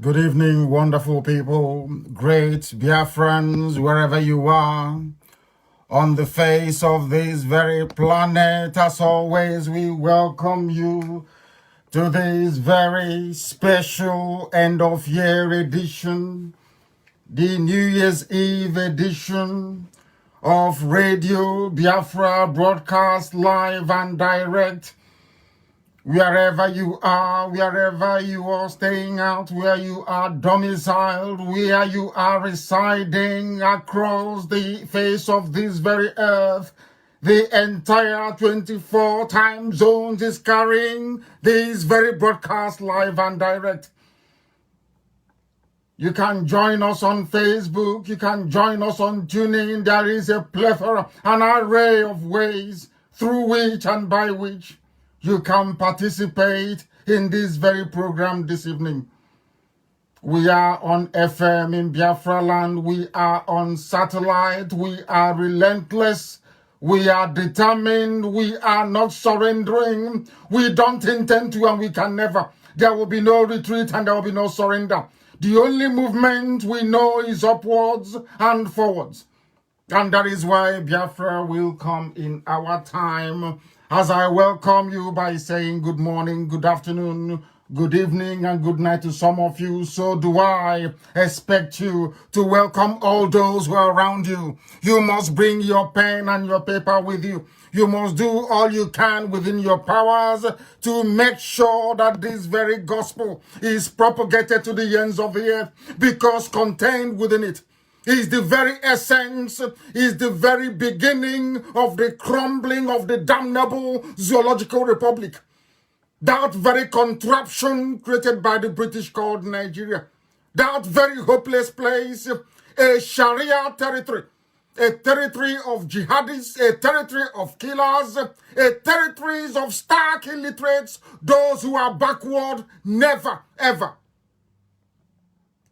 Good evening, wonderful people, great Biafrans, wherever you are, on the face of this very planet. As always, we welcome you to this very special end-of-year edition, the New Year's Eve edition of Radio Biafra, broadcast live and direct. Wherever you are staying out, where you are domiciled, where you are residing across the face of this very earth, the entire 24 time zones is carrying this very broadcast live and direct. You can join us on Facebook, you can join us on TuneIn. There is a plethora, an array of ways through which and by which you can participate in this very program this evening. We are on FM in Biafra land. We are on satellite. We are relentless. We are determined. We are not surrendering. We don't intend to, and we can never. There will be no retreat and there will be no surrender. The only movement we know is upwards and forwards. And that is why Biafra will come in our time. As I welcome you by saying good morning, good afternoon, good evening, and good night to some of you, so do I expect you to welcome all those who are around you. You must bring your pen and your paper with you. You must do all you can within your powers to make sure that this very gospel is propagated to the ends of the earth, because contained within it is the very essence, is the very beginning of the crumbling of the damnable zoological republic. That very contraption created by the British called Nigeria. That very hopeless place, a Sharia territory, a territory of jihadists, a territory of killers, a territory of stark illiterates, those who are backward, never, ever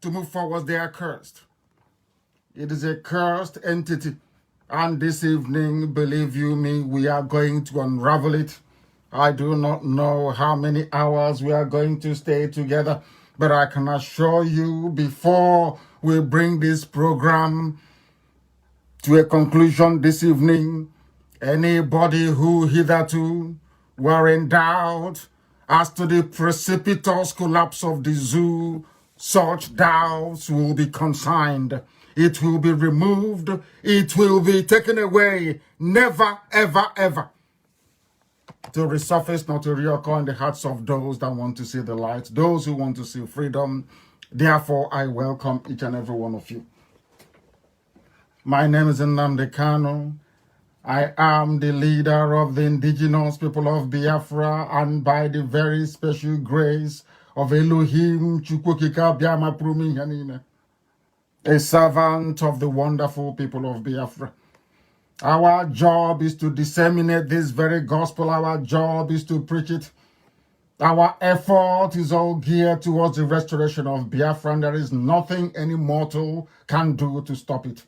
to move forward. They are cursed. It is a cursed entity. And this evening, believe you me, we are going to unravel it. I do not know how many hours we are going to stay together, but I can assure you, before we bring this program to a conclusion this evening, anybody who hitherto were in doubt as to the precipitous collapse of the zoo, such doubts will be consigned. It will be removed. It will be taken away. Never, ever, ever to resurface, not to reoccur in the hearts of those that want to see the light, those who want to see freedom. Therefore, I welcome each and every one of you. My name is Nnamdi Kanu. I am the leader of the indigenous people of Biafra, and by the very special grace of Elohim, Chukwukika Biama Prumi Yanine, a servant of the wonderful people of Biafra. Our job is to disseminate this very gospel. Our job is to preach it. Our effort is all geared towards the restoration of Biafra, and there is nothing any mortal can do to stop it.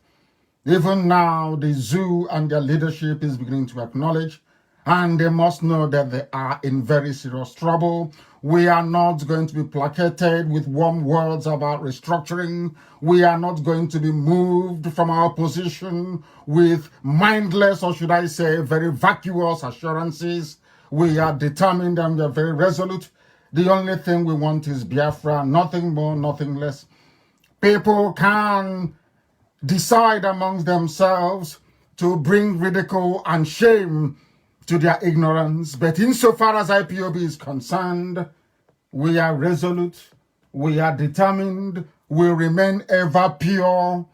Even now, the zoo and their leadership is beginning to acknowledge, and they must know that they are in very serious trouble. We are not going to be placated with warm words about restructuring. We are not going to be moved from our position with mindless, or should I say, very vacuous assurances. We are determined and we are very resolute. The only thing we want is Biafra, nothing more, nothing less. People can decide amongst themselves to bring ridicule and shame to their ignorance, but insofar as IPOB is concerned, we are resolute, we are determined, we remain ever pure,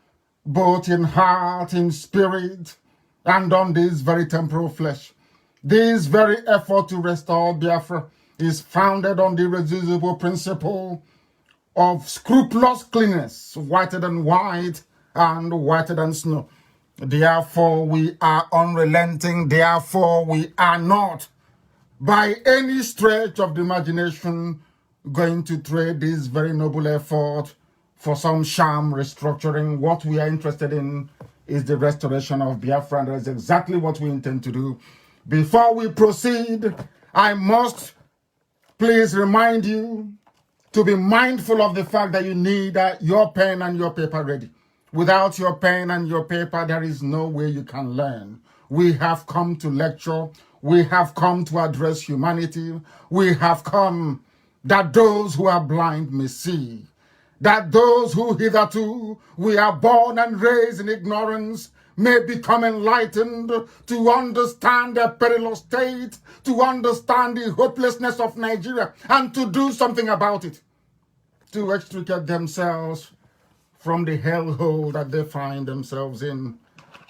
both in heart, in spirit, and on this very temporal flesh. This very effort to restore Biafra is founded on the irreducible principle of scrupulous cleanness, whiter than white and whiter than snow. Therefore, we are unrelenting. Therefore, we are not, by any stretch of the imagination, going to trade this very noble effort for some sham restructuring. What we are interested in is the restoration of Biafra, and that is exactly what we intend to do. Before we proceed, I must please remind you to be mindful of the fact that you need your pen and your paper ready. Without your pen and your paper, there is no way you can learn. We have come to lecture. We have come to address humanity. We have come that those who are blind may see. That those who hitherto we are born and raised in ignorance may become enlightened to understand their perilous state, to understand the hopelessness of Nigeria, and to do something about it, to extricate themselves from the hellhole that they find themselves in.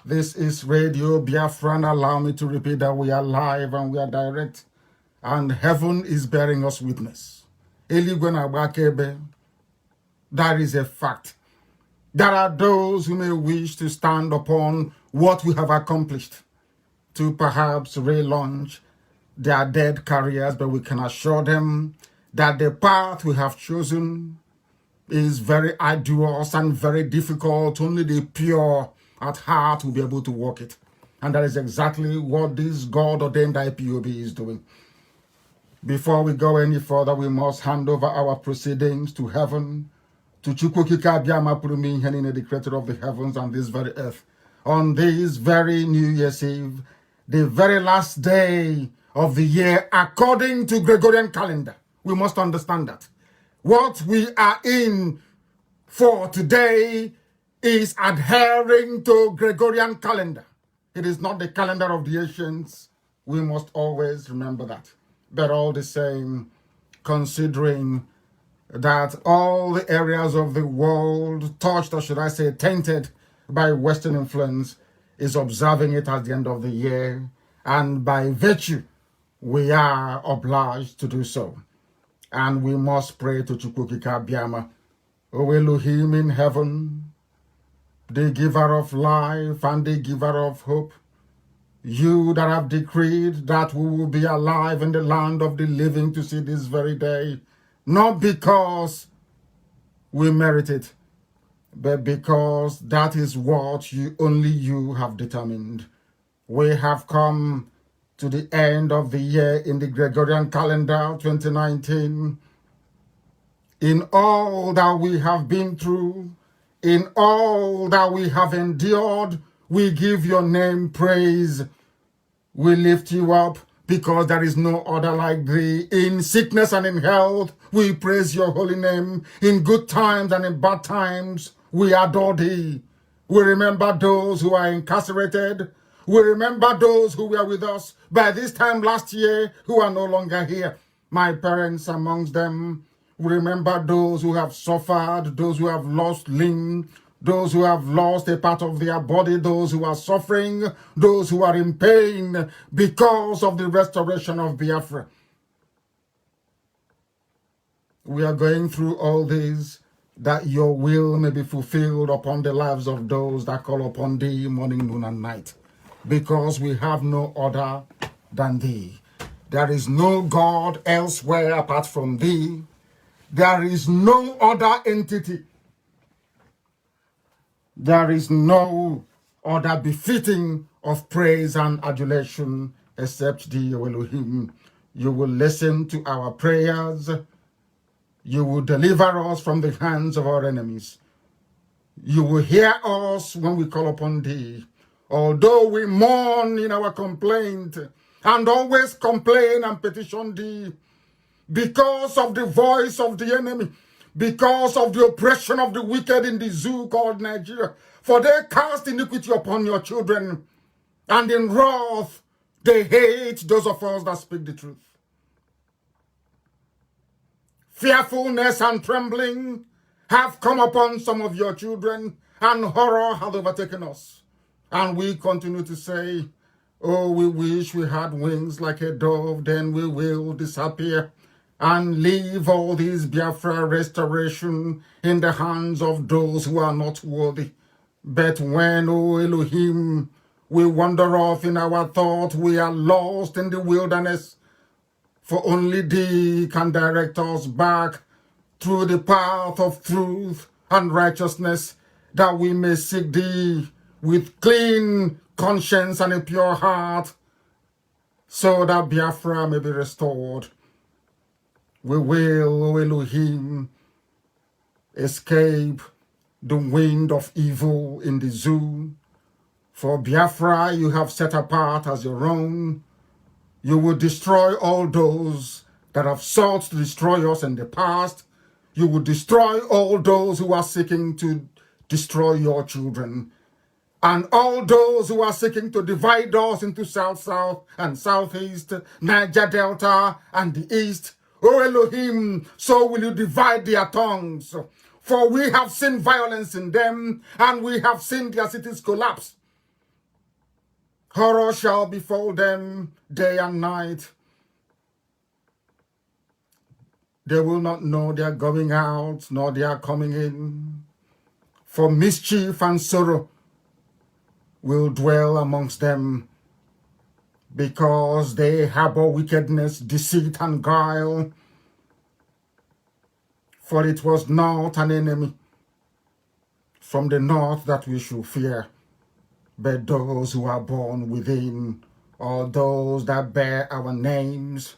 This is Radio Biafra, and allow me to repeat that we are live and we are direct, and heaven is bearing us witness. Eligwe na-agbakebe. That is a fact. There are those who may wish to stand upon what we have accomplished to perhaps relaunch their dead careers, but we can assure them that the path we have chosen is very arduous and very difficult. Only the pure at heart will be able to walk it. And that is exactly what this God-ordained IPOB is doing. Before we go any further, we must hand over our proceedings to heaven, to Chukwukika Biama Purumi Henine, the creator of the heavens and this very earth. On this very New Year's Eve, the very last day of the year, according to Gregorian calendar. We must understand that. What we are in for today is adhering to Gregorian calendar. It is not the calendar of the ancients. We must always remember that. But all the same, considering that all the areas of the world touched, or should I say tainted by Western influence, is observing it at the end of the year, and by virtue we are obliged to do so. And we must pray to Chukwukika Biama, O Elohim in heaven, the giver of life and the giver of hope, you that have decreed that we will be alive in the land of the living to see this very day, not because we merit it, but because that is what only you have determined. We have come to the end of the year in the Gregorian calendar 2019. In all that we have been through, in all that we have endured, we give your name praise. We lift you up because there is no other like thee. In sickness and in health, we praise your holy name. In good times and in bad times, we adore thee. We remember those who are incarcerated. We remember those who were with us by this time last year who are no longer here. My parents amongst them. We remember those who have suffered, those who have lost limb, those who have lost a part of their body, those who are suffering, those who are in pain because of the restoration of Biafra. We are going through all this that your will may be fulfilled upon the lives of those that call upon thee morning, noon, and night, because we have no other than thee. There is no God elsewhere apart from thee. There is no other entity. There is no other befitting of praise and adulation except thee, O Elohim. You will listen to our prayers. You will deliver us from the hands of our enemies. You will hear us when we call upon thee. Although we mourn in our complaint and always complain and petition thee, because of the voice of the enemy, because of the oppression of the wicked in the zoo called Nigeria. For they cast iniquity upon your children, and in wrath they hate those of us that speak the truth. Fearfulness and trembling have come upon some of your children, and horror has overtaken us. And we continue to say, oh, we wish we had wings like a dove, then we will disappear and leave all this Biafra restoration in the hands of those who are not worthy. But when, O Elohim, we wander off in our thought, we are lost in the wilderness, for only thee can direct us back through the path of truth and righteousness, that we may seek thee with clean conscience and a pure heart, so that Biafra may be restored. We will, O Elohim, escape the wind of evil in the zoo. For Biafra you have set apart as your own. You will destroy all those that have sought to destroy us in the past. You will destroy all those who are seeking to destroy your children. And all those who are seeking to divide us into South-South and Southeast, Niger Delta and the East. O Elohim, so will you divide their tongues. For we have seen violence in them, and we have seen their cities collapse. Horror shall befall them day and night. They will not know they are going out, nor they are coming in. For mischief and sorrow will dwell amongst them, because they harbor wickedness, deceit, and guile. For it was not an enemy from the north that we should fear, but those who are born within, or those that bear our names,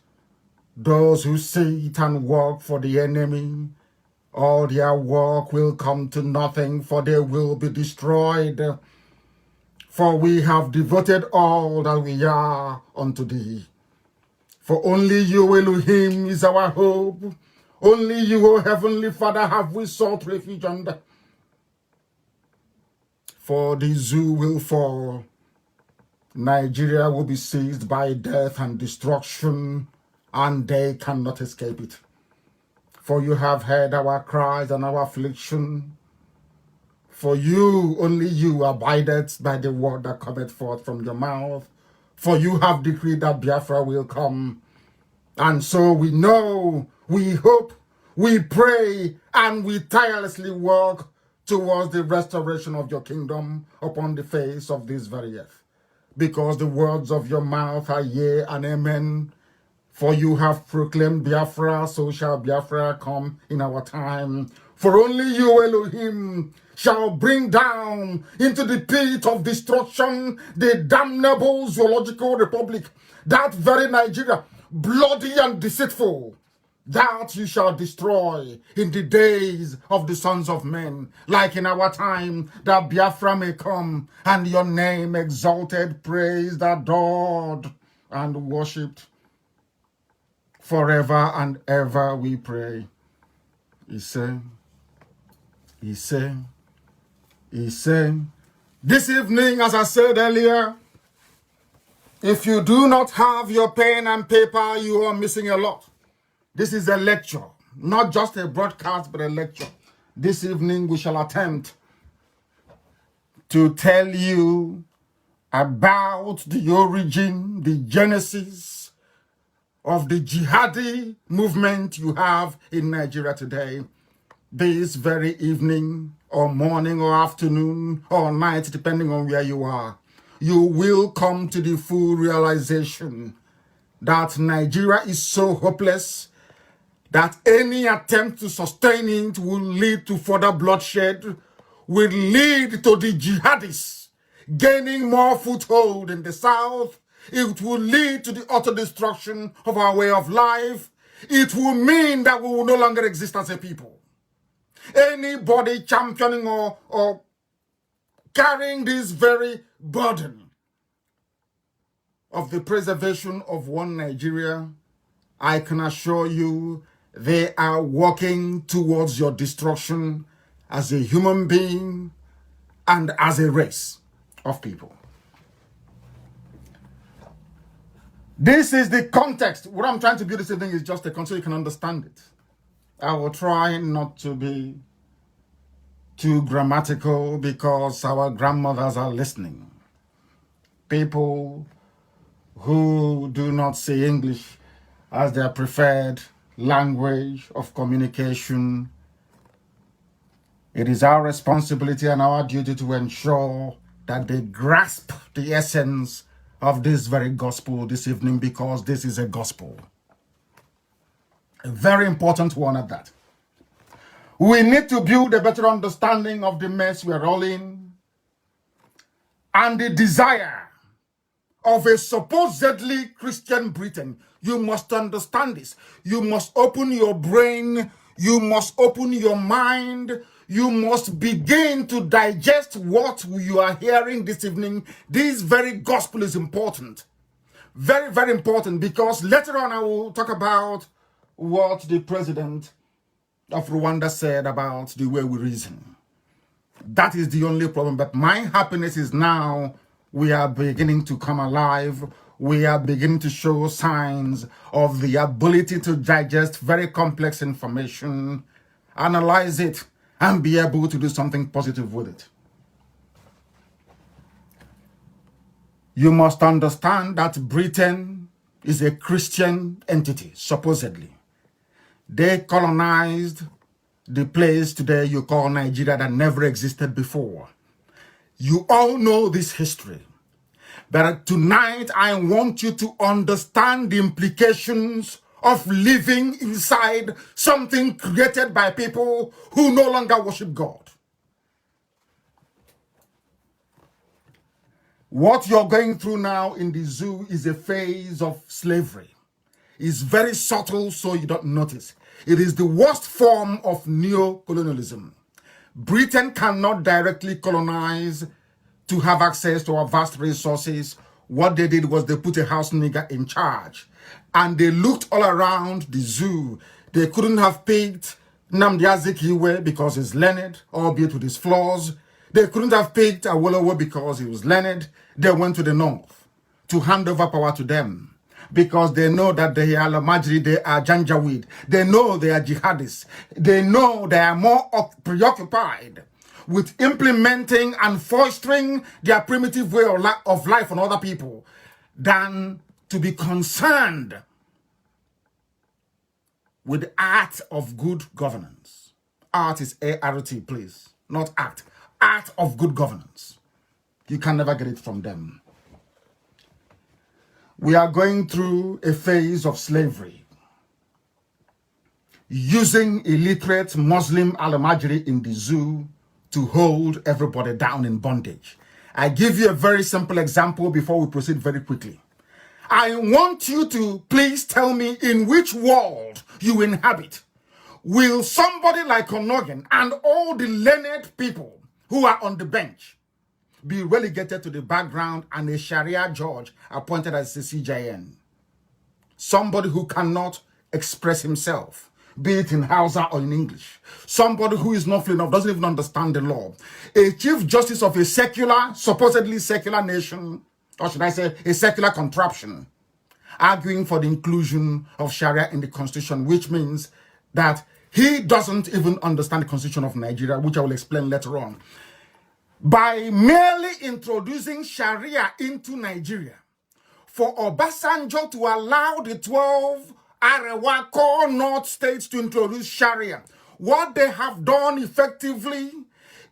those who sit and work for the enemy. All their work will come to nothing, for they will be destroyed. For we have devoted all that we are unto thee. For only you, Elohim, is our hope. Only you, O Heavenly Father, have we sought refuge under. For the zoo will fall. Nigeria will be seized by death and destruction, and they cannot escape it. For you have heard our cries and our affliction. For you, only you, abideth by the word that cometh forth from your mouth. For you have decreed that Biafra will come. And so we know, we hope, we pray, and we tirelessly work towards the restoration of your kingdom upon the face of this very earth. Because the words of your mouth are yea and amen. For you have proclaimed Biafra, so shall Biafra come in our time. For only you, Elohim, shall bring down into the pit of destruction the damnable zoological republic, that very Nigeria, bloody and deceitful, that you shall destroy in the days of the sons of men, like in our time, that Biafra may come, and your name exalted, praised, adored, and worshipped. Forever and ever we pray. He said. This evening, as I said earlier, if you do not have your pen and paper, you are missing a lot. This is a lecture, not just a broadcast, but a lecture. This evening we shall attempt to tell you about the origin, the genesis of the jihadi movement you have in Nigeria today. This very evening, or morning, or afternoon, or night, depending on where you are, you will come to the full realization that Nigeria is so hopeless that any attempt to sustain it will lead to further bloodshed, will lead to the jihadists gaining more foothold in the south. It will lead to the utter destruction of our way of life. It will mean that we will no longer exist as a people. Anybody championing or carrying this very burden of the preservation of one Nigeria, I can assure you they are working towards your destruction as a human being and as a race of people. This is the context. What I'm trying to build this evening is just a context so you can understand it. I will try not to be too grammatical because our grandmothers are listening. People who do not say English as their preferred language of communication. It is our responsibility and our duty to ensure that they grasp the essence of this very gospel this evening, because this is a gospel. A very important one at that. We need to build a better understanding of the mess we're all in and the desire of a supposedly Christian Britain. You must understand this. You must open your brain. You must open your mind. You must begin to digest what you are hearing this evening. This very gospel is important. Very, very important, because later on I will talk about what the president of Rwanda said about the way we reason. That is the only problem. But my happiness is now we are beginning to come alive. We are beginning to show signs of the ability to digest very complex information, analyze it, and be able to do something positive with it. You must understand that Britain is a Christian entity, supposedly. They colonized the place today you call Nigeria that never existed before. You all know this history. But tonight, I want you to understand the implications of living inside something created by people who no longer worship God. What you're going through now in the zoo is a phase of slavery. It's very subtle, so you don't notice. It is the worst form of neo-colonialism. Britain cannot directly colonize to have access to our vast resources. What they did was they put a house nigger in charge. And they looked all around the zoo. They couldn't have picked Nnamdi Kanu because he's learned, albeit with his flaws. They couldn't have picked Awolowo because he was learned. They went to the north to hand over power to them because they know that they are Lamajri, they are Janjaweed. They know they are jihadists. They know they are more preoccupied with implementing and fostering their primitive way of life on other people than to be concerned with the art of good governance. Art is A-R-T, please, not act. Art of good governance. You can never get it from them. We are going through a phase of slavery, using illiterate Muslim al-Majri in the zoo to hold everybody down in bondage. I give you a very simple example before we proceed very quickly. I want you to please tell me in which world you inhabit. Will somebody like Onogen and all the learned people who are on the bench be relegated to the background and a Sharia judge appointed as a CJN? Somebody who cannot express himself, be it in Hausa or in English. Somebody who is not fluent enough, doesn't even understand the law. A chief justice of a secular, supposedly secular nation, or should I say a secular contraption, arguing for the inclusion of Sharia in the constitution, which means that he doesn't even understand the constitution of Nigeria, which I will explain later on. By merely introducing Sharia into Nigeria, for Obasanjo to allow the 12 Arewa core North states to introduce Sharia, what they have done effectively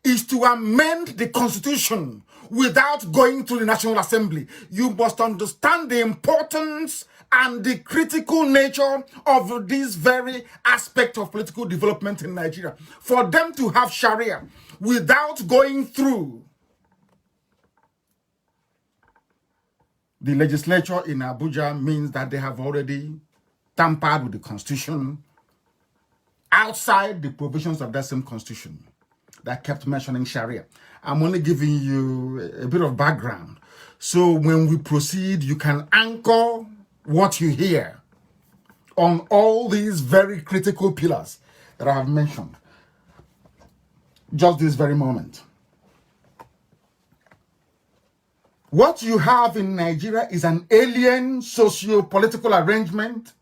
is to amend the constitution without going to the National Assembly. You must understand the importance and the critical nature of this very aspect of political development in Nigeria. For them to have Sharia without going through the legislature in Abuja means that they have already tampered with the constitution outside the provisions of that same constitution that kept mentioning Sharia. I'm only giving you a bit of background. So when we proceed, you can anchor what you hear on all these very critical pillars that I have mentioned just this very moment. What you have in Nigeria is an alien socio-political arrangement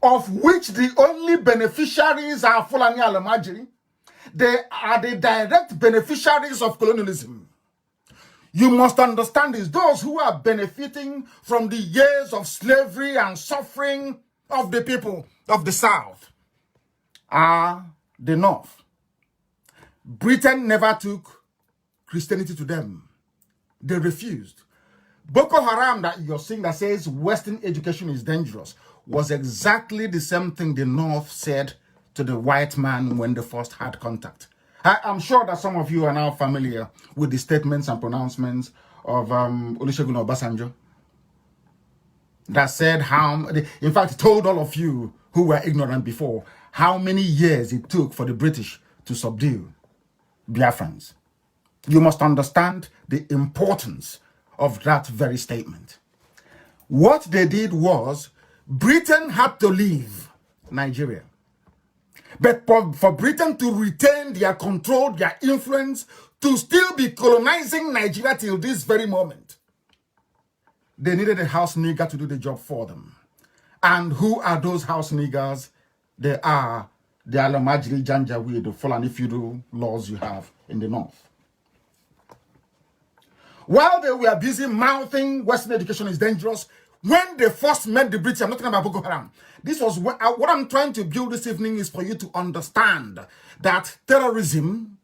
of which the only beneficiaries are Fulani al-Majri. They are the direct beneficiaries of colonialism. You must understand this. Those who are benefiting from the years of slavery and suffering of the people of the South are the North. Britain never took Christianity to them. They refused. Boko Haram that you're seeing that says Western education is dangerous was exactly the same thing the North said to the white man when they first had contact. I'm sure that some of you are now familiar with the statements and pronouncements of Olusegun Obasanjo. that said in fact, told all of you who were ignorant before how many years it took for the British to subdue Biafrans. You must understand the importance of that very statement. What they did was Britain had to leave Nigeria. But for Britain to retain their control, their influence, to still be colonizing Nigeria till this very moment, they needed a house nigger to do the job for them. And who are those house niggers? They are the Alamajiri Janjaweed, the Fulani feudal laws you have in the north. While they were busy mouthing Western education is dangerous, when they first met the British, I'm not talking about Boko Haram. This was what I'm trying to build this evening is for you to understand that terrorism,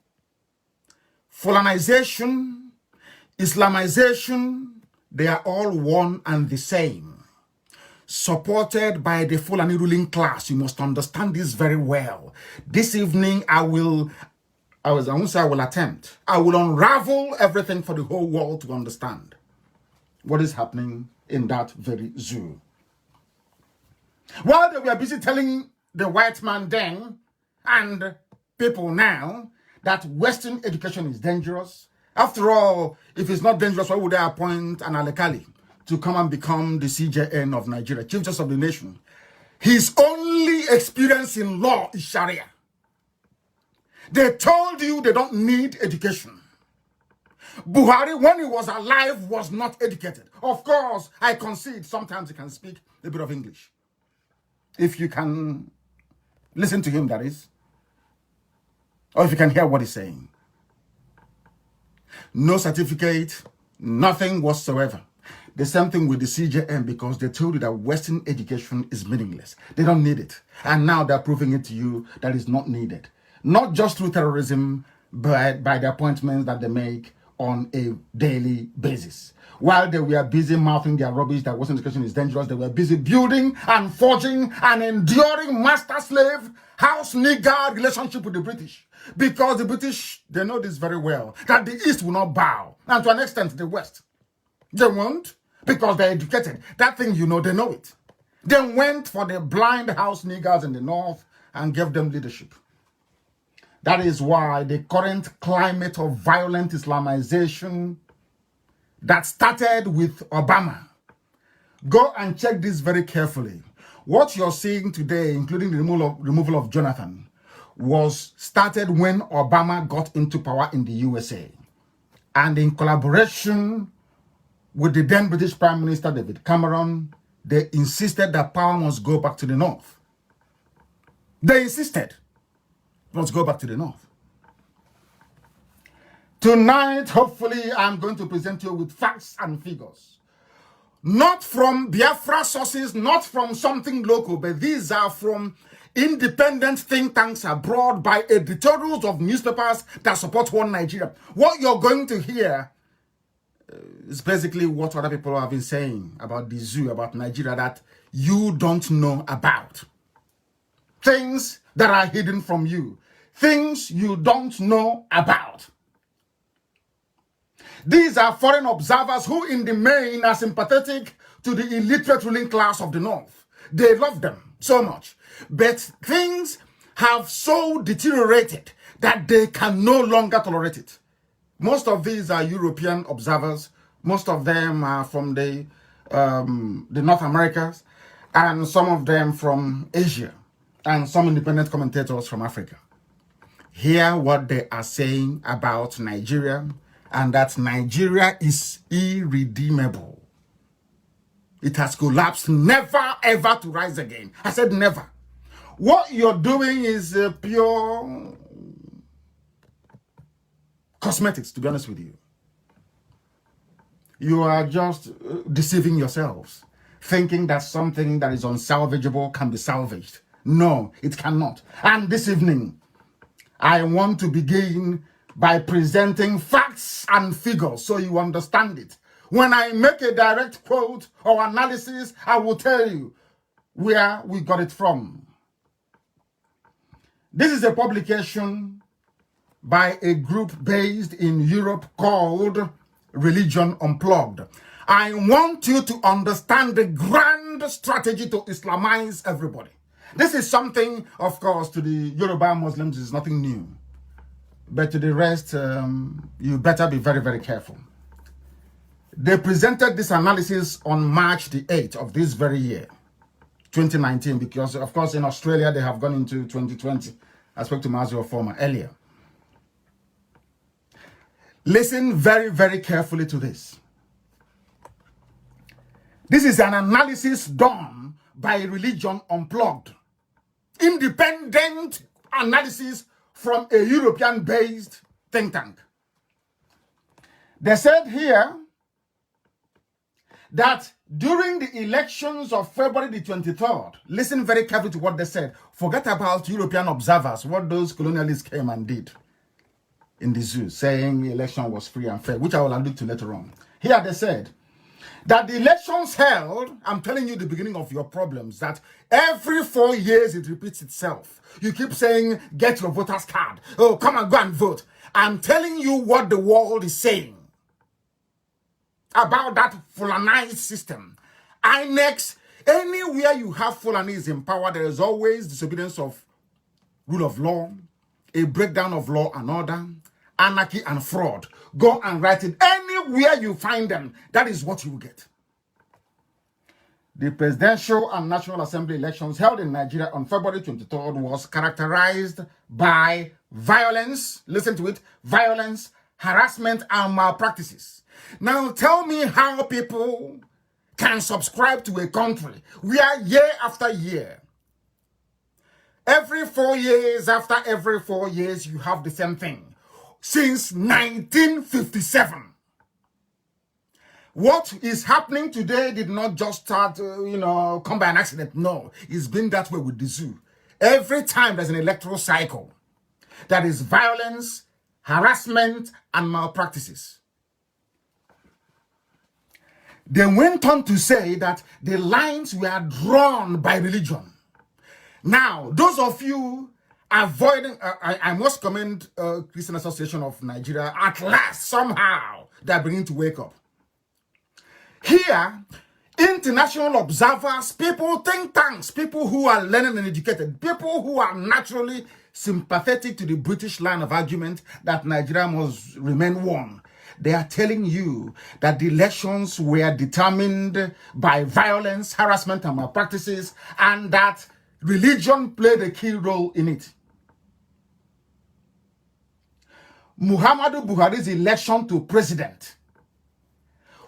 Fulanization, Islamization, they are all one and the same. Supported by the Fulani ruling class. You must understand this very well. This evening, I will unravel everything for the whole world to understand what is happening in that very zoo. While they were busy telling the white man then and people now that Western education is dangerous. After all, if it's not dangerous, why would they appoint an Alekali to come and become the CJN of Nigeria, Chief Justice of the Nation? His only experience in law is Sharia. They told you they don't need education. Buhari, when he was alive, was not educated. Of course, I concede sometimes he can speak a bit of English. If you can listen to him, that is. Or if you can hear what he's saying. No certificate, nothing whatsoever. The same thing with the CJM, because they told you that Western education is meaningless. They don't need it. And now they're proving it to you that it's not needed. Not just through terrorism, but by the appointments that they make on a daily basis. While they were busy mouthing their rubbish that Western education is dangerous, they were busy building and forging and enduring master-slave, house-nigger relationship with the British. Because the British, they know this very well, that the East will not bow. And to an extent, the West. They won't, because they're educated. That thing, you know, they know it. They went for the blind house niggers in the North and gave them leadership. That is why the current climate of violent Islamization that started with Obama. Go and check this very carefully. What you're seeing today, including the removal of Jonathan, was started when Obama got into power in the USA. And in collaboration with the then British Prime Minister David Cameron, they insisted that power must go back to the North. They insisted. Let's go back to the North. Tonight, hopefully, I'm going to present you with facts and figures. Not from Biafra sources, not from something local, but these are from independent think tanks abroad by editorials of newspapers that support one Nigeria. What you're going to hear is basically what other people have been saying about the zoo, about Nigeria, that you don't know about. Things that are hidden from you. Things you don't know about. These are foreign observers who in the main are sympathetic to the illiterate ruling class of the North. They love them so much. But things have so deteriorated that they can no longer tolerate it. Most of these are European observers. Most of them are from the North Americas, and some of them from Asia, and some independent commentators from Africa. Hear what they are saying about Nigeria, and that Nigeria is irredeemable. It has collapsed, never ever to rise again. I said never. What you're doing is pure cosmetics, to be honest with you. You are just deceiving yourselves, thinking that something that is unsalvageable can be salvaged. No, it cannot. And this evening, I want to begin by presenting facts and figures so you understand it. When I make a direct quote or analysis, I will tell you where we got it from. This is a publication by a group based in Europe called Religion Unplugged. I want you to understand the grand grand strategy to Islamize everybody. This is something, of course, to the Yoruba Muslims is nothing new. But to the rest, you better be very, very careful. They presented this analysis on March the 8th of this very year, 2019, because, of course, in Australia, they have gone into 2020. I spoke to Mazi or former earlier. Listen very, very carefully to this. This is an analysis done by Religion Unplugged. Independent analysis from a European-based think tank. They said here that during the elections of February the 23rd, listen very carefully to what they said. Forget about European observers, what those colonialists came and did in the zoo, saying the election was free and fair, which I will allude to later on. Here they said that the elections held, I'm telling you the beginning of your problems, that every 4 years it repeats itself. You keep saying, get your voter's card. Oh, come and go and vote. I'm telling you what the world is saying about that Fulanized system. INEX, anywhere you have Fulanis in power, there is always disobedience of rule of law, a breakdown of law and order, anarchy and fraud. Go and write it. Anywhere you find them, that is what you will get. The presidential and National Assembly elections held in Nigeria on February 23rd was characterized by violence, listen to it, violence, harassment, and malpractices. Now tell me how people can subscribe to a country where year after year, every 4 years, after every 4 years, you have the same thing. Since 1957. What is happening today did not just start, come by an accident. No, it's been that way with the zoo. Every time there's an electoral cycle, that is violence, harassment, and malpractices. They went on to say that the lines were drawn by religion. Now, those of you avoiding, I must commend Christian Association of Nigeria. At last, somehow, they're beginning to wake up. Here, international observers, people, think tanks, people who are learned and educated, people who are naturally sympathetic to the British line of argument that Nigeria must remain one. They are telling you that the elections were determined by violence, harassment, and malpractices, and that religion played a key role in it. Muhammadu Buhari's election to president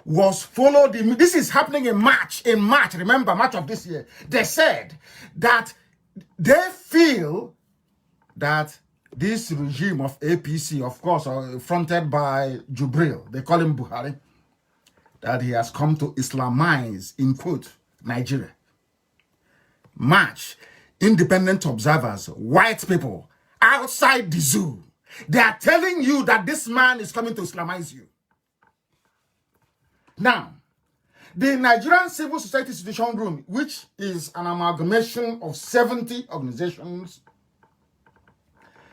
was followed. This is happening in March. In March, remember, March of this year. They said that they feel that this regime of APC, of course, fronted by Jubril, they call him Buhari, that he has come to Islamize, in quote, Nigeria. March, independent observers, white people, outside the zoo, they are telling you that this man is coming to Islamize you. Now, the Nigerian Civil Society Situation Room, which is an amalgamation of 70 organizations,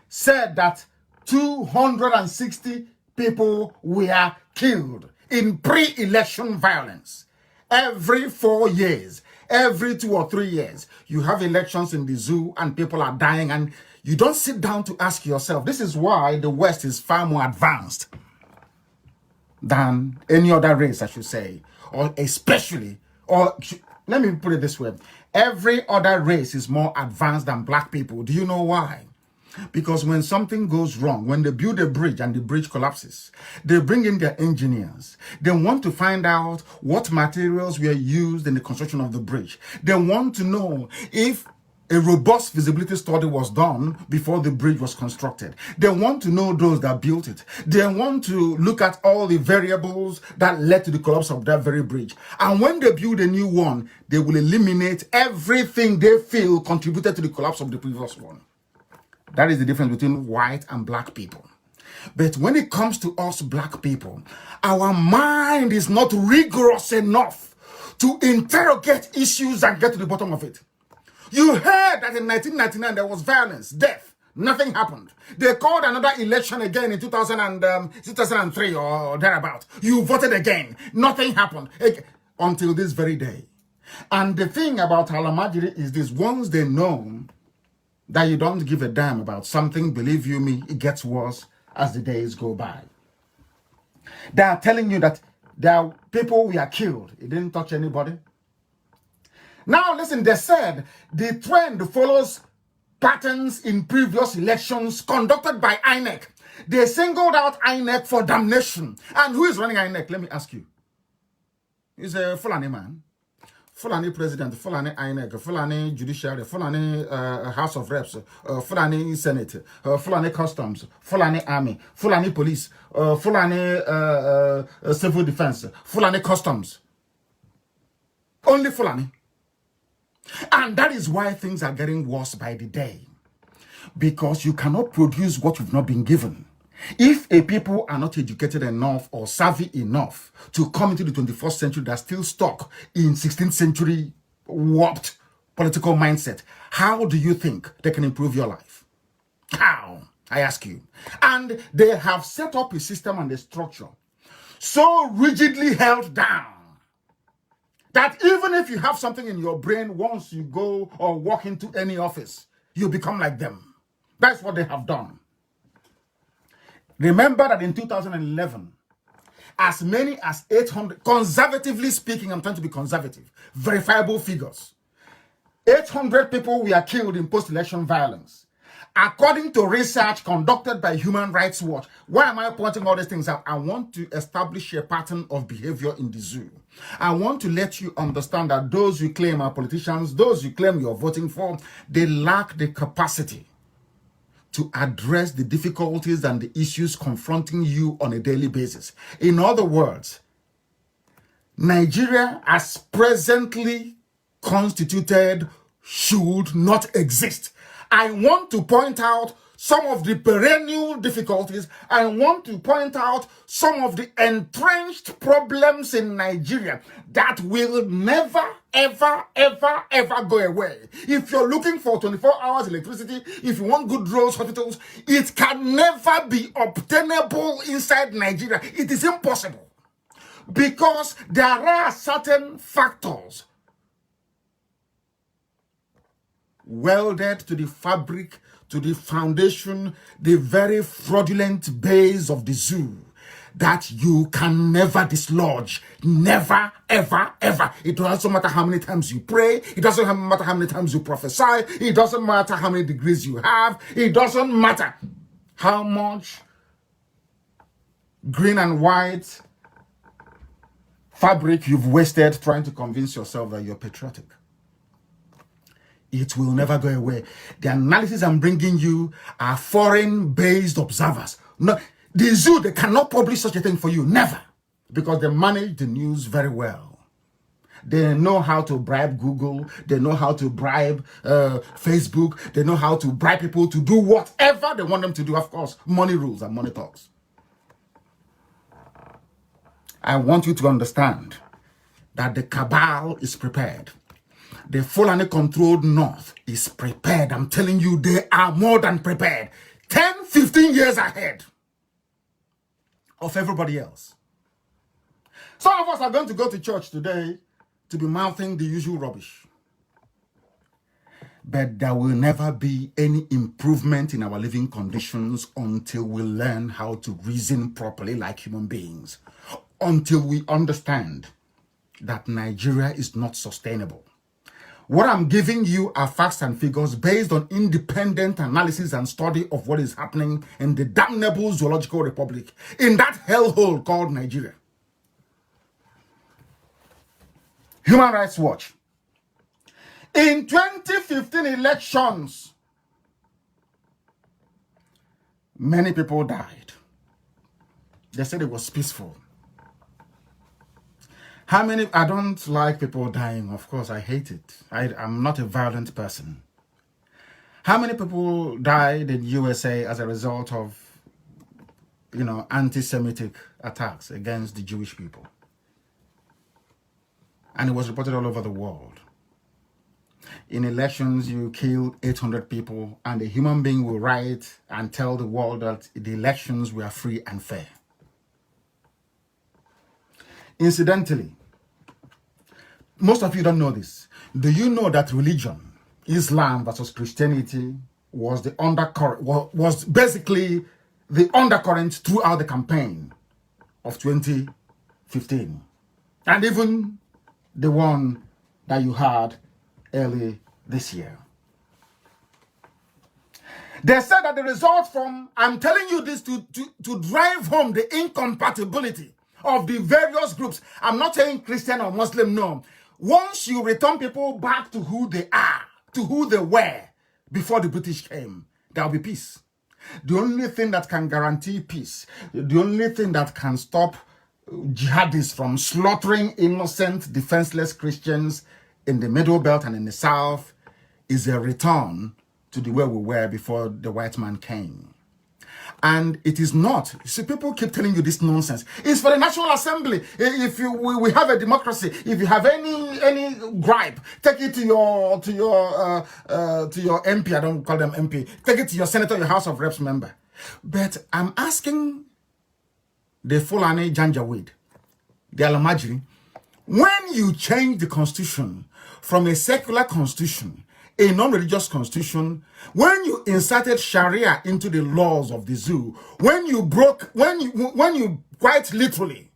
said that 260 people were killed in pre-election violence. Every 4 years, every 2 or 3 years, you have elections in the zoo and people are dying, and you don't sit down to ask yourself. This is why the West is far more advanced than any other race, I should say, or especially, or let me put it this way. Every other race is more advanced than black people. Do you know why? Because when something goes wrong, when they build a bridge and the bridge collapses, they bring in their engineers. They want to find out what materials were used in the construction of the bridge. They want to know if a robust feasibility study was done before the bridge was constructed. They want to know those that built it. They want to look at all the variables that led to the collapse of that very bridge. And when they build a new one, they will eliminate everything they feel contributed to the collapse of the previous one. That is the difference between white and black people. But when it comes to us black people, our mind is not rigorous enough to interrogate issues and get to the bottom of it. You heard that in 1999 there was violence, death. Nothing happened. They called another election again in 2003 or thereabout. You voted again. Nothing happened. Until this very day. And the thing about Alamajiri is this: once they know that you don't give a damn about something, believe you me, it gets worse as the days go by. They are telling you that there are people we are killed. It didn't touch anybody. Now listen, they said the trend follows patterns in previous elections conducted by INEC. They singled out INEC for damnation. And who is running INEC? Let me ask you. He's a Fulani man. Fulani president, Fulani INEC, Fulani judiciary, Fulani House of Reps, Fulani Senate, Fulani Customs, Fulani Army, Fulani Police, Fulani Civil Defense, Fulani Customs. Only Fulani. And that is why things are getting worse by the day. Because you cannot produce what you've not been given. If a people are not educated enough or savvy enough to come into the 21st century, they're still stuck in 16th century warped political mindset, how do you think they can improve your life? How? I ask you. And they have set up a system and a structure so rigidly held down that even if you have something in your brain, once you go or walk into any office, you become like them. That's what they have done. Remember that in 2011, as many as 800, conservatively speaking, I'm trying to be conservative, verifiable figures, 800 people were killed in post-election violence. According to research conducted by Human Rights Watch. Why am I pointing all these things out? I want to establish a pattern of behavior in the zoo. I want to let you understand that those you claim are politicians, those you claim you're voting for, they lack the capacity to address the difficulties and the issues confronting you on a daily basis. In other words, Nigeria as presently constituted should not exist. I want to point out some of the perennial difficulties. I want to point out some of the entrenched problems in Nigeria that will never, ever, ever, ever go away. If you're looking for 24 hours electricity, if you want good roads, hospitals, it can never be obtainable inside Nigeria. It is impossible. Because there are certain factors welded to the fabric, to the foundation, the very fraudulent base of the zoo that you can never dislodge. Never, ever, ever. It doesn't matter how many times you pray. It doesn't matter how many times you prophesy. It doesn't matter how many degrees you have. It doesn't matter how much green and white fabric you've wasted trying to convince yourself that you're patriotic. It will never go away. The analysis I'm bringing you are foreign-based observers. No, the zoo, they cannot publish such a thing for you. Never. Because they manage the news very well. They know how to bribe Google. They know how to bribe Facebook. They know how to bribe people to do whatever they want them to do. Of course, money rules and money talks. I want you to understand that the cabal is prepared. The Fulani-controlled North is prepared. I'm telling you, they are more than prepared. 10, 15 years ahead of everybody else. Some of us are going to go to church today to be mouthing the usual rubbish. But there will never be any improvement in our living conditions until we learn how to reason properly like human beings. Until we understand that Nigeria is not sustainable. What I'm giving you are facts and figures based on independent analysis and study of what is happening in the damnable zoological republic, in that hellhole called Nigeria. Human Rights Watch. In 2015 elections, many people died. They said it was peaceful. How many? I don't like people dying. Of course, I hate it. I'm not a violent person. How many people died in USA as a result of, anti-Semitic attacks against the Jewish people? And it was reported all over the world. In elections, you killed 800 people, and a human being will write and tell the world that the elections were free and fair. Incidentally, Most of you don't know this. Do you know that religion, Islam versus Christianity, was the undercurrent, was basically the undercurrent throughout the campaign of 2015, and even the one that you had early this year? They said that the result from, I'm telling you this to drive home the incompatibility of the various groups. I'm not saying Christian or Muslim, no. Once you return people back to who they are, to who they were before the British came, there will be peace. The only thing that can guarantee peace, the only thing that can stop jihadists from slaughtering innocent, defenseless Christians in the Middle Belt and in the South is a return to the way we were before the white man came. And it is not. See, people keep telling you this nonsense. It's for the National Assembly. If we have a democracy, if you have any gripe, take it to your MP. I don't call them MP. Take it to your senator, your House of Reps member. But I'm asking the Fulani Janjaweed, the Alamajiri, when you change the constitution from a secular constitution, a non-religious constitution, when you inserted Sharia into the laws of the zoo, when you quite literally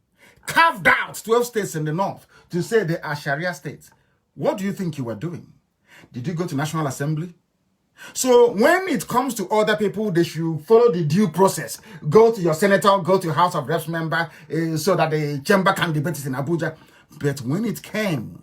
carved out 12 states in the north to say they are Sharia states, what do you think you were doing? Did you go to National Assembly? So when it comes to other people, they should follow the due process. Go to your senator, go to your House of Reps member, so that the chamber can debate it in Abuja. But when it came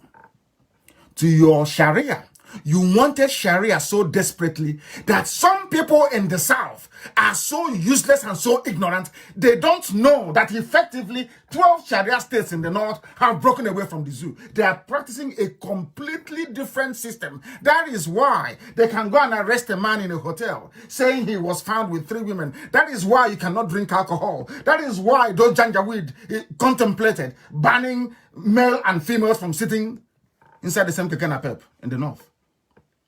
to your Sharia, you wanted Sharia so desperately that some people in the South are so useless and so ignorant, they don't know that effectively 12 Sharia states in the North have broken away from the zoo. They are practicing a completely different system. That is why they can go and arrest a man in a hotel saying he was found with 3 women. That is why you cannot drink alcohol. That is why those Janjaweed contemplated banning male and females from sitting inside the same Kekenapep in the North.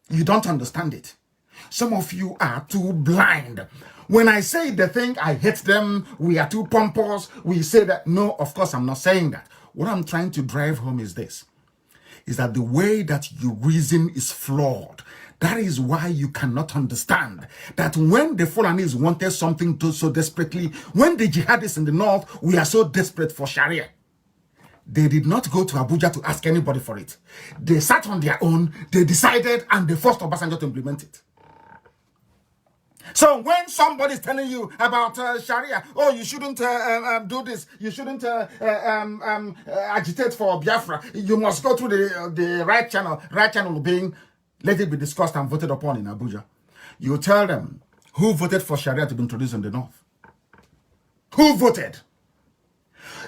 You don't understand it. Some of you are too blind. When I say the thing, I hate them, we are too pompous, we say that. No, of course, I'm not saying that. What I'm trying to drive home is this, is that the way that you reason is flawed. That is why you cannot understand that when the Fulanis wanted something so desperately, when the jihadists in the North, we are so desperate for Sharia, they did not go to Abuja to ask anybody for it. They sat on their own, they decided, and they forced Obasanjo to implement it. So when somebody is telling you about Sharia, oh, you shouldn't do this, you shouldn't agitate for Biafra, you must go through the right channel being, let it be discussed and voted upon in Abuja. You tell them, who voted for Sharia to be introduced in the North? Who voted?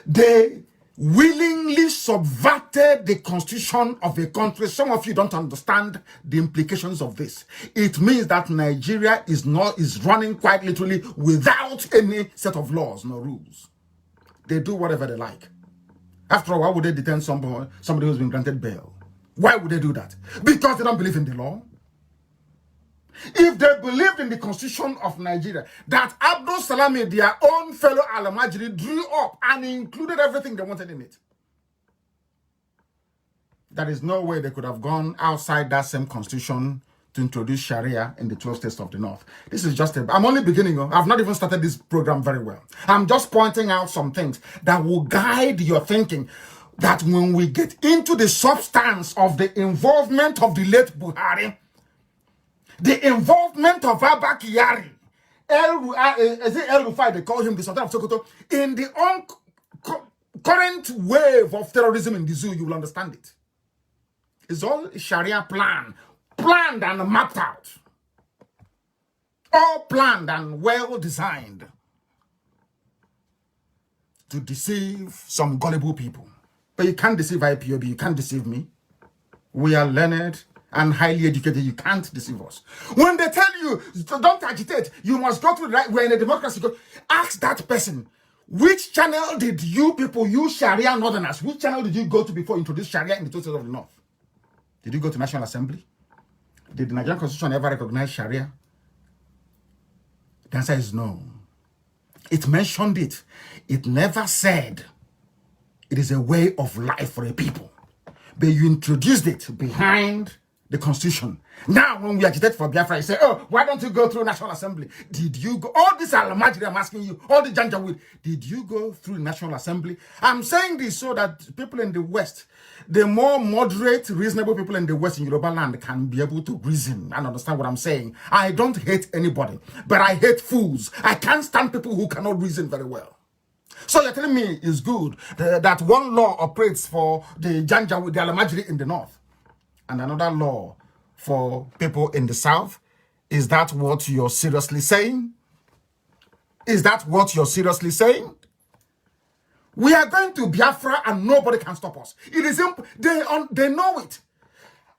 They willingly subverted the constitution of a country. Some of you don't understand the implications of this. It means that Nigeria is running quite literally without any set of laws, no rules. They do whatever they like. After all, why would they detain somebody who's been granted bail? Why would they do that? Because they don't believe in the law. If they believed in the constitution of Nigeria, that Abdul Salami, their own fellow Alamajiri, drew up and included everything they wanted in it, there is no way they could have gone outside that same constitution to introduce Sharia in the 12 states of the North. This is just I'm only beginning. I've not even started this program very well. I'm just pointing out some things that will guide your thinking, that when we get into the substance of the involvement of the late Buhari, the involvement of Abba Kyari, El Rufai, they call him the Sultan of Sokoto, in the current wave of terrorism in the zoo, you will understand it. It's all Sharia planned and mapped out. All planned and well designed to deceive some gullible people. But you can't deceive IPOB, you can't deceive me. We are learned and highly educated. You can't deceive us. When they tell you, don't agitate, you must go to the right, we're in a democracy. Ask that person, which channel did you people, you Sharia Northerners, which channel did you go to before you introduced Sharia in the 2 states of the North? Did you go to National Assembly? Did the Nigerian Constitution ever recognize Sharia? The answer is no. It mentioned it. It never said it is a way of life for a people. but you introduced it behind the constitution. Now, when we agitate for Biafra, you say, oh, why don't you go through National Assembly? Did you go? All this Alamajiri, I'm asking you, all the Janjaweed, did you go through the National Assembly? I'm saying this so that people in the West, the more moderate, reasonable people in the West in Yoruba land can be able to reason and understand what I'm saying. I don't hate anybody, but I hate fools. I can't stand people who cannot reason very well. So you're telling me it's good that one law operates for the Janjaweed, the Alamajiri in the North, and another law for people in the South? Is that what you're seriously saying? Is that what you're seriously saying? We are going to Biafra and nobody can stop us. It is they know it.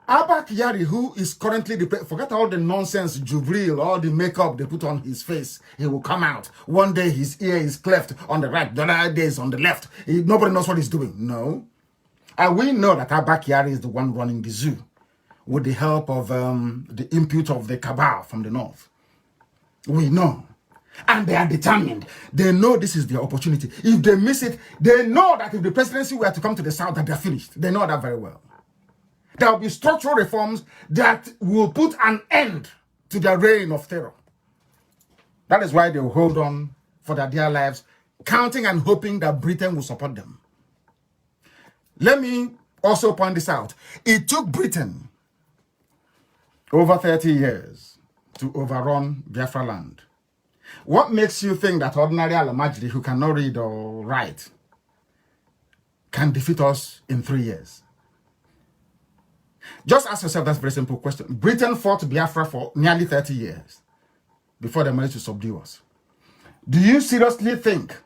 Abba Kyari, who is currently forget all the nonsense, Jubril, all the makeup they put on his face. He will come out. One day his ear is cleft on the right, the other day is on the left. Nobody knows what he's doing. No. And we know that Abba Kyari is the one running the zoo with the help of the input of the cabal from the North. We know. And they are determined. They know this is their opportunity. If they miss it, they know that if the presidency were to come to the South, that they're finished. They know that very well. There will be structural reforms that will put an end to their reign of terror. That is why they will hold on for their dear lives, counting and hoping that Britain will support them. Let me also point this out. It took Britain over 30 years to overrun Biafra land. What makes you think that ordinary Alamajiri who cannot read or write can defeat us in 3 years? Just ask yourself that very simple question. Britain fought Biafra for nearly 30 years before they managed to subdue us. Do you seriously think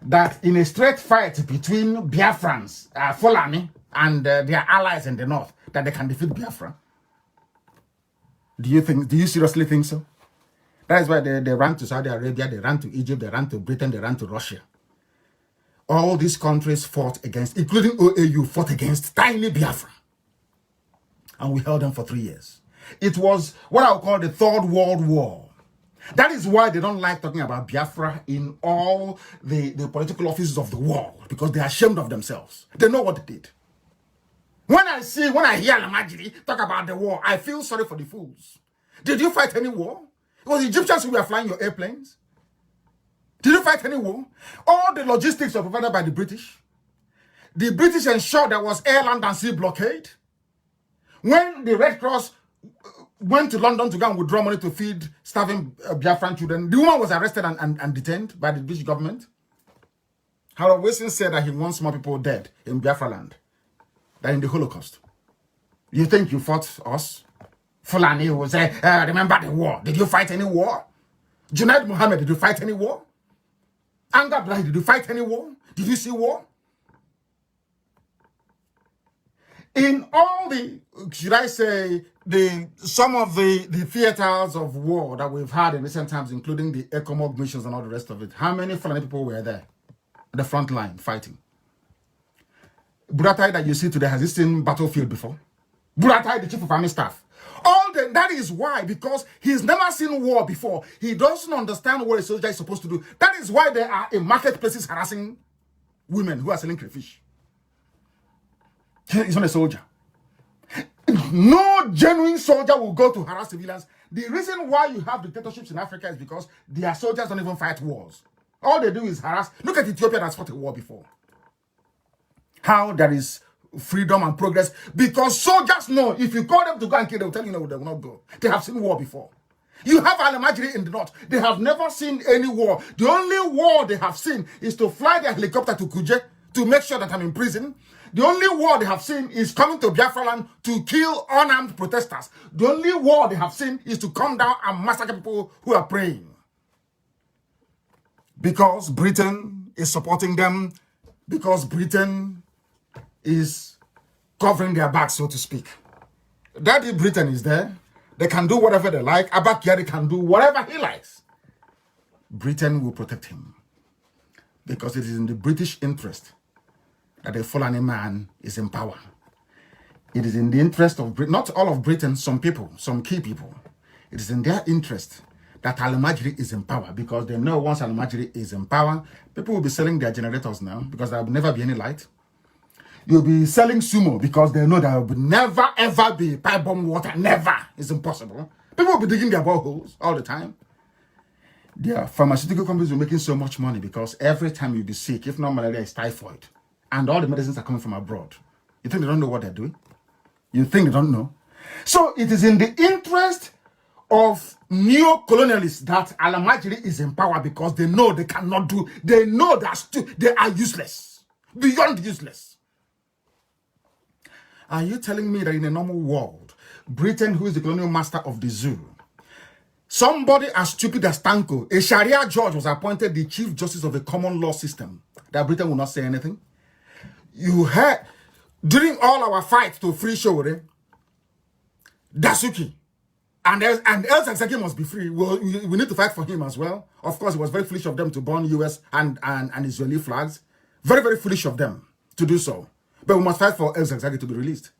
that in a straight fight between Biafrans, Fulani, and their allies in the North, that they can defeat Biafra? Do you seriously think so? That is why they ran to Saudi Arabia, they ran to Egypt, they ran to Britain, they ran to Russia. All these countries fought against, including OAU, fought against tiny Biafra. And we held them for 3 years. It was what I would call the Third World War. That is why they don't like talking about Biafra in all the political offices of the world, because they are ashamed of themselves. They know what they did. When I hear Alamajiri talk about the war, I feel sorry for the fools. Did you fight any war? It was the Egyptians who were flying your airplanes. Did you fight any war? All the logistics were provided by the British. The British ensured there was air, land, and sea blockade. When the Red Cross went to London to go and withdraw money to feed starving Biafran children, the woman was arrested and detained by the British government. Harold Wilson said that he wants more people dead in Biafra land than in the Holocaust. You think you fought us? Fulani will say, remember the war. Did you fight any war? Junaid Mohammed, did you fight any war? Anga Blahi, did you fight any war? Did you see war? In all the, should I say, some of the theaters of war that we've had in recent times, including the ECOMOG missions and all the rest of it, how many Fulani people were there at the front line fighting? Buratai that you see today, has he seen battlefield before? Buratai, the chief of army staff. That is why, because he's never seen war before. He doesn't understand what a soldier is supposed to do. That is why they are in marketplaces harassing women who are selling crayfish. He's not a soldier. No genuine soldier will go to harass civilians. The reason why you have dictatorships in Africa is because their soldiers don't even fight wars. All they do is harass. Look at Ethiopia that's fought a war before. How there is freedom and progress, because soldiers know if you call them to go and kill, they will tell you no, they will not go. They have seen war before. You have Alamajiri in the North. They have never seen any war. The only war they have seen is to fly their helicopter to Kuje to make sure that I'm in prison. The only war they have seen is coming to Biafra land to kill unarmed protesters. The only war they have seen is to come down and massacre people who are praying. Because Britain is supporting them, because Britain is covering their back, so to speak. Daddy Britain is there. They can do whatever they like. Abba Kyari can do whatever he likes. Britain will protect him. Because it is in the British interest that a Fulani man is in power. It is in the interest of Britain, not all of Britain, some people, some key people. It is in their interest that Alamajiri is in power, because they know once Alamajiri is in power, people will be selling their generators now because there will never be any light. You'll be selling sumo because they know there will never ever be pipe bomb water. Never. It's impossible. People will be digging their boreholes all the time. Their pharmaceutical companies will be making so much money because every time you be sick, if not malaria, it's typhoid. And all the medicines are coming from abroad. You think they don't know what they're doing? You think they don't know? So it is in the interest of neo-colonialists that Alamajiri is in power because they know they cannot do, they know that they are useless, beyond useless. Are you telling me that in a normal world, Britain, who is the colonial master of the zoo, somebody as stupid as Tanko, a Sharia judge, was appointed the chief justice of a common law system, that Britain will not say anything? You heard, during all our fights to free Showore, Dasuki, and El Zakzaki must be free. Well, we need to fight for him as well. Of course, it was very foolish of them to burn US and Israeli flags. Very, very foolish of them to do so. But we must fight for El Zakzaki to be released.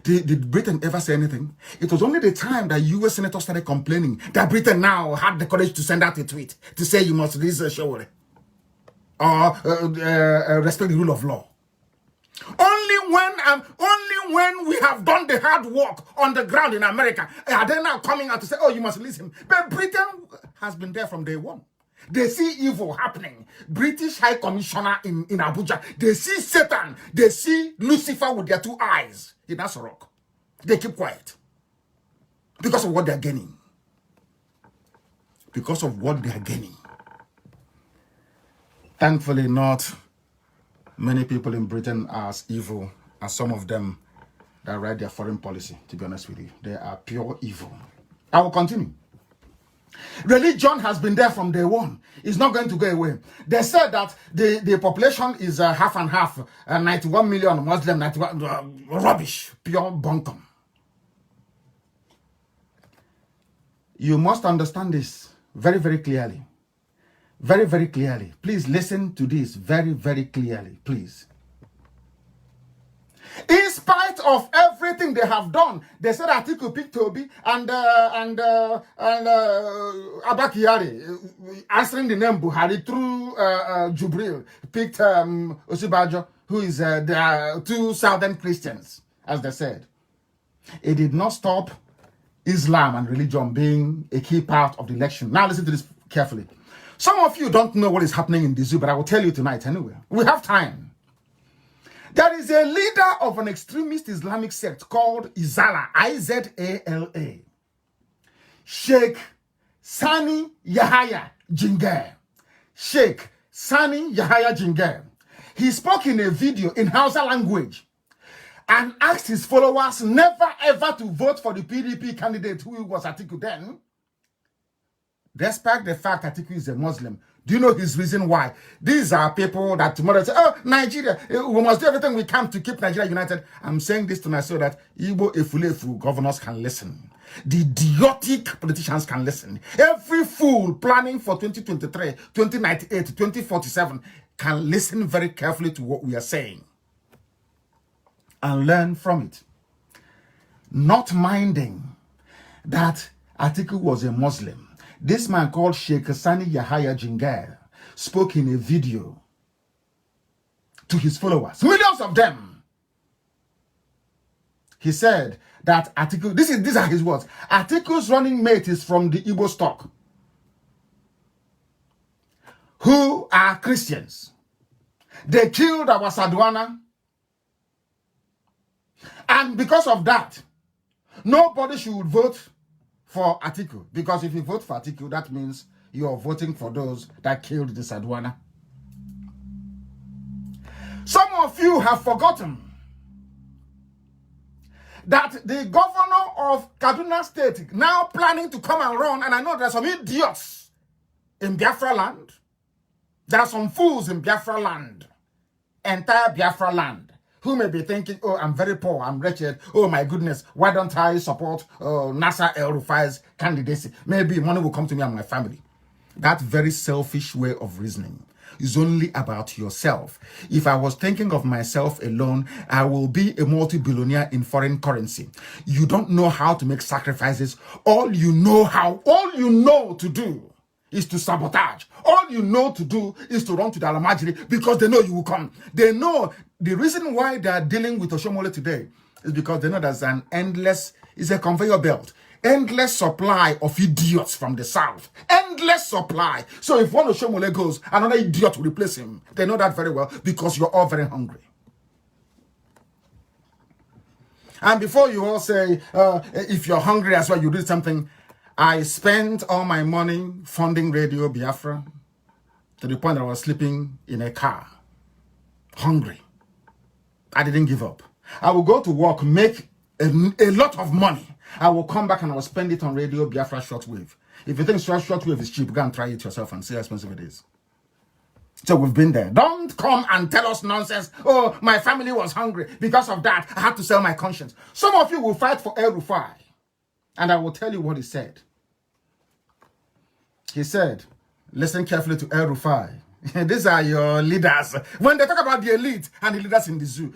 Did Britain ever say anything? It was only the time that US senators started complaining that Britain now had the courage to send out a tweet to say you must release Showore or respect the rule of law. Only when we have done the hard work on the ground in America are they now coming out to say, oh, you must release him. But Britain has been there from day one. They see evil happening. British High Commissioner in Abuja, they see Satan, they see Lucifer with their two eyes in Asorok. They keep quiet because of what they're gaining. Because of what they're gaining. Thankfully, not many people in Britain are as evil as some of them that write their foreign policy, to be honest with you. They are pure evil. I will continue. Religion has been there from day one. It's not going to go away. They said that the population is half and half, 91 million Muslim, 91, rubbish, pure bunkum. You must understand this very, very clearly. Very, very clearly. Please listen to this very, very clearly, please. In spite of everything they have done, they said Atiku picked Toby and Abakiyari answering the name Buhari through Jubril picked Osibajo, who is the two Southern Christians, as they said. It did not stop Islam and religion being a key part of the election. Now listen to this carefully. Some of you don't know what is happening in the zoo, but I will tell you tonight anyway. We have time. There is a leader of an extremist Islamic sect called Izala, I-Z-A-L-A. Sheikh Sani Yahaya Jingir. Sheikh Sani Yahaya Jingir. He spoke in a video in Hausa language and asked his followers never ever to vote for the PDP candidate who was Atiku then, despite the fact Atiku is a Muslim. Do you know his reason why? These are people that tomorrow say, oh, Nigeria, we must do everything we can to keep Nigeria united. I'm saying this tonight so that Igbo Efulefu governors can listen. The idiotic politicians can listen. Every fool planning for 2023, 2098, 2047 can listen very carefully to what we are saying and learn from it. Not minding that Atiku was a Muslim. This man called Sheikh Sani Yahaya Jingir spoke in a video to his followers, millions of them. He said that Atiku, these are his words, Atiku's running mate is from the Igbo stock, who are Christians. They killed our Sadwana. And because of that, nobody should vote for Atiku, because if you vote for Atiku, that means you are voting for those that killed the Sadwana. Some of you have forgotten that the governor of Kaduna State now planning to come and run, and I know there are some idiots in Biafra land. There are some fools in Biafra land, entire Biafra land, who may be thinking, oh, I'm very poor, I'm wretched. Oh, my goodness, why don't I support Nasser El-Rufai's candidacy? Maybe money will come to me and my family. That very selfish way of reasoning is only about yourself. If I was thinking of myself alone, I will be a multi-billionaire in foreign currency. You don't know how to make sacrifices. All you know to do is to sabotage. All you know to do is to run to the Alamajiri because they know you will come. They know the reason why they are dealing with Oshomole today is because they know there's an endless, it's a conveyor belt. Endless supply of idiots from the south. Endless supply. So if one Oshomole goes, another idiot will replace him. They know that very well because you're all very hungry. And before you all say, if you're hungry as well, you do something. I spent all my money funding Radio Biafra to the point that I was sleeping in a car, hungry. I didn't give up. I will go to work, make a lot of money. I will come back and I will spend it on Radio Biafra shortwave. If you think shortwave is cheap, go and try it yourself and see how expensive it is. So we've been there. Don't come and tell us nonsense. Oh, my family was hungry. Because of that, I had to sell my conscience. Some of you will fight for El Rufai. And I will tell you what he said. He said, listen carefully to El Rufai. These are your leaders. When they talk about the elite and the leaders in the zoo,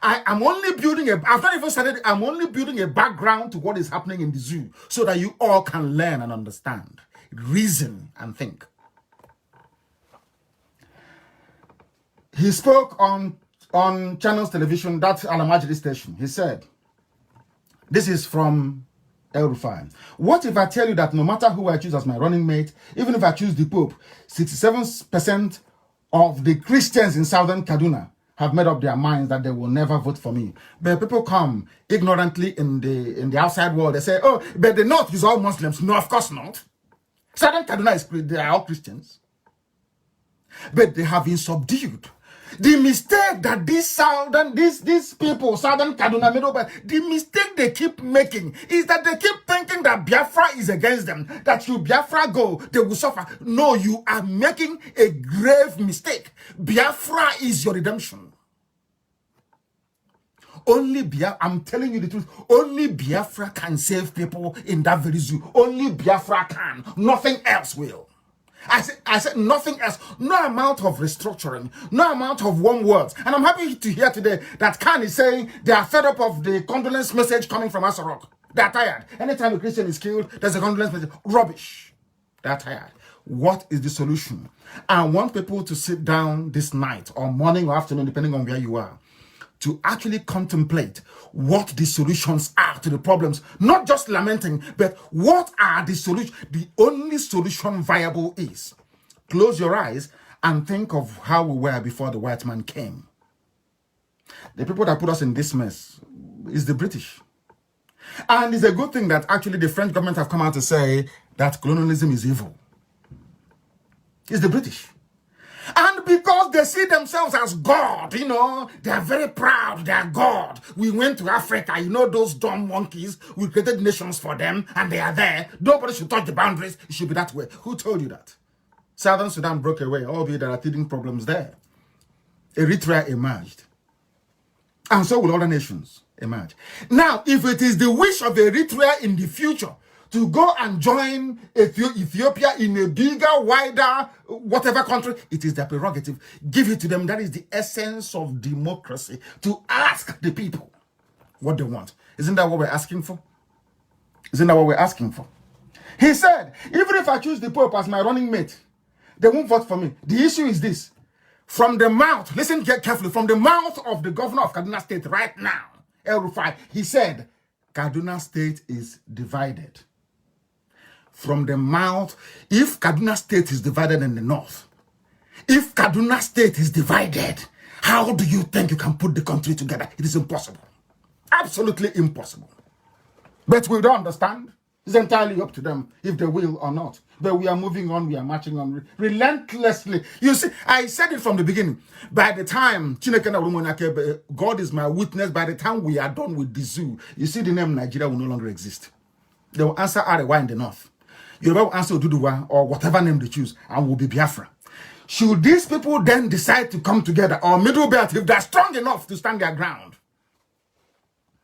I'm only building I've not even started, I'm only building a background to what is happening in the zoo so that you all can learn and understand, reason and think. He spoke on Channels Television, that Alamajiri station. He said, this is from El Rufai. What if I tell you that no matter who I choose as my running mate, even if I choose the Pope, 67% of the Christians in southern Kaduna have made up their minds that they will never vote for me. But people come ignorantly in the outside world. They say, oh, but the North is all Muslims. No, of course not. Southern Kaduna they are all Christians. But they have been subdued. The mistake that these people, Southern Kaduna, Middle, the mistake they keep making is that they keep thinking that Biafra is against them, that you Biafra go, they will suffer. No, you are making a grave mistake. Biafra is your redemption. Only Biafra, I'm telling you the truth, only Biafra can save people in that very zoo. Only Biafra can. Nothing else will. I said nothing else. No amount of restructuring, no amount of warm words. And I'm happy to hear today that Khan is saying they are fed up of the condolence message coming from Asarok. They are tired. Anytime a Christian is killed, there's a condolence message. Rubbish. They are tired. What is the solution? I want people to sit down this night or morning or afternoon, depending on where you are, to actually contemplate what the solutions are to the problems. Not just lamenting, but what are the solutions? The only solution viable is close your eyes and think of how we were before the white man came. The people that put us in this mess is the British. And it's a good thing that actually the French government have come out to say that colonialism is evil. It's the British. And because they see themselves as God, you know, they are very proud, they are God. We went to Africa, you know, those dumb monkeys, we created nations for them, and they are there. Nobody should touch the boundaries, it should be that way. Who told you that? Southern Sudan broke away, albeit there are teething problems there. Eritrea emerged. And so will other nations emerge. Now, if it is the wish of Eritrea in the future to go and join Ethiopia in a bigger, wider, whatever country, it is their prerogative. Give it to them. That is the essence of democracy, to ask the people what they want. Isn't that what we're asking for? Isn't that what we're asking for? He said, even if I choose the Pope as my running mate, they won't vote for me. The issue is this. From the mouth, listen carefully, from the mouth of the governor of Kaduna State right now, El Rufai, he said, Kaduna State is divided. From the mouth, if Kaduna State is divided in the north, if Kaduna State is divided, how do you think you can put the country together? It is impossible. Absolutely impossible. But we don't understand. It's entirely up to them if they will or not. But we are moving on, we are marching on relentlessly. You see, I said it from the beginning. By the time, God is my witness, by the time we are done with the zoo, you see the name Nigeria will no longer exist. They will answer Arewa in the north. Yoruba will answer Oduduwa or whatever name they choose and will be Biafra. Should these people then decide to come together, or Middle Belt, if they're strong enough to stand their ground,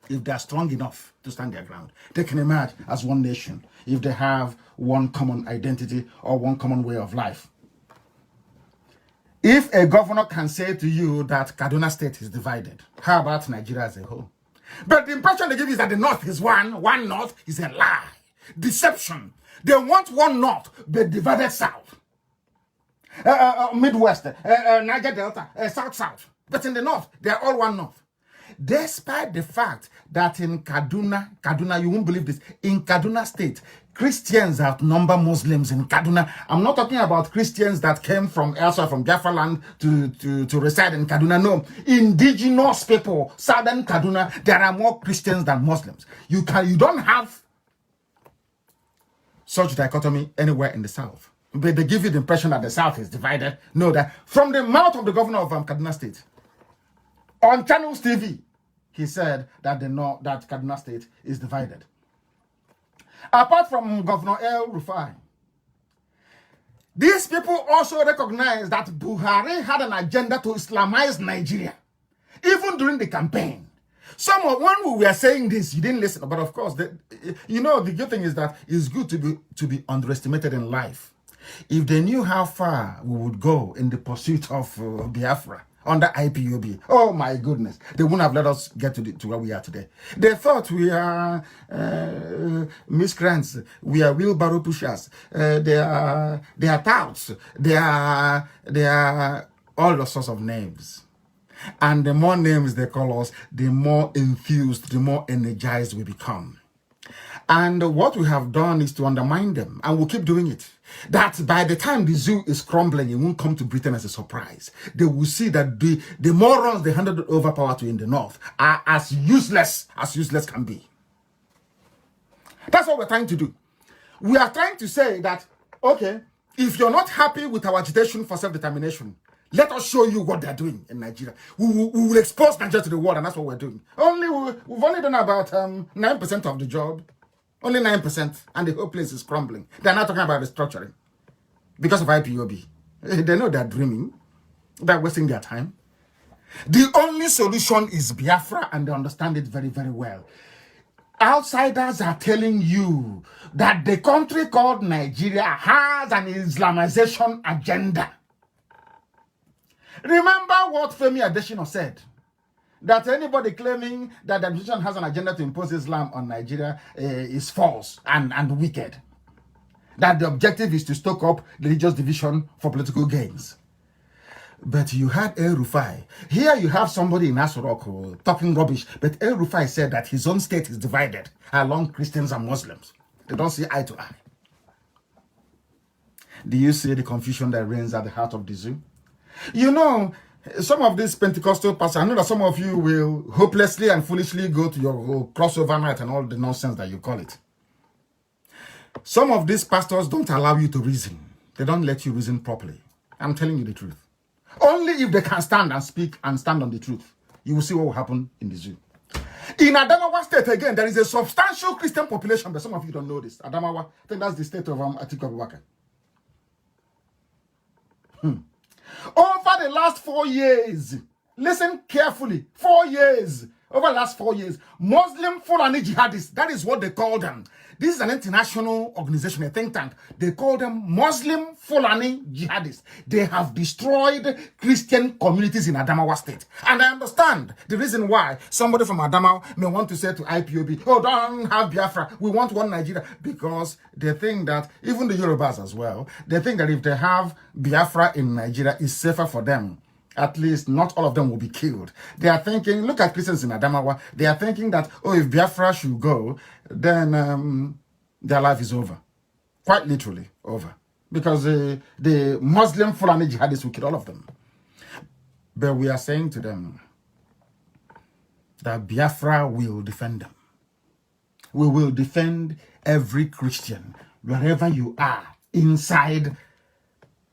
if they're strong enough to stand their ground, they can emerge as one nation if they have one common identity or one common way of life. If a governor can say to you that Kaduna State is divided, how about Nigeria as a whole? But the impression they give is that the North is one North is a lie. deception. They want one North, but divided South. Midwest, Niger Delta, South. But in the North, they are all one North. Despite the fact that in Kaduna, you won't believe this, in Kaduna State, Christians outnumber Muslims in Kaduna. I'm not talking about Christians that came from elsewhere, from Biafra land to reside in Kaduna. No, indigenous people, southern Kaduna, there are more Christians than Muslims. You don't have such dichotomy anywhere in the South. But they give you the impression that the South is divided. No, that from the mouth of the governor of Kaduna State, on Channels TV, he said that that Kaduna State is divided. Apart from Governor El Rufai, these people also recognize that Buhari had an agenda to Islamize Nigeria, even during the campaign. When we were saying this, you didn't listen. But of course, the good thing is that it's good to be underestimated in life. If they knew how far we would go in the pursuit of Biafra under IPOB, oh my goodness, they wouldn't have let us get to where we are today. They thought we are miscreants, we are wheelbarrow pushers, they are touts, they are all the sorts of names. And the more names they call us, the more enthused, the more energized we become. And what we have done is to undermine them, and we'll keep doing it. That by the time the zoo is crumbling, it won't come to Britain as a surprise. They will see that the morons they handed over power to in the North are as useless can be. That's what we're trying to do. We are trying to say that, okay, if you're not happy with our agitation for self-determination, let us show you what they're doing in Nigeria. We will expose Nigeria to the world, and that's what we're doing. We've only done about 9% of the job. Only 9%, and the whole place is crumbling. They're not talking about restructuring because of IPOB. They know they're dreaming. They're wasting their time. The only solution is Biafra, and they understand it very, very well. Outsiders are telling you that the country called Nigeria has an Islamization agenda. Remember what Femi Adesina said, that anybody claiming that the administration has an agenda to impose Islam on Nigeria is false and wicked. That the objective is to stoke up religious division for political gains. But you had El Rufai. Here you have somebody in Asorok talking rubbish, but El Rufai said that his own state is divided along Christians and Muslims. They don't see eye to eye. Do you see the confusion that reigns at the heart of the zoo? You know, some of these Pentecostal pastors, I know that some of you will hopelessly and foolishly go to your crossover night and all the nonsense that you call it. Some of these pastors don't allow you to reason. They don't let you reason properly. I'm telling you the truth. Only if they can stand and speak and stand on the truth, you will see what will happen in the zoo. In Adamawa State, again, there is a substantial Christian population, but some of you don't know this. Adamawa, I think that's the state of Atiku Abubakar. Over the last 4 years, listen carefully, 4 years, over the last 4 years, Muslim Fulani jihadists, that is what they call them. This is an international organization, a think tank. They call them Muslim Fulani jihadists. They have destroyed Christian communities in Adamawa State. And I understand the reason why somebody from Adamawa may want to say to IPOB, oh, don't have Biafra, we want one Nigeria. Because they think that, even the Yorubas as well, they think that if they have Biafra in Nigeria, it's safer for them. At least not all of them will be killed. They are thinking, look at Christians in Adamawa, they are thinking that, oh, if Biafra should go, then their life is over. Quite literally over. Because the Muslim Fulani jihadists will kill all of them. But we are saying to them that Biafra will defend them. We will defend every Christian, wherever you are, inside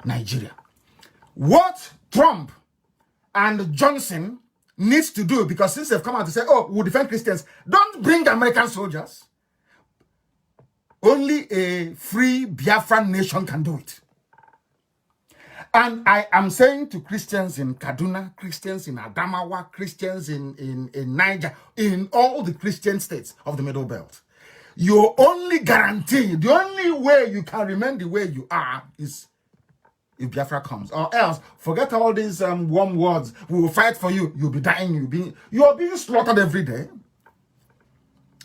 Nigeria. What Trump and Johnson needs to do, because since they've come out to say, oh, we'll defend Christians, don't bring American soldiers. Only a free Biafran nation can do it. And I am saying to Christians in Kaduna, Christians in Adamawa, Christians in Niger, in all the Christian states of the Middle Belt, your only guarantee, the only way you can remain the way you are is if Biafra comes, or else forget all these warm words. We will fight for you. You'll be dying. You are being slaughtered every day.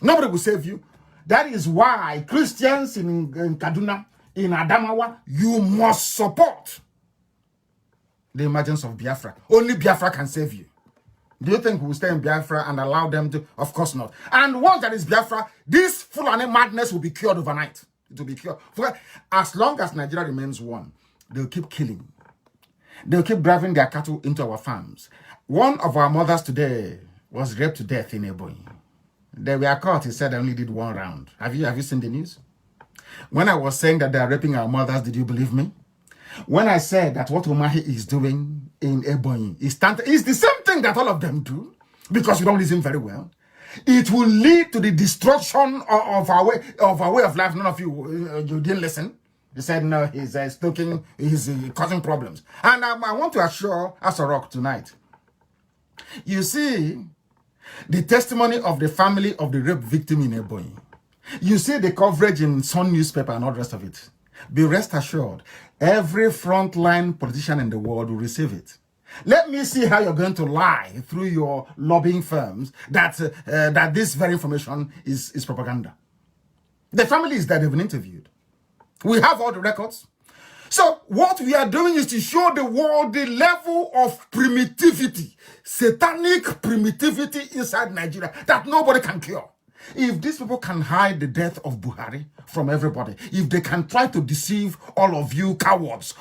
Nobody will save you. That is why Christians in Kaduna, in Adamawa, you must support the emergence of Biafra. Only Biafra can save you. Do you think we'll stay in Biafra and allow them to? Of course not. And once there is Biafra, this Fulani madness will be cured overnight. It will be cured. As long as Nigeria remains one, they'll keep killing. They'll keep driving their cattle into our farms. One of our mothers today was raped to death in Ebonyi. They were caught. He said they only did one round. Have you seen the news? When I was saying that they are raping our mothers, did you believe me? When I said that what Umahi is doing in Ebonyi is the same thing that all of them do, because you don't listen very well, it will lead to the destruction of our way of life. None of you didn't listen. You said no, he's stoking, he's causing problems. And I want to assure Asarok tonight. You see the testimony of the family of the rape victim in Ebonyi. You see the coverage in Sun newspaper and all the rest of it. Be rest assured, every frontline politician in the world will receive it. Let me see how you're going to lie through your lobbying firms that this very information is propaganda. The family is there, they've been interviewed. We have all the records. So what we are doing is to show the world the level of primitivity, satanic primitivity inside Nigeria that nobody can cure. If these people can hide the death of Buhari from everybody, if they can try to deceive all of you cowards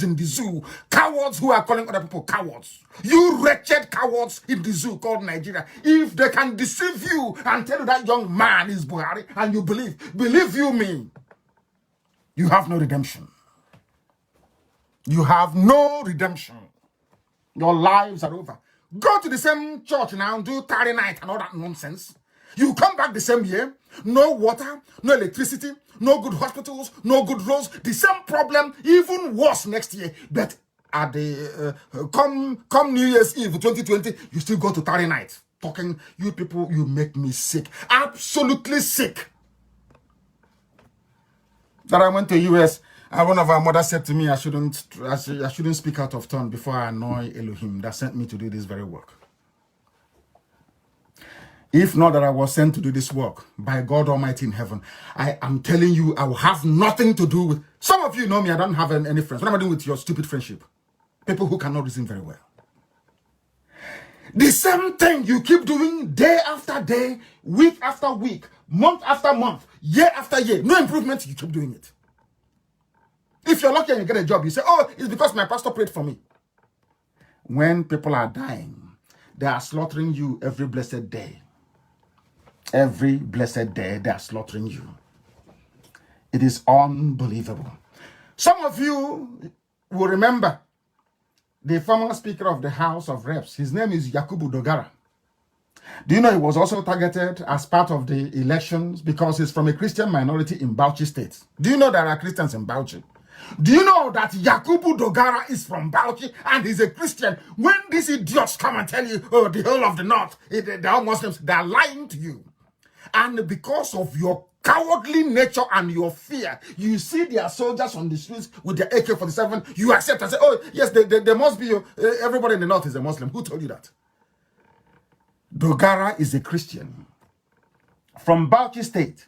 in the zoo, cowards who are calling other people cowards, you wretched cowards in the zoo called Nigeria, if they can deceive you and tell you that young man is Buhari and you believe you me, you have no redemption. You have no redemption. Your lives are over. Go to the same church now and do tarry night and all that nonsense. You come back the same year, no water, no electricity, no good hospitals, no good roads, the same problem, even worse next year. But at the come New Year's Eve 2020, you still go to tarry night. Talking, you people, you make me sick. Absolutely sick. That I went to US, and one of our mothers said to me, I shouldn't speak out of turn before I annoy Elohim that sent me to do this very work. If not that I was sent to do this work by God Almighty in heaven, I am telling you, I will have nothing to do with. Some of you know me, I don't have any friends. What am I doing with your stupid friendship? People who cannot reason very well. The same thing you keep doing day after day, week after week, month after month, year after year. No improvement, you keep doing it. If you're lucky and you get a job, you say, oh, it's because my pastor prayed for me. When people are dying, they are slaughtering you every blessed day. Every blessed day, they are slaughtering you. It is unbelievable. Some of you will remember the former Speaker of the House of Reps. His name is Yakubu Dogara. Do you know he was also targeted as part of the elections because he's from a Christian minority in Bauchi State? Do you know there are Christians in Bauchi? Do you know that Yakubu Dogara is from Bauchi and he's a Christian? When these idiots come and tell you, oh, the whole of the North, they're all Muslims, they're lying to you. And because of your cowardly nature and your fear, you see their soldiers on the streets with their AK-47, you accept and say, oh, yes, there must be, everybody in the North is a Muslim. Who told you that? Dogara is a Christian from Bauchi State.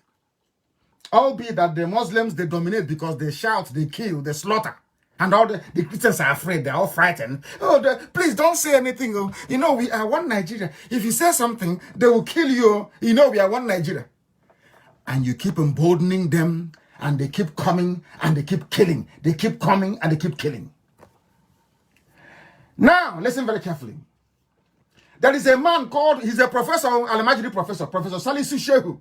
Albeit that the Muslims, they dominate because they shout, they kill, they slaughter. And all the Christians are afraid, they're all frightened. Oh, please don't say anything. Oh, you know, we are one Nigeria. If you say something, they will kill you. You know, we are one Nigeria. And you keep emboldening them, and they keep coming, and they keep killing. They keep coming, and they keep killing. Now, listen very carefully. There is a man called, he's a professor, Al-Majri professor, Professor Salisu Shehu.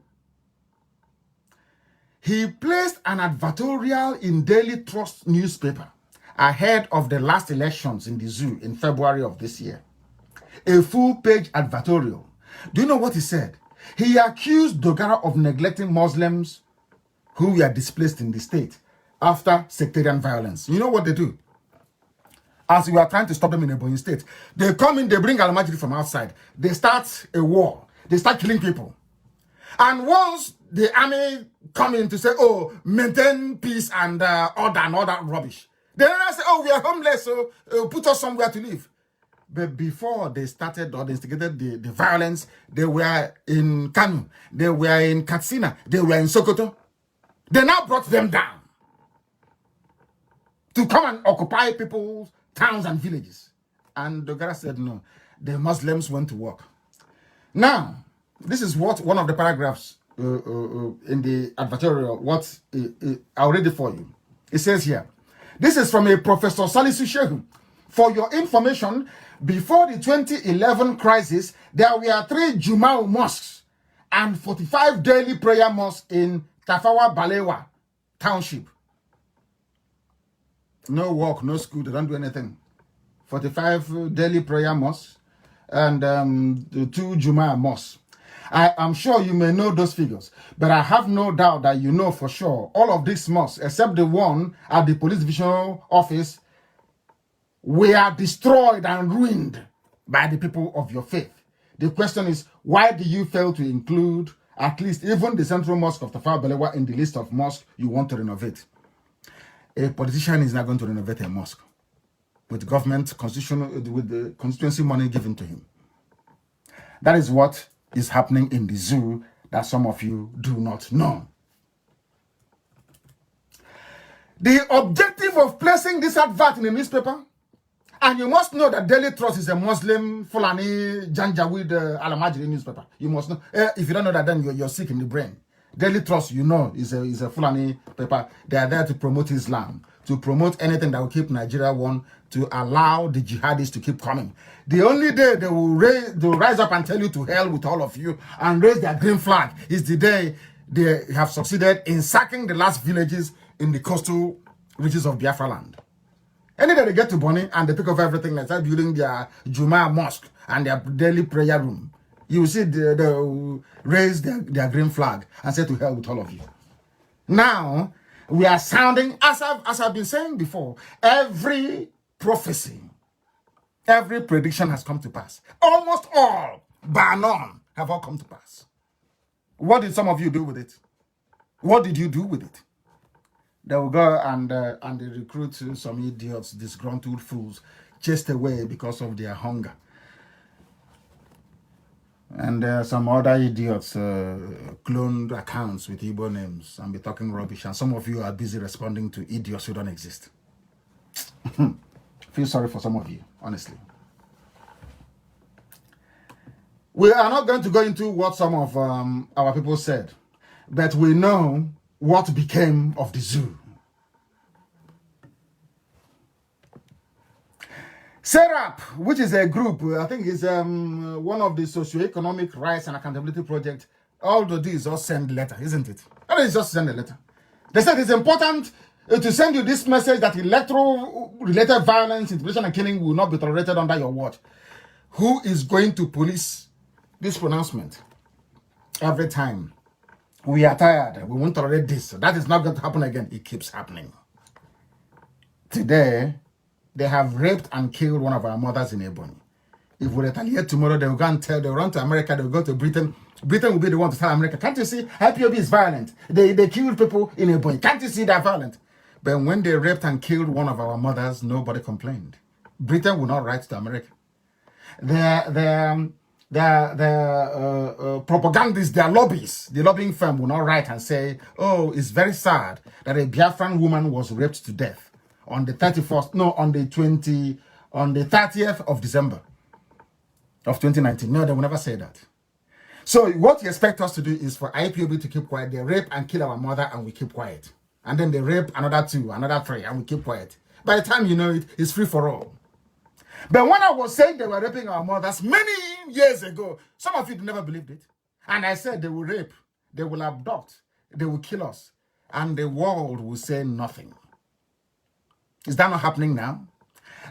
He placed an advertorial in Daily Trust newspaper ahead of the last elections in the zoo in February of this year. A full-page advertorial. Do you know what he said? He accused Dogara of neglecting Muslims who were displaced in the state after sectarian violence. You know what they do? As we are trying to stop them in Ebonyi State, they come in, they bring Al-Majri from outside. They start a war. They start killing people. And once the army come in to say, oh, maintain peace and order and all that rubbish, they then say, oh, we are homeless, so put us somewhere to live. But before they started or they instigated the violence, they were in Kanu, they were in Katsina, they were in Sokoto. They now brought them down to come and occupy people's towns and villages. And Dogara said no. The Muslims went to work. Now, this is what one of the paragraphs in the advertorial, what I'll read it for you. It says here, this is from a Professor Salisu Shehu. For your information, before the 2011 crisis, there were 3 Jumau mosques and 45 daily prayer mosques in Tafawa Balewa Township. No work, no school, they don't do anything. 45 daily prayer mosques and the 2 Juma mosques. I am sure you may know those figures, but I have no doubt that you know for sure all of these mosques, except the one at the police divisional office, were destroyed and ruined by the people of your faith. The question is, why do you fail to include at least even the central mosque of Tafawa Balewa in the list of mosques you want to renovate? A politician is not going to renovate a mosque with government constitutional, with the constituency money given to him. That is what is happening in the zoo that some of you do not know. The objective of placing this advert in a newspaper, and you must know that Daily Trust is a Muslim Fulani Janjaweed Alamajiri newspaper. You must know. If you don't know that, then you're sick in the brain. Daily Trust, you know, is a Fulani paper. They are there to promote Islam, to promote anything that will keep Nigeria one, to allow the jihadists to keep coming. The only day they will rise up and tell you to hell with all of you and raise their green flag is the day they have succeeded in sacking the last villages in the coastal reaches of Biafra land. Any day they get to Bonny and they pick up everything, they start building their Juma mosque and their daily prayer room, you will see they raise their green flag and say to hell with all of you. Now, we are sounding, as I've been saying before, every prophecy, every prediction has come to pass. Almost all, bar none, have all come to pass. What did some of you do with it? What did you do with it? They will go and they recruit some idiots, disgruntled fools, chased away because of their hunger. And some other idiots cloned accounts with Igbo names and be talking rubbish. And some of you are busy responding to idiots who don't exist. Feel sorry for some of you, honestly. We are not going to go into what some of our people said, but we know what became of the zoo. SERAP, which is a group, I think is one of the socioeconomic rights and accountability project. All they do is just send a letter, isn't it? And it's just send a letter. They said it's important to send you this message that electoral-related violence, intimidation, and killing will not be tolerated under your watch. Who is going to police this pronouncement? Every time we are tired, we won't tolerate this. So that is not going to happen again. It keeps happening. Today, they have raped and killed one of our mothers in Ebony. If we retaliate tomorrow, they will go and tell, they'll run to America, they'll go to Britain. Britain will be the one to tell America, can't you see? IPOB is violent. They killed people in Ebony. Can't you see they're violent? But when they raped and killed one of our mothers, nobody complained. Britain will not write to America. Their propagandists, their lobbies, the lobbying firm will not write and say, oh, it's very sad that a Biafran woman was raped to death on the 30th of December of 2019. No, they will never say that. So what you expect us to do is for IPOB to keep quiet. They rape and kill our mother and we keep quiet. And then they rape another 2, another 3, and we keep quiet. By the time you know it, it's free for all. But when I was saying they were raping our mothers many years ago, some of you never believed it. And I said they will rape, they will abduct, they will kill us, and the world will say nothing. Is that not happening now?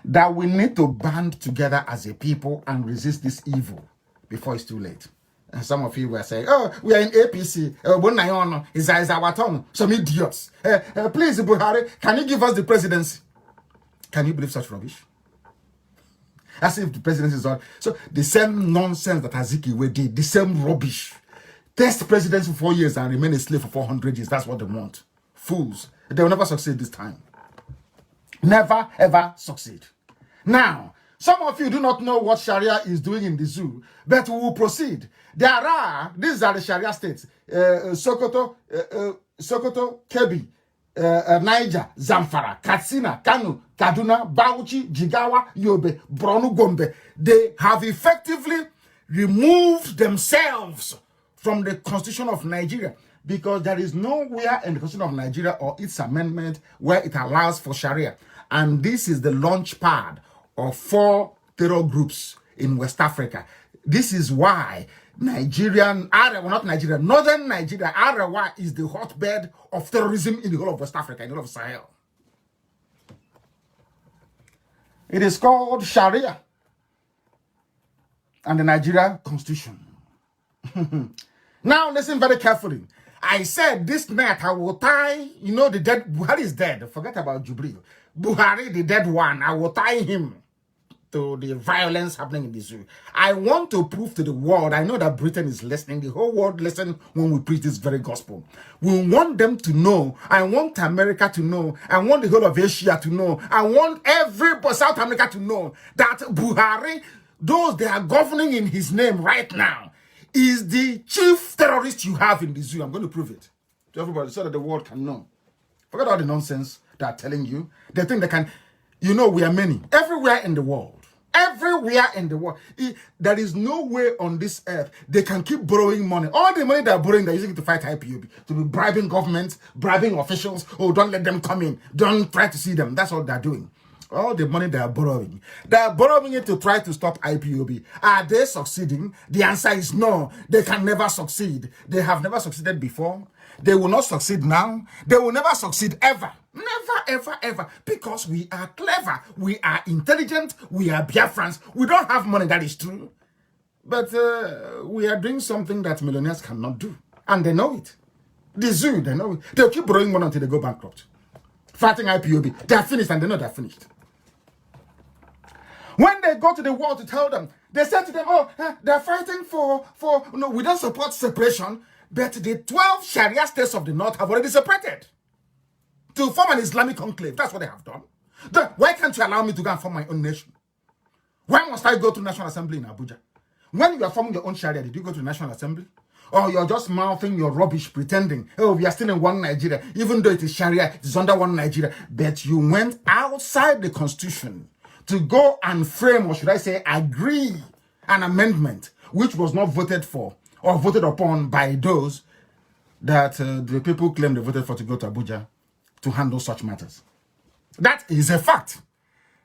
That we need to band together as a people and resist this evil before it's too late. And some of you were saying, oh, we are in APC. It's our turn. Some idiots. Please, Buhari, can you give us the presidency? Can you believe such rubbish? As if the presidency is on. So the same nonsense that Azikiwe did, the same rubbish. Test presidency for 4 years and remain a slave for 400 years. That's what they want. Fools. They will never succeed this time. Never, ever succeed. Now, Some of you do not know what Sharia is doing in the zoo, but we will proceed. These are the Sharia states: Sokoto, Kebbi, Niger, Zamfara, Katsina, Kanu, Kaduna, Bauchi, Jigawa, Yobe, Borno, Gombe. They have effectively removed themselves from the Constitution of Nigeria, because there is nowhere in the Constitution of Nigeria or its amendment where it allows for Sharia. And this is the launch pad of 4 terror groups in West Africa. This is why Northern Nigeria, Arawa is the hotbed of terrorism in the whole of West Africa, in the whole of Sahel. It is called Sharia and the Nigeria Constitution. Now listen very carefully. I said this night I will tie, the dead, Buhari is dead. Forget about Jubril. Buhari, the dead one, I will tie him to the violence happening in the zoo. I want to prove to the world, I know that Britain is listening, the whole world listen when we preach this very gospel. We want them to know, I want America to know, I want the whole of Asia to know, I want everybody, South America to know that Buhari, those they are governing in his name right now, is the chief terrorist you have in the zoo. I'm going to prove it to everybody so that the world can know. Forget all the nonsense they are telling you. They think they can, we are many. Everywhere in the world. Everywhere in the world. There is no way on this earth they can keep borrowing money. All the money they're borrowing, they're using it to fight IPOB. To be bribing governments, bribing officials. Oh, don't let them come in. Don't try to see them. That's what they're doing. All the money they are borrowing it to try to stop IPOB. Are they succeeding? The answer is no. They can never succeed. They have never succeeded before. They will not succeed now. They will never succeed ever. Never, ever, ever. Because we are clever. We are intelligent. We are Biafrans. We don't have money, that is true. But we are doing something that millionaires cannot do. And they know it. The zoo, they know it. They'll keep borrowing money until they go bankrupt. Fighting IPOB. They are finished and they know they're finished. When they go to the world to tell them, they say to them, they're fighting we don't support separation, but the 12 Sharia states of the North have already separated to form an Islamic enclave. That's what they have done. Why can't you allow me to go and form my own nation? Why must I go to National Assembly in Abuja? When you are forming your own Sharia, did you go to the National Assembly? Or you're just mouthing your rubbish, pretending, we are still in one Nigeria, even though it is Sharia, it is under one Nigeria. But you went outside the Constitution to go and frame, or should I say, agree an amendment which was not voted for or voted upon by those that the people claim they voted for to go to Abuja to handle such matters. That is a fact.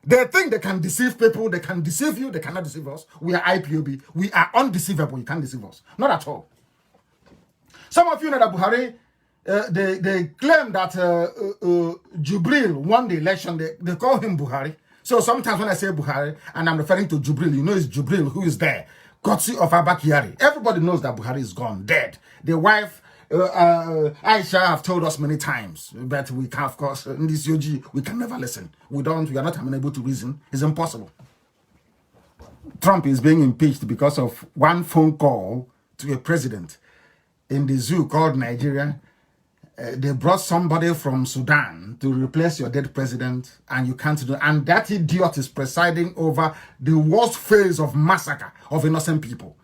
They think they can deceive people, they can deceive you, they cannot deceive us. We are IPOB, we are undeceivable, you can't deceive us. Not at all. Some of you know that Buhari, they claim that Jubril won the election, they call him Buhari. So sometimes when I say Buhari, and I'm referring to Jubril, it's Jubril who is there. Courtesy of Abba Kyari. Everybody knows that Buhari is gone, dead. The wife, Aisha, have told us many times, but we can, of course, in this UG, we can never listen. We are not amenable to reason. It's impossible. Trump is being impeached because of one phone call to a president in the zoo called Nigeria. They brought somebody from Sudan to replace your dead president, and you can't do it. And that idiot is presiding over the worst phase of massacre of innocent people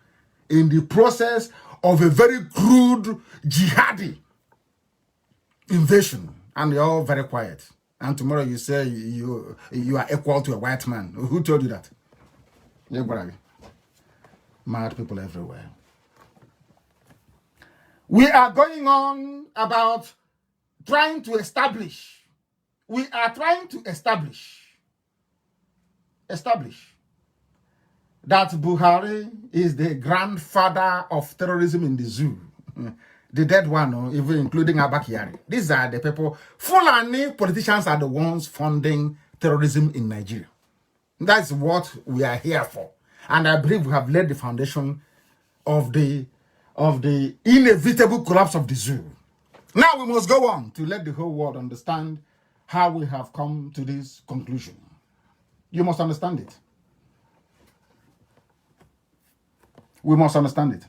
in the process of a very crude jihadi invasion. And they're all very quiet. And tomorrow you say you are equal to a white man. Who told you that? Mad people everywhere. We are going on about trying to establish. We are trying to establish that Buhari is the grandfather of terrorism in the zoo. The dead one, even including Abba Kyari. These are the people. Fulani politicians are the ones funding terrorism in Nigeria. That's what we are here for. And I believe we have laid the foundation of the inevitable collapse of the zoo. Now we must go on to let the whole world understand how we have come to this conclusion. You must understand it. We must understand it.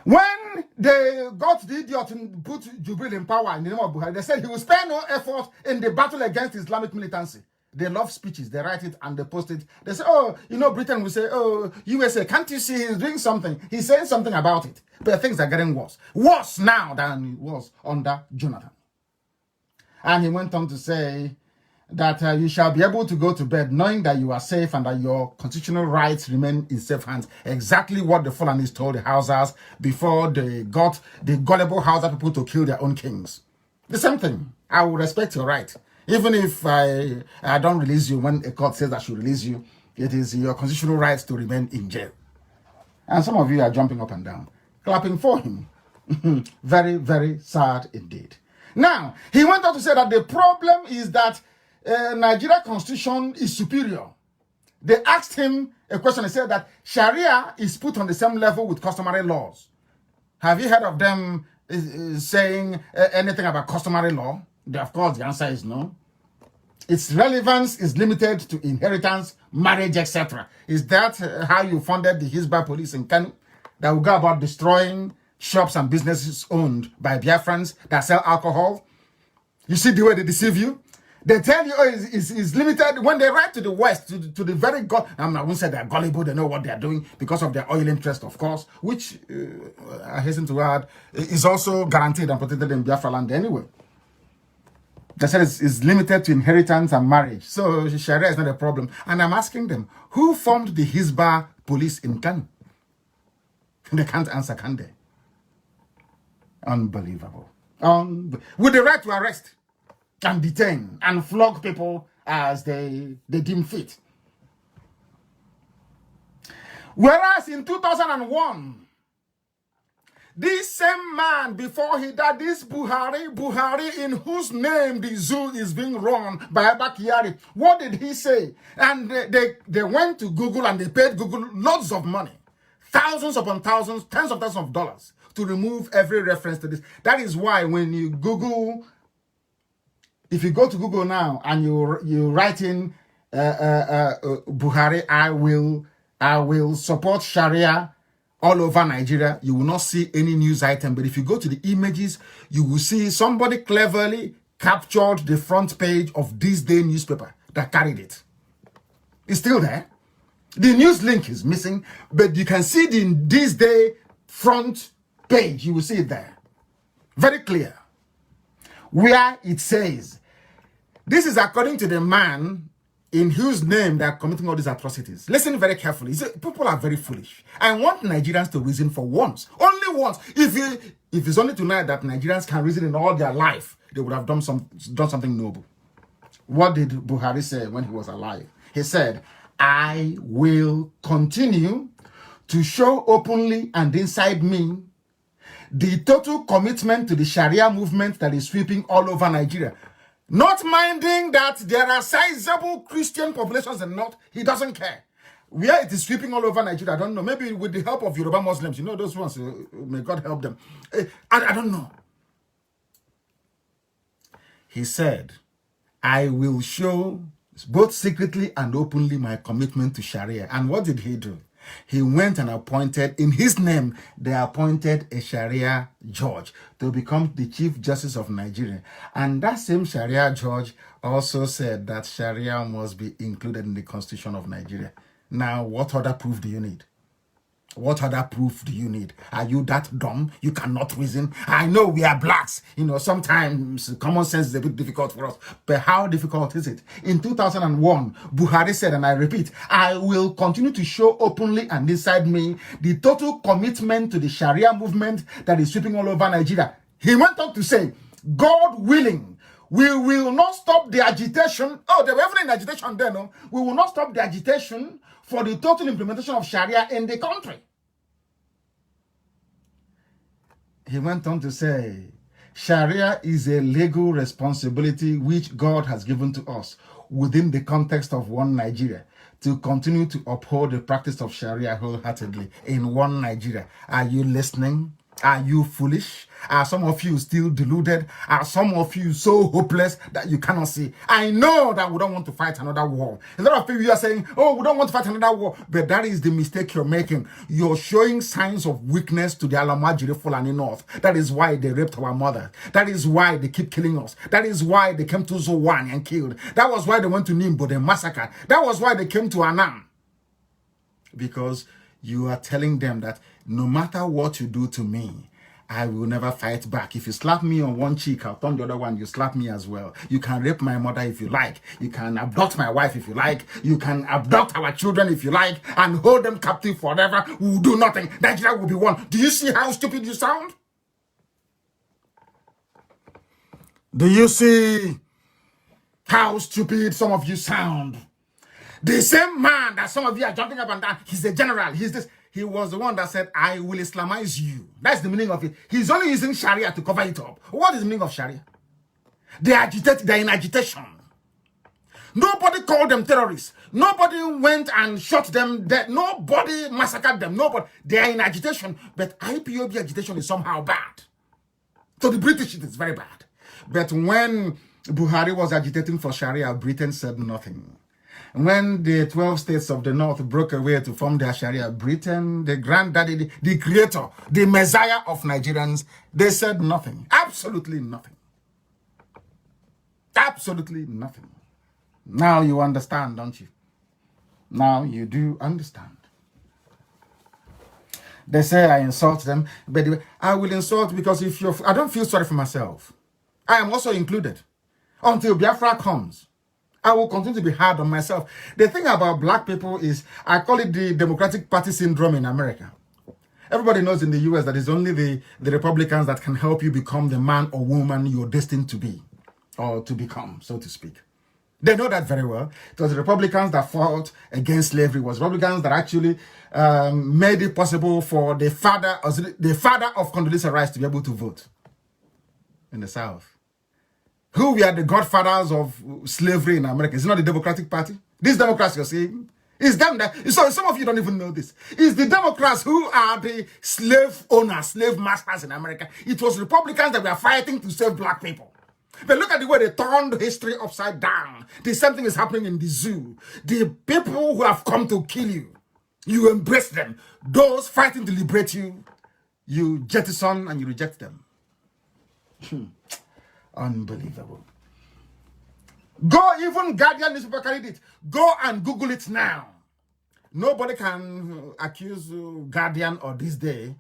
When they got the idiot and put Jubril in power in the name of Buhari, they said he will spare no effort in the battle against Islamic militancy. They love speeches. They write it and they post it. They say, oh, you know, Britain will say, oh, USA, can't you see he's doing something? He's saying something about it. But things are getting worse. Worse now than it was under Jonathan. And he went on to say that you shall be able to go to bed knowing that you are safe and that your constitutional rights remain in safe hands. Exactly what the Fulanis told the Hausas before they got the gullible Hausa people to kill their own kings. The same thing. I will respect your right. Even if I don't release you when a court says I should release you, it is your constitutional right to remain in jail. And some of you are jumping up and down, clapping for him. Very, very sad indeed. Now, he went on to say that the problem is that Nigeria constitution is superior. They asked him a question. He said that Sharia is put on the same level with customary laws. Have you heard of them saying anything about customary law? Of course, the answer is no. Its relevance is limited to inheritance, marriage, etc. Is that how you funded the Hisba police in Kanu that will go about destroying shops and businesses owned by Biafrans that sell alcohol? You see the way they deceive you? They tell you, oh, it's limited. When they write to the West, to the very God, I won't say they're gullible, they know what they're doing because of their oil interest, of course, which, I hasten to add, is also guaranteed and protected in Biafra land anyway. They said it's limited to inheritance and marriage. So Sharia is not a problem. And I'm asking them, who formed the Hisba police in Kanu? They can't answer, can they? Unbelievable. With the right to arrest and detain and flog people as they deem fit. Whereas in 2001, this same man, before he died, this Buhari, in whose name the zoo is being run by Abakari, what did he say? And they went to Google and they paid Google loads of money, thousands upon thousands, tens of thousands of dollars to remove every reference to this. That is why when you Google, if you go to Google now and you write in Buhari, I will support Sharia all over Nigeria, you will not see any news item. But if you go to the images, you will see somebody cleverly captured the front page of this day newspaper that carried it. It's still there. The news link is missing, but you can see the this day front page. You will see it there. Very clear. Where it says, this is according to the man in whose name they are committing all these atrocities. Listen very carefully. People are very foolish. I want Nigerians to reason for once. Only once. If it's only tonight that Nigerians can reason in all their life, they would have done something noble. What did Buhari say when he was alive? He said, I will continue to show openly and inside me the total commitment to the Sharia movement that is sweeping all over Nigeria. Not minding that there are sizable Christian populations in the north, he doesn't care. Where it is sweeping all over Nigeria, I don't know. Maybe with the help of Yoruba Muslims, you know those ones, may God help them. I don't know. He said, I will show both secretly and openly my commitment to Sharia. And what did he do? He went and appointed, in his name, they appointed a Sharia judge to become the Chief Justice of Nigeria. And that same Sharia judge also said that Sharia must be included in the Constitution of Nigeria. Now, what other proof do you need? What other proof do you need? Are you that dumb? You cannot reason? I know we are blacks. You know, sometimes common sense is a bit difficult for us. But how difficult is it? In 2001, Buhari said, and I repeat, I will continue to show openly and inside me the total commitment to the Sharia movement that is sweeping all over Nigeria. He went on to say, God willing, we will not stop the agitation. Oh, they were even in agitation then. No? We will not stop the agitation for the total implementation of Sharia in the country. He went on to say, Sharia is a legal responsibility which God has given to us within the context of one Nigeria to continue to uphold the practice of Sharia wholeheartedly in one Nigeria. Are you listening? Are you foolish? Are some of you still deluded? Are some of you so hopeless that you cannot see? I know that we don't want to fight another war. A lot of people are saying, oh, we don't want to fight another war. But that is the mistake you're making. You're showing signs of weakness to the Alamajiri Fulani North. That is why they raped our mother. That is why they keep killing us. That is why they came to Zowani and killed. That was why they went to Nimbo, they massacred. That was why they came to Anam. Because you are telling them that no matter what you do to me, I will never fight back. If you slap me on one cheek, I'll turn the other one, you slap me as well. You can rape my mother if you like. You can abduct my wife if you like. You can abduct our children if you like and hold them captive forever. We will do nothing. Nigeria will be one. Do you see how stupid you sound? Do you see how stupid some of you sound? The same man that some of you are jumping up and down, he's a general, he's this. He was the one that said, I will Islamize you. That's the meaning of it. He's only using Sharia to cover it up. What is the meaning of Sharia? They're in agitation. Nobody called them terrorists. Nobody went and shot them dead. Nobody massacred them. Nobody. They are in agitation. But IPOB agitation is somehow bad. To the British, it is very bad. But when Buhari was agitating for Sharia, Britain said nothing. When the 12 states of the North broke away to form their Sharia, Britain, the granddaddy, the creator, the messiah of Nigerians, they said nothing. Absolutely nothing. Absolutely nothing. Now you understand, don't you? Now you do understand. They say I insult them, but I will insult because if you're, I don't feel sorry for myself. I am also included. Until Biafra comes, I will continue to be hard on myself. The thing about black people is, I call it the Democratic Party syndrome in America. Everybody knows in the US that it's only the Republicans that can help you become the man or woman you're destined to be, or to become, so to speak. They know that very well. It was the Republicans that fought against slavery. It was Republicans that actually made it possible for the father of Condoleezza Rice to be able to vote in the South. Who were the godfathers of slavery in America? Is it not the Democratic Party? These Democrats you're saying, it's them that, so some of you don't even know this. It's the Democrats who are the slave owners, slave masters in America. It was Republicans that were fighting to save black people. But look at the way they turned history upside down. The same thing is happening in the zoo. The people who have come to kill you, you embrace them. Those fighting to liberate you, you jettison and you reject them. Unbelievable. Go, even Guardian newspaper carried it. Go and Google it now. Nobody can accuse Guardian or This Day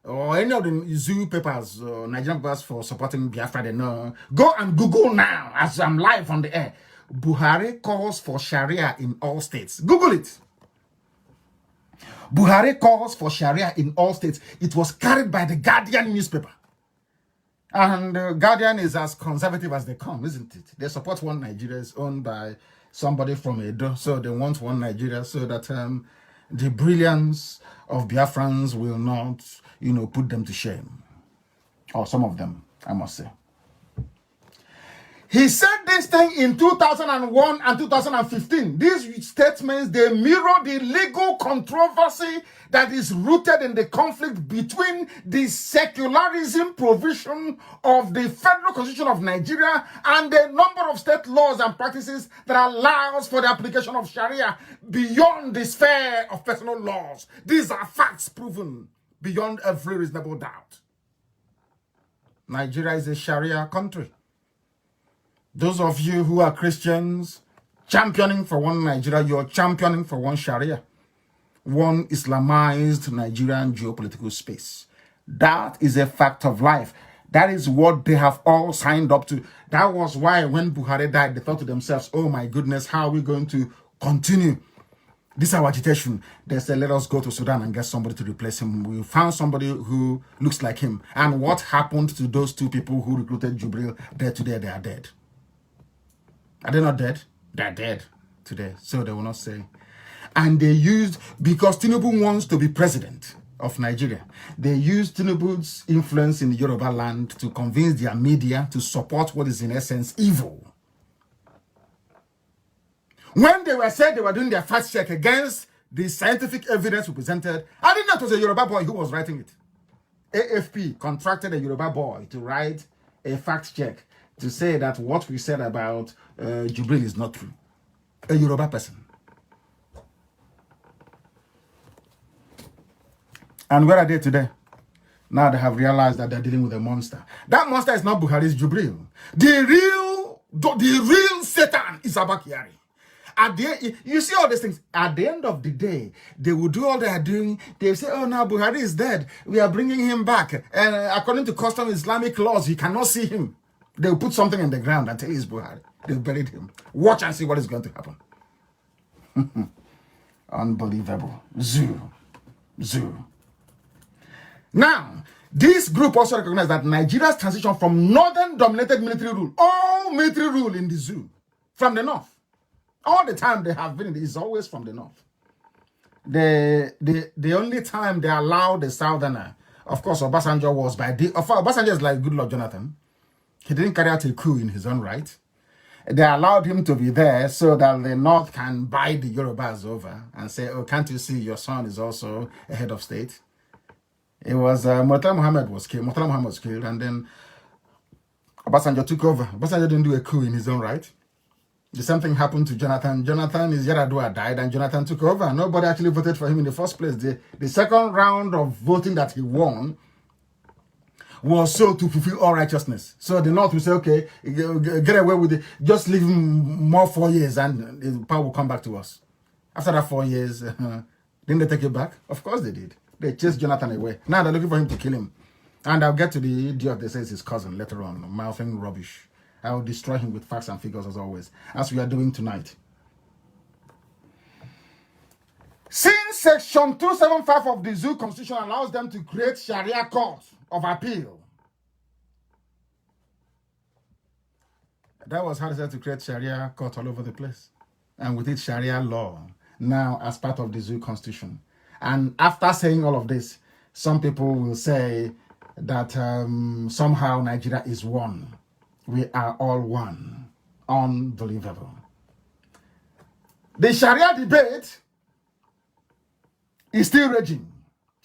or any of the zoo papers or Nigerian papers for supporting Biafra. They know. Go and Google now as I'm live on the air. Buhari calls for Sharia in all states. Google it. Buhari calls for Sharia in all states. It was carried by the Guardian newspaper. And Guardian is as conservative as they come, isn't it? They support one Nigeria is owned by somebody from Edo, so they want one Nigeria so that the brilliance of Biafrans will not, put them to shame. Or some of them, I must say. He said this thing in 2001 and 2015. These statements, they mirror the legal controversy that is rooted in the conflict between the secularism provision of the Federal Constitution of Nigeria and the number of state laws and practices that allows for the application of Sharia beyond the sphere of personal laws. These are facts proven beyond every reasonable doubt. Nigeria is a Sharia country. Those of you who are Christians championing for one Nigeria, you're championing for one Sharia, one Islamized Nigerian geopolitical space. That is a fact of life. That is what they have all signed up to. That was why when Buhari died, they thought to themselves, oh my goodness, how are we going to continue this our agitation? They said, let us go to Sudan and get somebody to replace him. We found somebody who looks like him. And what happened to those two people who recruited Jubril? Today they are dead. Are they not dead? They're dead today. So they will not say. And they used, because Tinubu wants to be president of Nigeria, they used Tinubu's influence in the Yoruba land to convince their media to support what is in essence evil. When they were said they were doing their fact check against the scientific evidence we presented, I didn't know it was a Yoruba boy who was writing it. AFP contracted a Yoruba boy to write a fact check to say that what we said about Jubril is not true. A Yoruba person. And where are they today? Now they have realized that they're dealing with a monster. That monster is not Buhari's Jubril. The real Satan is Abba Kyari. You see all these things. At the end of the day, they will do all they are doing. They say, oh, now Buhari is dead. We are bringing him back. And according to custom Islamic laws, you cannot see him. They will put something in the ground and tell you it's Buhari. They've buried him. Watch and see what is going to happen. Unbelievable. Zoo. Now, this group also recognized that Nigeria's transition from northern-dominated military rule, all military rule in the zoo, from the north. All the time they have been, is always from the north. The only time they allowed the southerner, of course, Obasanjo was by the... Obasanjo is like Goodluck Jonathan. He didn't carry out a coup in his own right. They allowed him to be there so that the north can buy the Yorubas over and say, oh, can't you see your son is also a head of state? It was Murtala Muhammad was killed. Murtala Muhammad was killed, and then Obasanjo took over. Obasanjo didn't do a coup in his own right. The same thing happened to Jonathan. Jonathan's Yaradua died, and Jonathan took over. Nobody actually voted for him in the first place. The second round of voting that he won was so to fulfill all righteousness. So the North will say, okay, get away with it. Just leave him more 4 years, and the power will come back to us. After that 4 years, didn't they take it back? Of course they did. They chased Jonathan away. Now they're looking for him to kill him. And I'll get to the idiot that says his cousin later on, mouthing rubbish. I will destroy him with facts and figures as always, as we are doing tonight. Since Section 275 of the Zoo Constitution allows them to create Sharia courts of appeal, that was how they said to create Sharia court all over the place. And with it, Sharia law, now as part of the Zoo Constitution. And after saying all of this, some people will say that somehow Nigeria is one. We are all one. Unbelievable. The Sharia debate is still raging,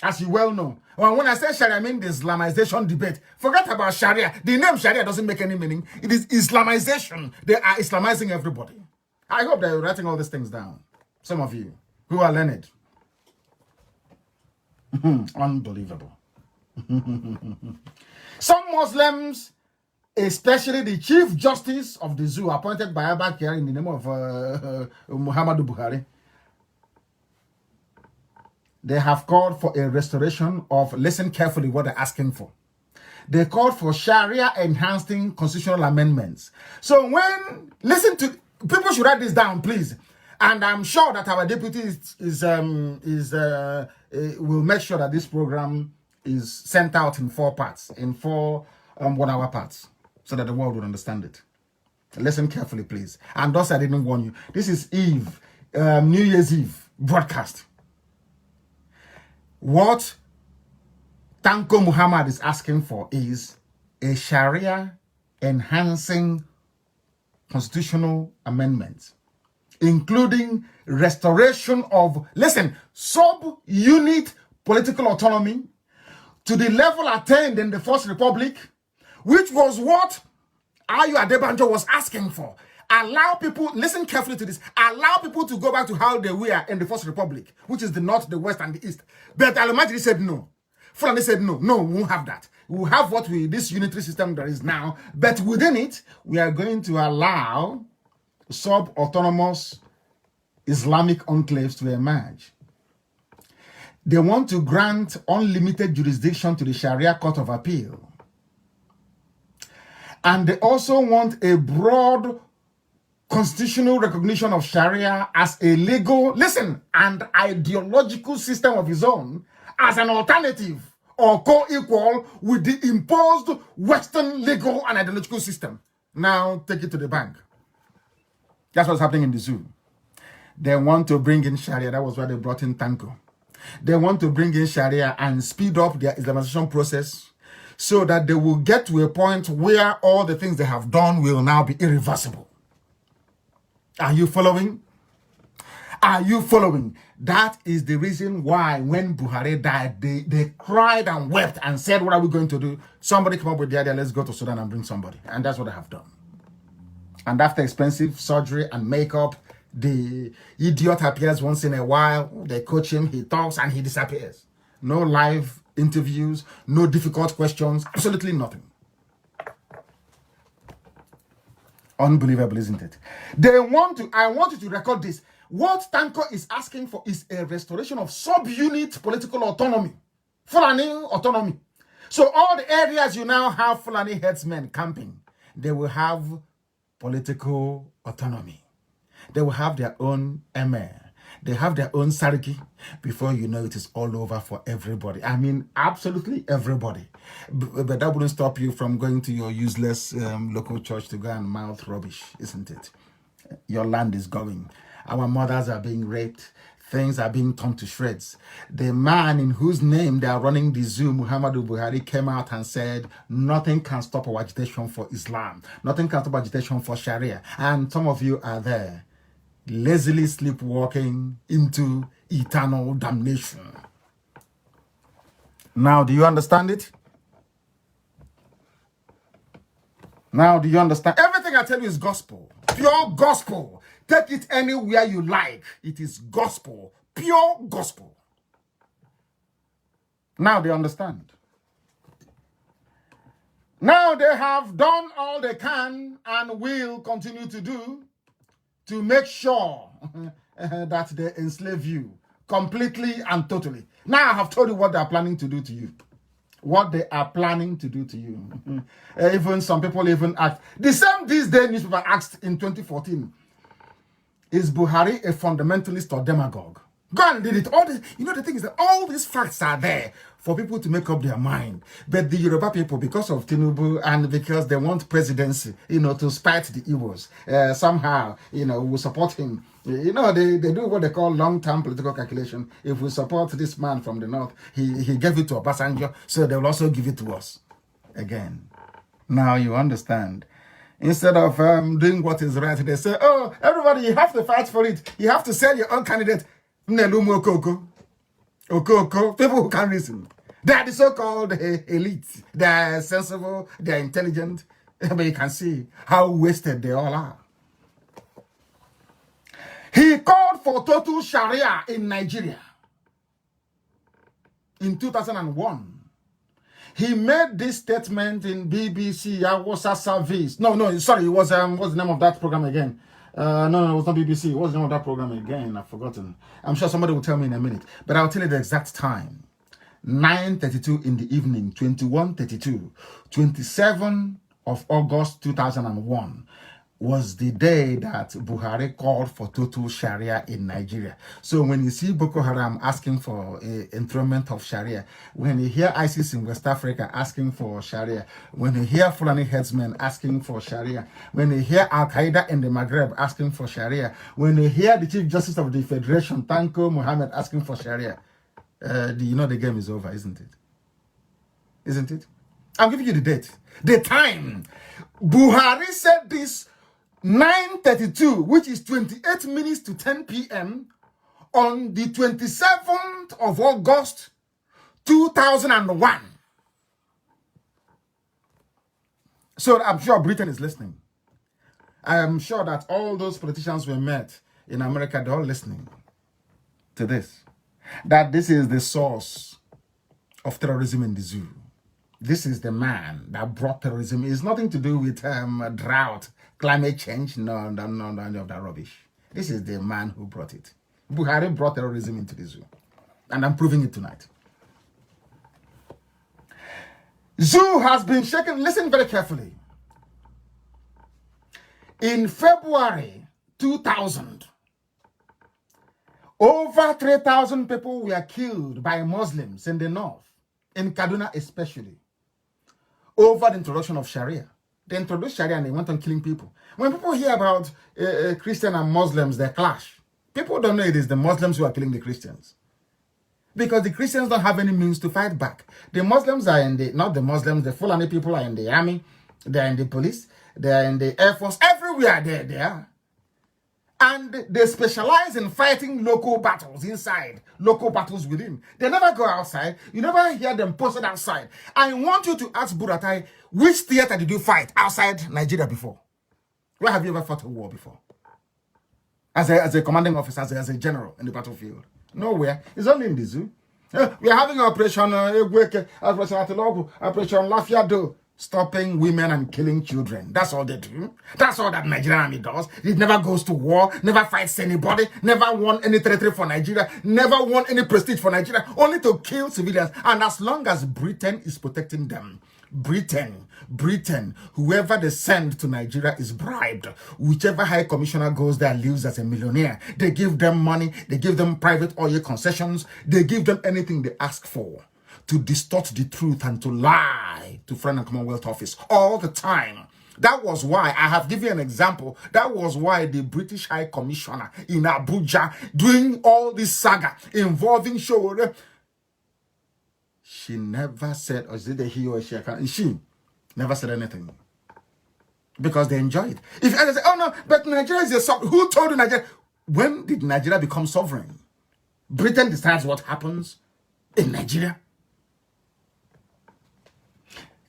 as you well know. Well, when I say Sharia, I mean the Islamization debate. Forget about Sharia. The name Sharia doesn't make any meaning. It is Islamization. They are Islamizing everybody. I hope that you're writing all these things down. Some of you who are learned. Unbelievable. Some Muslims, especially the Chief Justice of the Zoo, appointed by Abba Kyari in the name of Muhammadu Buhari, they have called for a restoration of, listen carefully what they're asking for. They called for Sharia enhancing constitutional amendments. So listen to, people should write this down, please. And I'm sure that our deputy will make sure that this program is sent out in 4 parts, in 4 1-hour parts, so that the world will understand it. Listen carefully, please. And thus I didn't warn you. This is Eve, New Year's Eve broadcast. What Tanko Muhammad is asking for is a Sharia enhancing constitutional amendment, including restoration of, listen, sub-unit political autonomy to the level attained in the First Republic, which was what Ayo Adebanjo was asking for. Allow people, listen carefully to this, allow people to go back to how they were in the First Republic, which is the North, the West, and the East. But Al-Majri said no. Fulani said no, we won't have that. We will have this unitary system that is now, but within it, we are going to allow sub-autonomous Islamic enclaves to emerge. They want to grant unlimited jurisdiction to the Sharia Court of Appeal. And they also want a broad constitutional recognition of Sharia as a legal, listen, and ideological system of its own as an alternative or co-equal with the imposed Western legal and ideological system. Now take it to the bank. That's what's happening in the zoo. They want to bring in Sharia. That was why they brought in Tanko. They want to bring in Sharia and speed up their Islamization process so that they will get to a point where all the things they have done will now be irreversible. Are you following? Are you following? That is the reason why when Buhari died, they cried and wept and said, what are we going to do? Somebody come up with the idea, let's go to Sudan and bring somebody. And that's what I have done. And after expensive surgery and makeup, the idiot appears once in a while. They coach him, he talks, and he disappears. No live interviews, no difficult questions, absolutely nothing. Unbelievable, isn't it? I want you to record this. What Tanko is asking for is a restoration of sub-unit political autonomy. Fulani autonomy. So all the areas you now have Fulani headsmen camping, they will have political autonomy. They will have their own emir. They have their own sarki. Before you know it is all over for everybody. I mean, absolutely everybody. But that wouldn't stop you from going to your useless local church to go and mouth rubbish, isn't it? Your land is going. Our mothers are being raped. Things are being torn to shreds. The man in whose name they are running the zoo, Muhammadu Buhari, came out and said, nothing can stop our agitation for Islam. Nothing can stop agitation for Sharia. And some of you are there, lazily sleepwalking into eternal damnation. Now, do you understand it? Now, do you understand? Everything I tell you is gospel. Pure gospel. Take it anywhere you like. It is gospel. Pure gospel. Now they understand. Now they have done all they can and will continue to do to make sure that they enslave you completely and totally. Now I have told you what they are planning to do to you. What they are planning to do to you. Even some people even ask. The same these days newspaper asked in 2014. Is Buhari a fundamentalist or demagogue? Go and read it. All this, you know, the thing is that all these facts are there for people to make up their mind. But the Yoruba people, because of Tinubu and because they want presidency, you know, to spite the Igbos, somehow, you know, will support him. You know, they do what they call long-term political calculation. If we support this man from the north, he gave it to Obasanjo, so they will also give it to us again. Now you understand. Instead of doing what is right, they say, oh, everybody, you have to fight for it. You have to sell your own candidate. People who can reason. They are the so-called elite. They are sensible, they are intelligent. But you can see how wasted they all are. He called for total Sharia in Nigeria in 2001. He made this statement in BBC Awusa service. No, sorry, it was what's the name of that program again? No, it was not BBC. What's the name of that program again? I've forgotten. I'm sure somebody will tell me in a minute, but I'll tell you the exact time. 9:32 in the evening, 21:32, 27 of August 2001 was the day that Buhari called for total Sharia in Nigeria. So when you see Boko Haram asking for enthronement of Sharia, when you hear ISIS in West Africa asking for Sharia, when you hear Fulani headsmen asking for Sharia, when you hear Al-Qaeda in the Maghreb asking for Sharia, when you hear the Chief Justice of the Federation, Tanko Muhammad, asking for Sharia, you know the game is over, isn't it? Isn't it? I'm giving you the date. The time. Buhari said this 9:32, which is 28 minutes to 10 p.m. on the 27th of August 2001. So I'm sure Britain is listening. I am sure that all those politicians we met in America, they're all listening to this. That this is the source of terrorism in the zoo. This is the man that brought terrorism. It's nothing to do with drought, climate change, no, any of that rubbish. This is the man who brought it. Buhari brought terrorism into the zoo. And I'm proving it tonight. Zoo has been shaken. Listen very carefully. In February 2000, over 3,000 people were killed by Muslims in the north, in Kaduna especially, over the introduction of Sharia. They introduced Sharia and they went on killing people. When people hear about Christian and Muslims, they clash. People don't know it is the Muslims who are killing the Christians. Because the Christians don't have any means to fight back. The Muslims are in the, not the Muslims, the Fulani people are in the army, they are in the police, they are in the Air Force, everywhere they are. And they specialize in fighting local battles inside, local battles within. They never go outside. You never hear them posted outside. I want you to ask Buratai, which theater did you fight outside Nigeria before? Where have you ever fought a war before? As a commanding officer, as a general in the battlefield? Nowhere. It's only in the zoo. We are having Operation Operation Lafiado, stopping women and killing children. That's all they do. That's all that Nigerian army does. It never goes to war, never fights anybody, never won any territory for Nigeria, never won any prestige for Nigeria, only to kill civilians. And as long as Britain is protecting them, Britain, whoever they send to Nigeria is bribed. Whichever high commissioner goes there lives as a millionaire. They give them money, they give them private oil concessions, they give them anything they ask for to distort the truth and to lie to Foreign and Commonwealth Office all the time. That was why, I have given an example, that was why the British High Commissioner in Abuja doing all this saga involving Showore, she never said, or is it a he or she never said anything. Because they enjoy it. If others say, oh no, but Nigeria is a sovereign. Who told you Nigeria? When did Nigeria become sovereign? Britain decides what happens in Nigeria.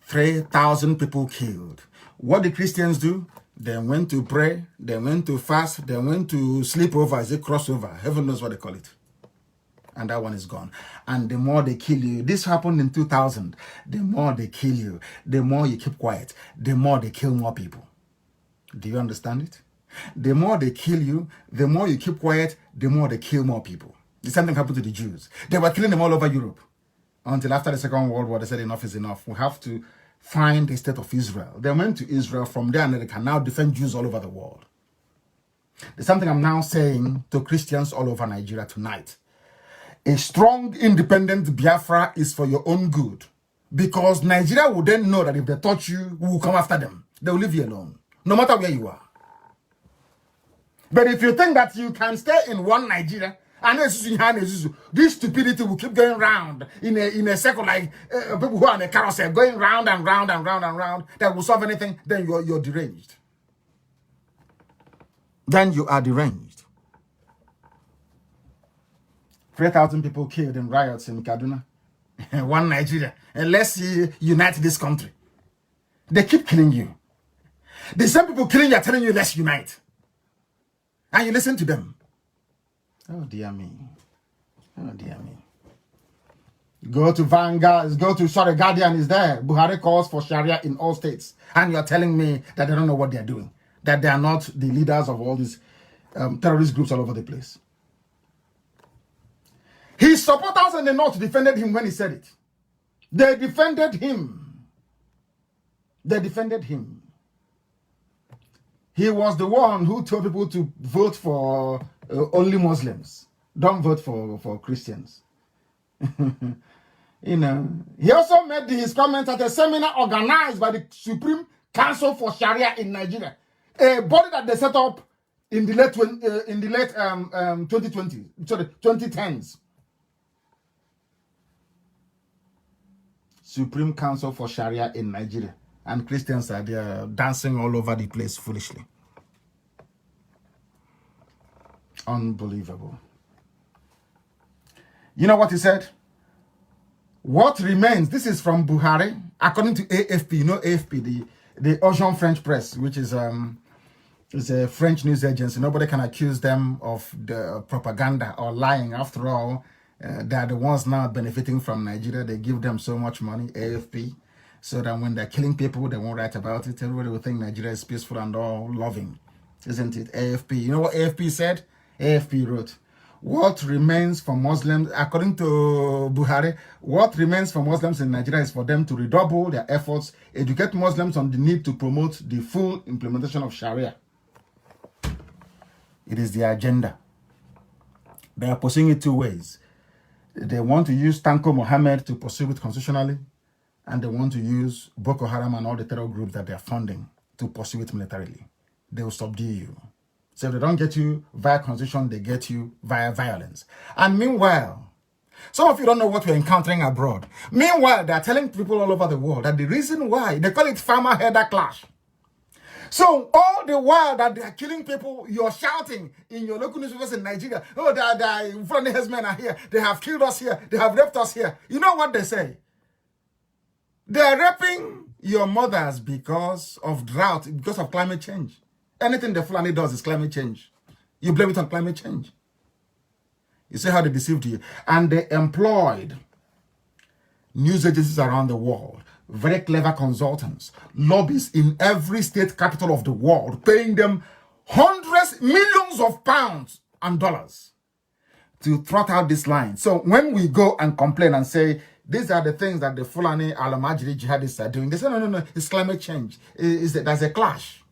3,000 people killed. What did Christians do? They went to pray, they went to fast, they went to sleep over, as a crossover. Heaven knows what they call it. And that one is gone. And the more they kill you, this happened in 2000. The more they kill you, the more you keep quiet, the more they kill more people. Do you understand it? The more they kill you, the more you keep quiet, the more they kill more people. The same thing happened to the Jews. They were killing them all over Europe. Until after the Second World War, they said enough is enough. We have to find the state of Israel. They went to Israel. From there, and they can now defend Jews all over the world. There's something I'm now saying to Christians all over Nigeria tonight. A strong, independent Biafra is for your own good. Because Nigeria will then know that if they touch you, we will come after them. They will leave you alone. No matter where you are. But if you think that you can stay in one Nigeria, and this stupidity will keep going round in a circle like people who are in a carousel, going round and round and round and round, that will solve anything, then you're deranged. Then you are deranged. 3,000 people killed in riots in Kaduna. One Nigeria. And let's unite this country. They keep killing you. The same people killing you are telling you let's unite. And you listen to them. Oh dear me. Oh dear me. Go to Vanguard, Guardian is there. Buhari calls for Sharia in all states. And you're telling me that they don't know what they're doing. That they are not the leaders of all these terrorist groups all over the place. His supporters in the north defended him when he said it. They defended him. They defended him. He was the one who told people to vote for only Muslims. Don't vote for Christians. You know. He also made his comments at a seminar organized by the Supreme Council for Sharia in Nigeria, a body that they set up in the late 2010s. Supreme Council for Sharia in Nigeria. And Christians are there dancing all over the place foolishly. Unbelievable. You know what he said? What remains, this is from Buhari, according to AFP, you know AFP, the Ocean French Press, which is a French news agency. Nobody can accuse them of the propaganda or lying. After all, they are the ones now benefiting from Nigeria. They give them so much money, AFP, so that when they're killing people, they won't write about it. Everybody will think Nigeria is peaceful and all loving, isn't it? AFP. You know what AFP said? AFP wrote, what remains for Muslims, according to Buhari, what remains for Muslims in Nigeria is for them to redouble their efforts, educate Muslims on the need to promote the full implementation of Sharia. It is their agenda. They are pursuing it two ways. They want to use Tanko Mohammed to pursue it constitutionally, and they want to use Boko Haram and all the terror groups that they are funding to pursue it militarily. They will subdue you. So if they don't get you via constitution, they get you via violence. And meanwhile, some of you don't know what we're encountering abroad. Meanwhile, they are telling people all over the world that the reason why, they call it farmer-herder clash. So all the while that they are killing people, you're shouting in your local newspapers in Nigeria, oh, the Fulani herdsmen are here. They have killed us here. They have raped us here. You know what they say? They are raping your mothers because of drought, because of climate change. Anything the Fulani does is climate change. You blame it on climate change. You see how they deceived you. And they employed news agencies around the world, very clever consultants, lobbyists in every state capital of the world, paying them hundreds, millions of pounds and dollars to trot out this line. So when we go and complain and say, these are the things that the Fulani Al-Majiri jihadists are doing, they say, no, it's climate change. There's a clash.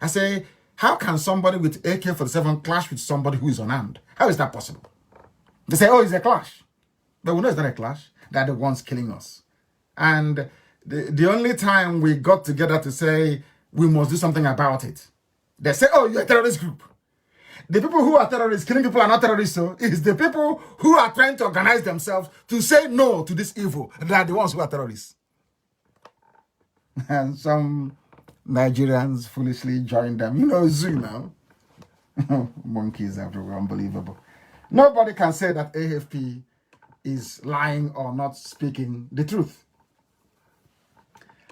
I say, how can somebody with AK-47 clash with somebody who is unarmed? How is that possible? They say, oh, it's a clash. But we know it's not a clash. They're the ones killing us. And the only time we got together to say we must do something about it, they say, oh, you're a terrorist group. The people who are terrorists, killing people are not terrorists, so it's the people who are trying to organize themselves to say no to this evil. They are the ones who are terrorists. And some Nigerians foolishly joined them. You know, zoo now. Monkeys everywhere, unbelievable. Nobody can say that AFP is lying or not speaking the truth.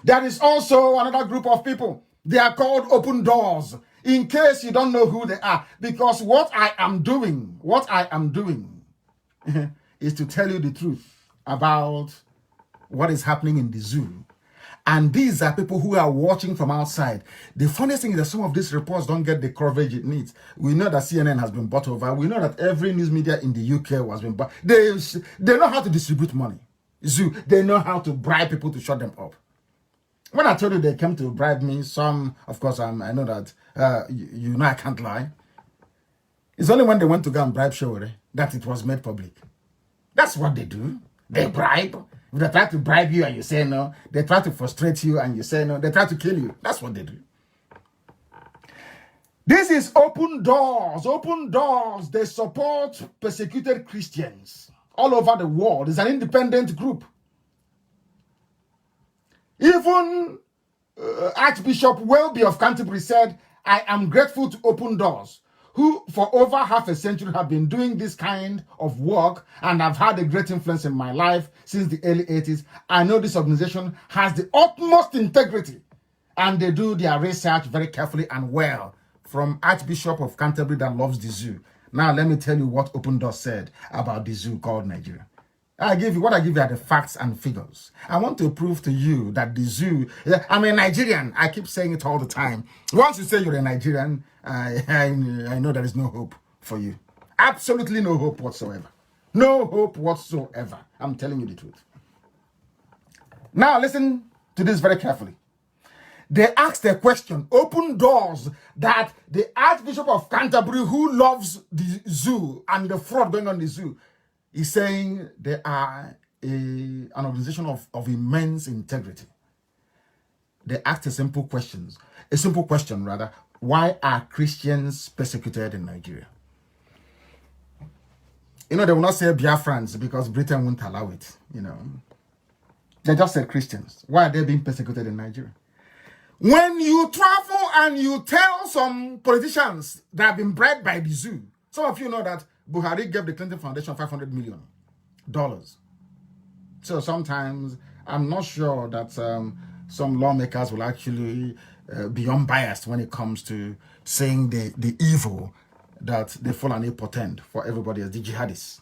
There is also another group of people. They are called Open Doors. In case you don't know who they are, because what I am doing is to tell you the truth about what is happening in the zoo. And these are people who are watching from outside. The funniest thing is that some of these reports don't get the coverage it needs. We know that CNN has been bought over. We know that every news media in the UK has been bought. They know how to distribute money. Zoo, they know how to bribe people to shut them up. When I told you they came to bribe me, some, of course, I know that, you know I can't lie. It's only when they went to go and bribe Showore that it was made public. That's what they do. They bribe. If they try to bribe you and you say no, they try to frustrate you and you say no, they try to kill you. That's what they do. This is Open Doors. Open Doors, they support persecuted Christians all over the world. It's an independent group. Even Archbishop Welby of Canterbury said, I am grateful to Open Doors, who for over half a century have been doing this kind of work and have had a great influence in my life since the early 80s. I know this organization has the utmost integrity and they do their research very carefully and well. From Archbishop of Canterbury that loves the zoo. Now let me tell you what Open Doors said about the zoo called Nigeria. What I give you are the facts and figures. I want to prove to you that the zoo, I'm a Nigerian. I keep saying it all the time. Once you say you're a Nigerian, I know there is no hope for you. Absolutely no hope whatsoever. No hope whatsoever. I'm telling you the truth. Now listen to this very carefully. They asked a question, Open Doors, that the Archbishop of Canterbury, who loves the zoo and the fraud going on in the zoo, is saying they are an organization of immense integrity. They asked a simple question, rather. Why are Christians persecuted in Nigeria? You know, they will not say Biafrans because Britain won't allow it, you know. They just said Christians. Why are they being persecuted in Nigeria? When you travel and you tell some politicians that have been bribed by the zoo, some of you know that Buhari gave the Clinton Foundation $500 million. So sometimes I'm not sure that some lawmakers will actually be unbiased when it comes to saying the evil that the Fulani portend for everybody else, the jihadists.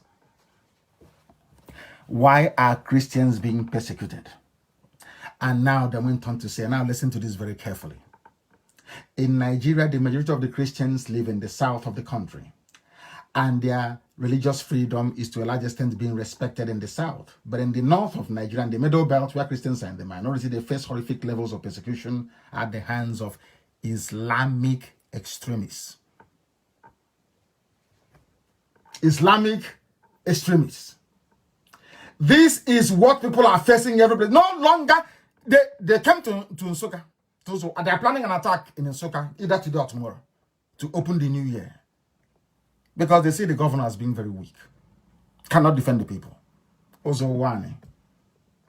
Why are Christians being persecuted? And now they went on to say, now listen to this very carefully. In Nigeria, the majority of the Christians live in the south of the country. And their religious freedom is to a large extent being respected in the south. But in the north of Nigeria, in the middle belt, where Christians are in the minority, they face horrific levels of persecution at the hands of Islamic extremists. Islamic extremists. This is what people are facing every day. No longer, they came to Nsukka. They are planning an attack in Nsukka, either today or tomorrow, to open the new year. Because they see the governor as being very weak. Cannot defend the people. Ozowani,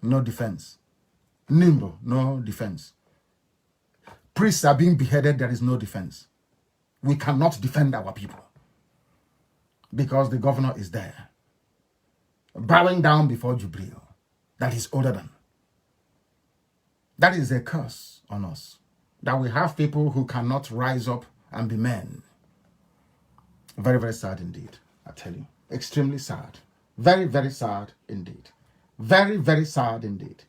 no defense. Nimbo, no defense. priests are being beheaded, there is no defense. We cannot defend our people because the governor is there, bowing down before Jubril, that is older than. That is a curse on us, that we have people who cannot rise up and be men. Very, very sad indeed, I tell you. Extremely sad. Very, very sad indeed. Very, very sad indeed.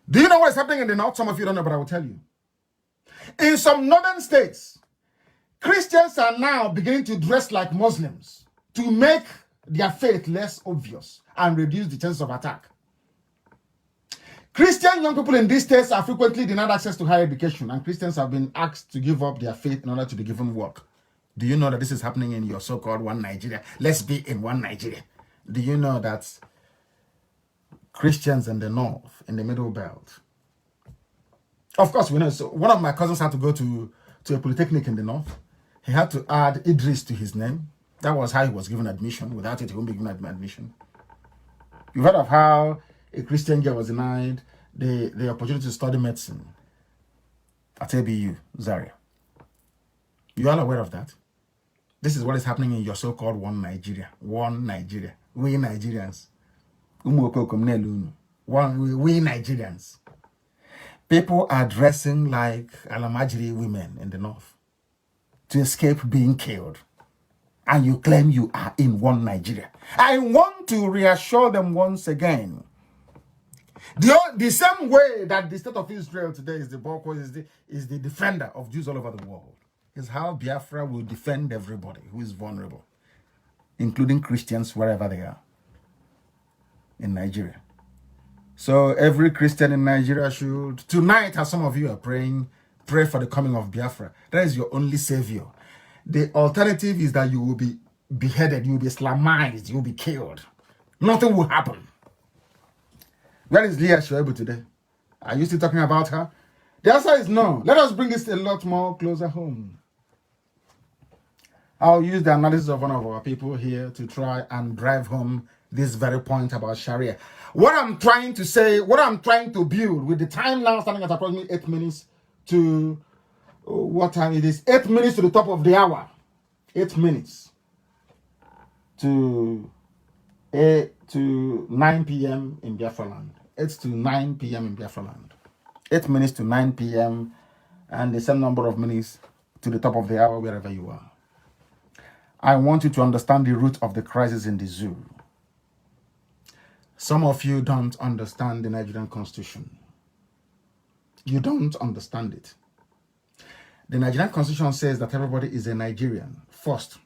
Do you know what is happening in the north? Some of you don't know, but I will tell you. In some northern states, Christians are now beginning to dress like Muslims to make their faith less obvious and reduce the chances of attack. Christian young people in these states are frequently denied access to higher education, and Christians have been asked to give up their faith in order to be given work. Do you know that this is happening in your so-called one Nigeria? Let's be in one Nigeria. Do you know that Christians in the north, in the middle belt? Of course, we know. So one of my cousins had to go to a polytechnic in the north. He had to add Idris to his name. That was how he was given admission. Without it, he wouldn't be given admission. You've heard of how a Christian girl was denied the opportunity to study medicine at ABU, Zaria. You are aware of that? This is what is happening in your so-called one Nigeria. One Nigeria. We Nigerians. We Nigerians. People are dressing like Alamajiri women in the north to escape being killed. And you claim you are in one Nigeria. I want to reassure them once again. The same way that the state of Israel today is the bulk, is the defender of Jews all over the world, is how Biafra will defend everybody who is vulnerable, including Christians wherever they are in Nigeria. So every Christian in Nigeria should, tonight, as some of you are praying, pray for the coming of Biafra. That is your only savior. The alternative is that you will be beheaded, you will be Islamized, you will be killed. Nothing will happen. Where is Leah Shoaib today? Are you still talking about her? The answer is no. Let us bring this a lot more closer home. I'll use the analysis of one of our people here to try and drive home this very point about Sharia. What I'm trying to say, what I'm trying to build with the time now standing at approximately 8 minutes to what time it is? 8 minutes to the top of the hour. 8 minutes to 9 p.m. in Biafra land. 8 to 9 p.m. in Biafra land. 8 minutes to 9 p.m. and the same number of minutes to the top of the hour wherever you are. I want you to understand the root of the crisis in the zoo. Some of you don't understand the Nigerian Constitution. You don't understand it. The Nigerian Constitution says that everybody is a Nigerian first.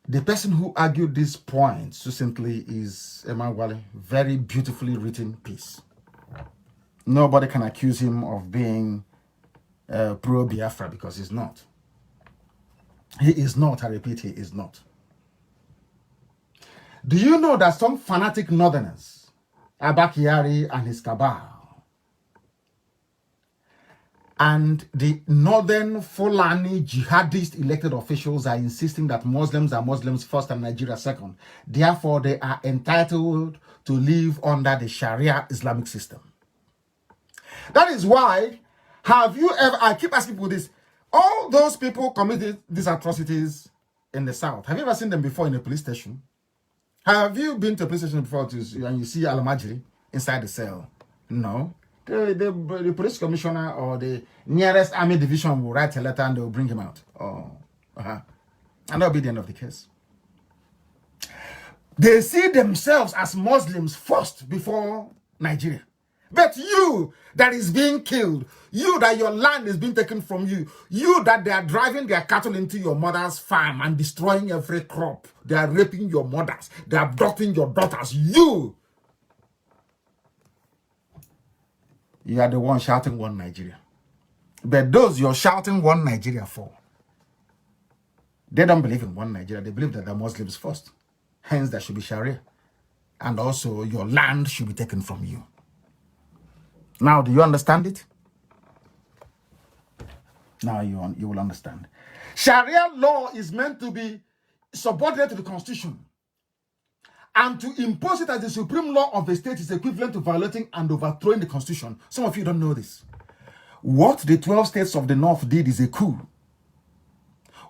The person who argued this point succinctly is Emma Wale. Very beautifully written piece. Nobody can accuse him of being pro-Biafra because he's not. He is not, I repeat, he is not. Do you know that some fanatic northerners, Abakari and his cabal, and the northern Fulani jihadist elected officials are insisting that Muslims are Muslims first and Nigeria second. Therefore, they are entitled to live under the Sharia Islamic system. That is why, have you ever, I keep asking people this, all those people committed these atrocities in the south, have you ever seen them before in a police station? Have you been to a police station before and you see Alamajiri inside the cell? No. The police commissioner or the nearest army division will write a letter and they will bring him out. And that will be the end of the case. They see themselves as Muslims first before Nigeria. But you that is being killed, you that your land is being taken from you, you that they are driving their cattle into your mother's farm and destroying every crop, they are raping your mothers, they are abducting your daughters, you are the one shouting one Nigeria. But those you're shouting one Nigeria for, they don't believe in one Nigeria. They believe that they're Muslims first. Hence, there should be Sharia. And also, your land should be taken from you. Now, do you understand it? Now you will understand. Sharia law is meant to be subordinate to the Constitution. And to impose it as the supreme law of a state is equivalent to violating and overthrowing the Constitution. Some of you don't know this. What the 12 states of the North did is a coup.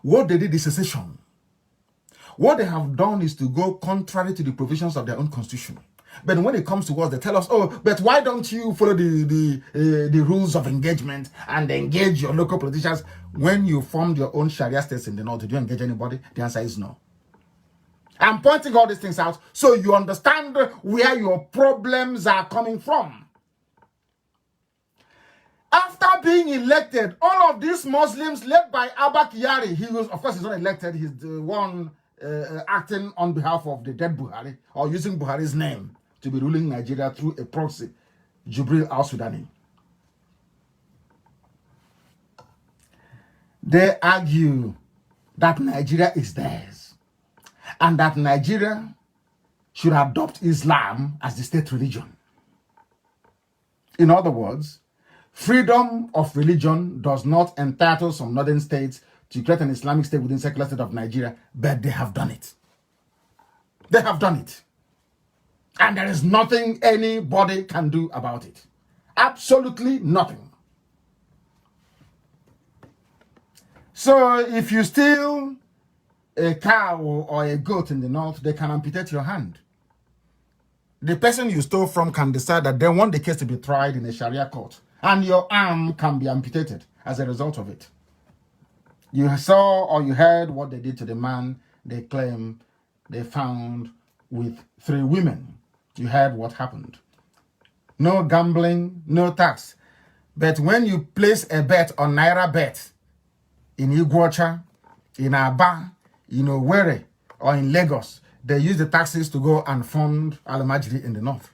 What they did is secession. What they have done is to go contrary to the provisions of their own constitution. But when it comes to us, they tell us, oh, but why don't you follow the rules of engagement and engage your local politicians? When you formed your own Sharia states in the North, did you engage anybody? The answer is no. I'm pointing all these things out so you understand where your problems are coming from. After being elected, all of these Muslims led by Abba Kyari, he was, of course, he's not elected, he's the one acting on behalf of the dead Buhari, or using Buhari's name to be ruling Nigeria through a proxy, Jubril al-Sudani. They argue that Nigeria is theirs and that Nigeria should adopt Islam as the state religion. In other words, freedom of religion does not entitle some northern states to create an Islamic state within the secular state of Nigeria, but they have done it. They have done it. And there is nothing anybody can do about it. Absolutely nothing. So if you steal a cow or a goat in the North, they can amputate your hand. The person you stole from can decide that they want the case to be tried in a Sharia court, and your arm can be amputated as a result of it. You saw or you heard what they did to the man they claim they found with 3 women. You heard what happened. No gambling, no tax. But when you place a bet on Naira Bet in Iguacha, in Aba, in Owerri, or in Lagos, they use the taxes to go and fund Al-Majri in the North.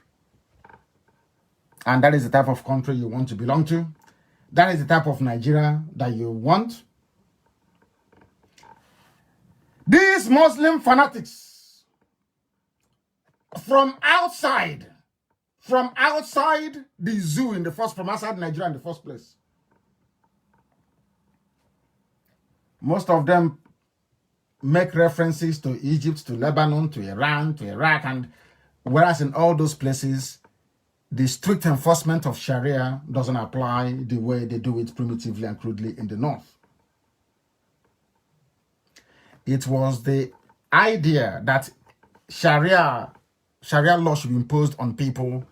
And that is the type of country you want to belong to. That is the type of Nigeria that you want. These Muslim fanatics from outside the zoo from outside Nigeria in the first place. Most of them make references to Egypt, to Lebanon, to Iran, to Iraq, and whereas in all those places, the strict enforcement of Sharia doesn't apply the way they do it primitively and crudely in the North. It was the idea that Sharia law should be imposed on people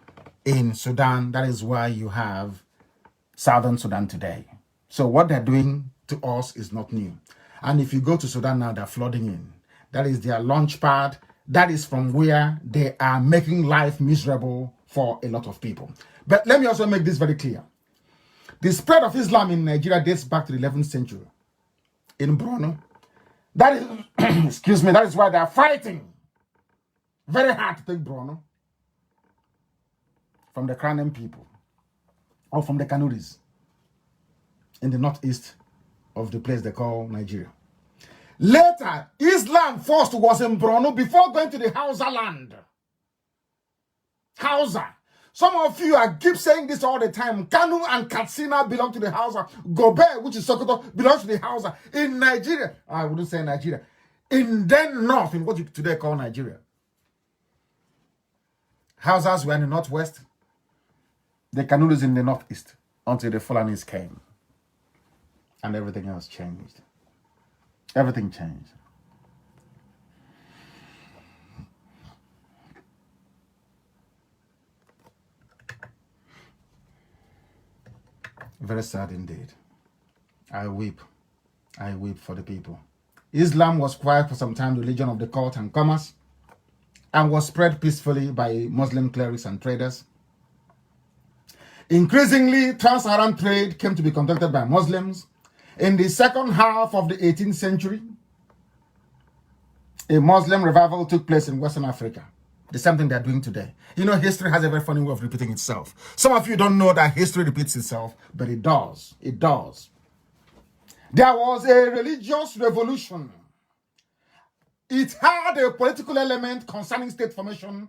in Sudan. That is why you have Southern Sudan today. So what they're doing to us is not new. And if you go to Sudan now, they're flooding in. That is their launch pad. That is from where they are making life miserable for a lot of people. But let me also make this very clear. The spread of Islam in Nigeria dates back to the 11th century. In Borno, that is, excuse me, that is why they are fighting very hard to take Borno from the Kranen people or from the Kanuris in the northeast of the place they call Nigeria. Later, Islam first was in Borno before going to the Hausa land. Hausa. Some of you keep saying this all the time. Kanu and Katsina belong to the Hausa. Gobe, which is Sokoto, belongs to the Hausa. In Nigeria, I wouldn't say Nigeria. In the north, in what you today call Nigeria. Hausas were in the northwest. The Kanuris in the northeast until the Fulanis came. And everything else changed. Everything changed. Very sad indeed. I weep for the people. Islam was quiet for some time, the religion of the court and commerce, and was spread peacefully by Muslim clerics and traders. Increasingly, trans-Saharan trade came to be conducted by Muslims. In the second half of the 18th century, a Muslim revival took place in Western Africa. The same thing they're doing today. You know, history has a very funny way of repeating itself. Some of you don't know that history repeats itself, but it does. It does. There was a religious revolution. It had a political element concerning state formation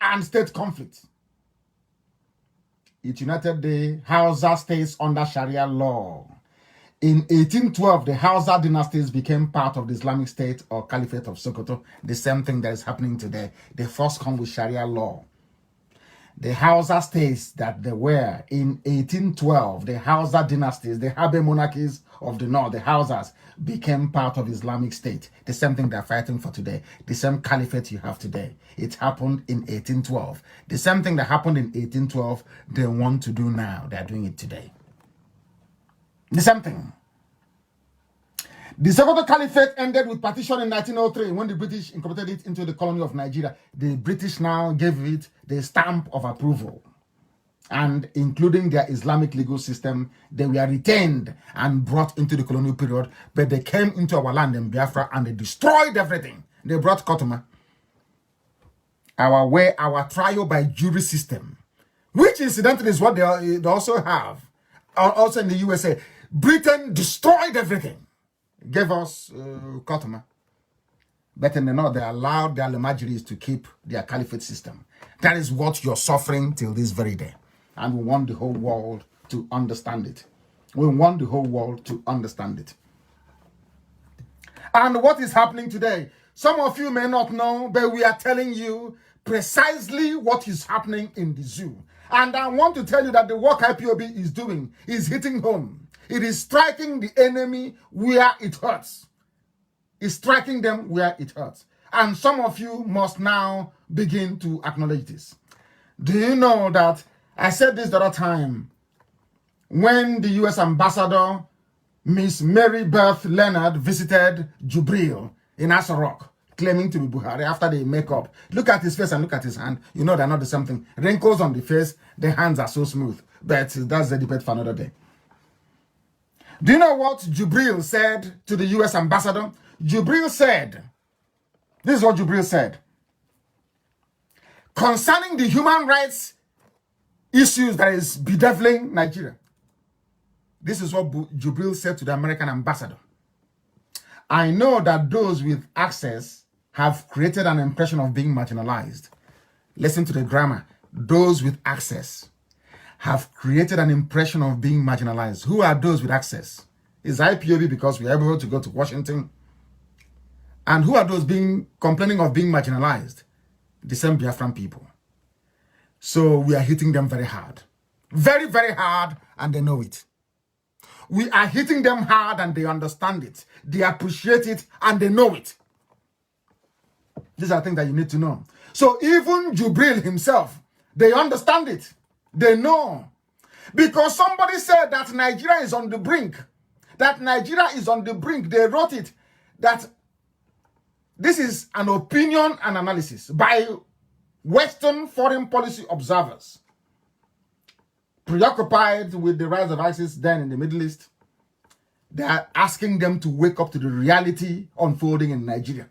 and state conflict. It united the Hausa states under Sharia law. In 1812, the Hausa dynasties became part of the Islamic State or Caliphate of Sokoto. The same thing that is happening today. They first come with Sharia law. The Hausa states that they were in 1812, the Hausa dynasties, the Habe monarchies of the north, the Hausas, became part of Islamic State. The same thing they're fighting for today. The same caliphate you have today. It happened in 1812. The same thing that happened in 1812, they want to do now. They're doing it today. The same thing. The Second Caliphate ended with partition in 1903 when the British incorporated it into the colony of Nigeria. The British now gave it the stamp of approval. And including their Islamic legal system, they were retained and brought into the colonial period, but they came into our land in Biafra and they destroyed everything. They brought Kotoma. Our trial by jury system, which incidentally is what they also have, also in the USA. Britain destroyed everything. Gave us Kotoma. But in the north, they allowed their Almajiris to keep their caliphate system. That is what you're suffering till this very day. And we want the whole world to understand it. We want the whole world to understand it. And what is happening today? Some of you may not know, but we are telling you precisely what is happening in the zoo. And I want to tell you that the work IPOB is doing is hitting home. It is striking the enemy where it hurts. It's striking them where it hurts. And some of you must now begin to acknowledge this. Do you know that I said this the other time when the U.S. ambassador, Miss Mary Beth Leonard, visited Jubril in Aso Rock, claiming to be Buhari after they make up. Look at his face and look at his hand. You know they're not the same thing. Wrinkles on the face, the hands are so smooth. But that's the debate for another day. Do you know what Jubril said to the U.S. ambassador? Jubril said, this is what Jubril said. Concerning the human rights issues that is bedeviling Nigeria. This is what Jubril said to the American ambassador. I know that those with access have created an impression of being marginalized. Listen to the grammar. Those with access have created an impression of being marginalized. Who are those with access? Is IPOB because we are able to go to Washington? And who are those complaining of being marginalized? The same Biafran people. So we are hitting them very hard. Very, very hard, and they know it. We are hitting them hard and they understand it. They appreciate it and they know it. These are things that you need to know. So even Jubril himself, they understand it. They know. Because somebody said that Nigeria is on the brink. That Nigeria is on the brink. They wrote it. That this is an opinion and analysis by Western foreign policy observers preoccupied with the rise of ISIS then in the Middle East. They are asking them to wake up to the reality unfolding in Nigeria.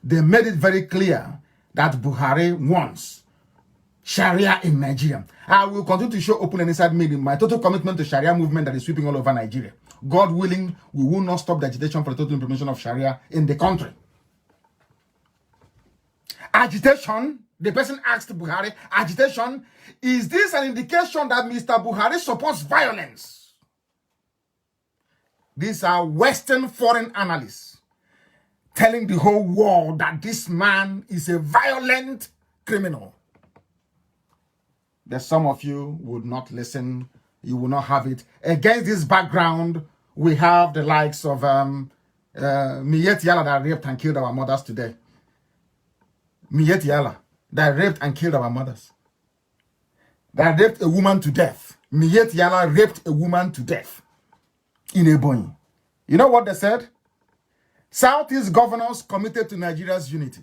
They made it very clear that Buhari wants Sharia in Nigeria. I will continue to show open and inside me in my total commitment to Sharia movement that is sweeping all over Nigeria. God willing, we will not stop the agitation for the total implementation of Sharia in the country. Agitation, the person asked Buhari, agitation, is this an indication that Mr. Buhari supports violence? These are Western foreign analysts telling the whole world that this man is a violent criminal. That some of you would not listen, you will not have it. Against this background, we have the likes of Miyet Yala that raped and killed our mothers today. Miyet Yala that raped and killed our mothers. That raped a woman to death. Miyet Yala raped a woman to death in Ebonyi. You know what they said? Southeast governors committed to Nigeria's unity.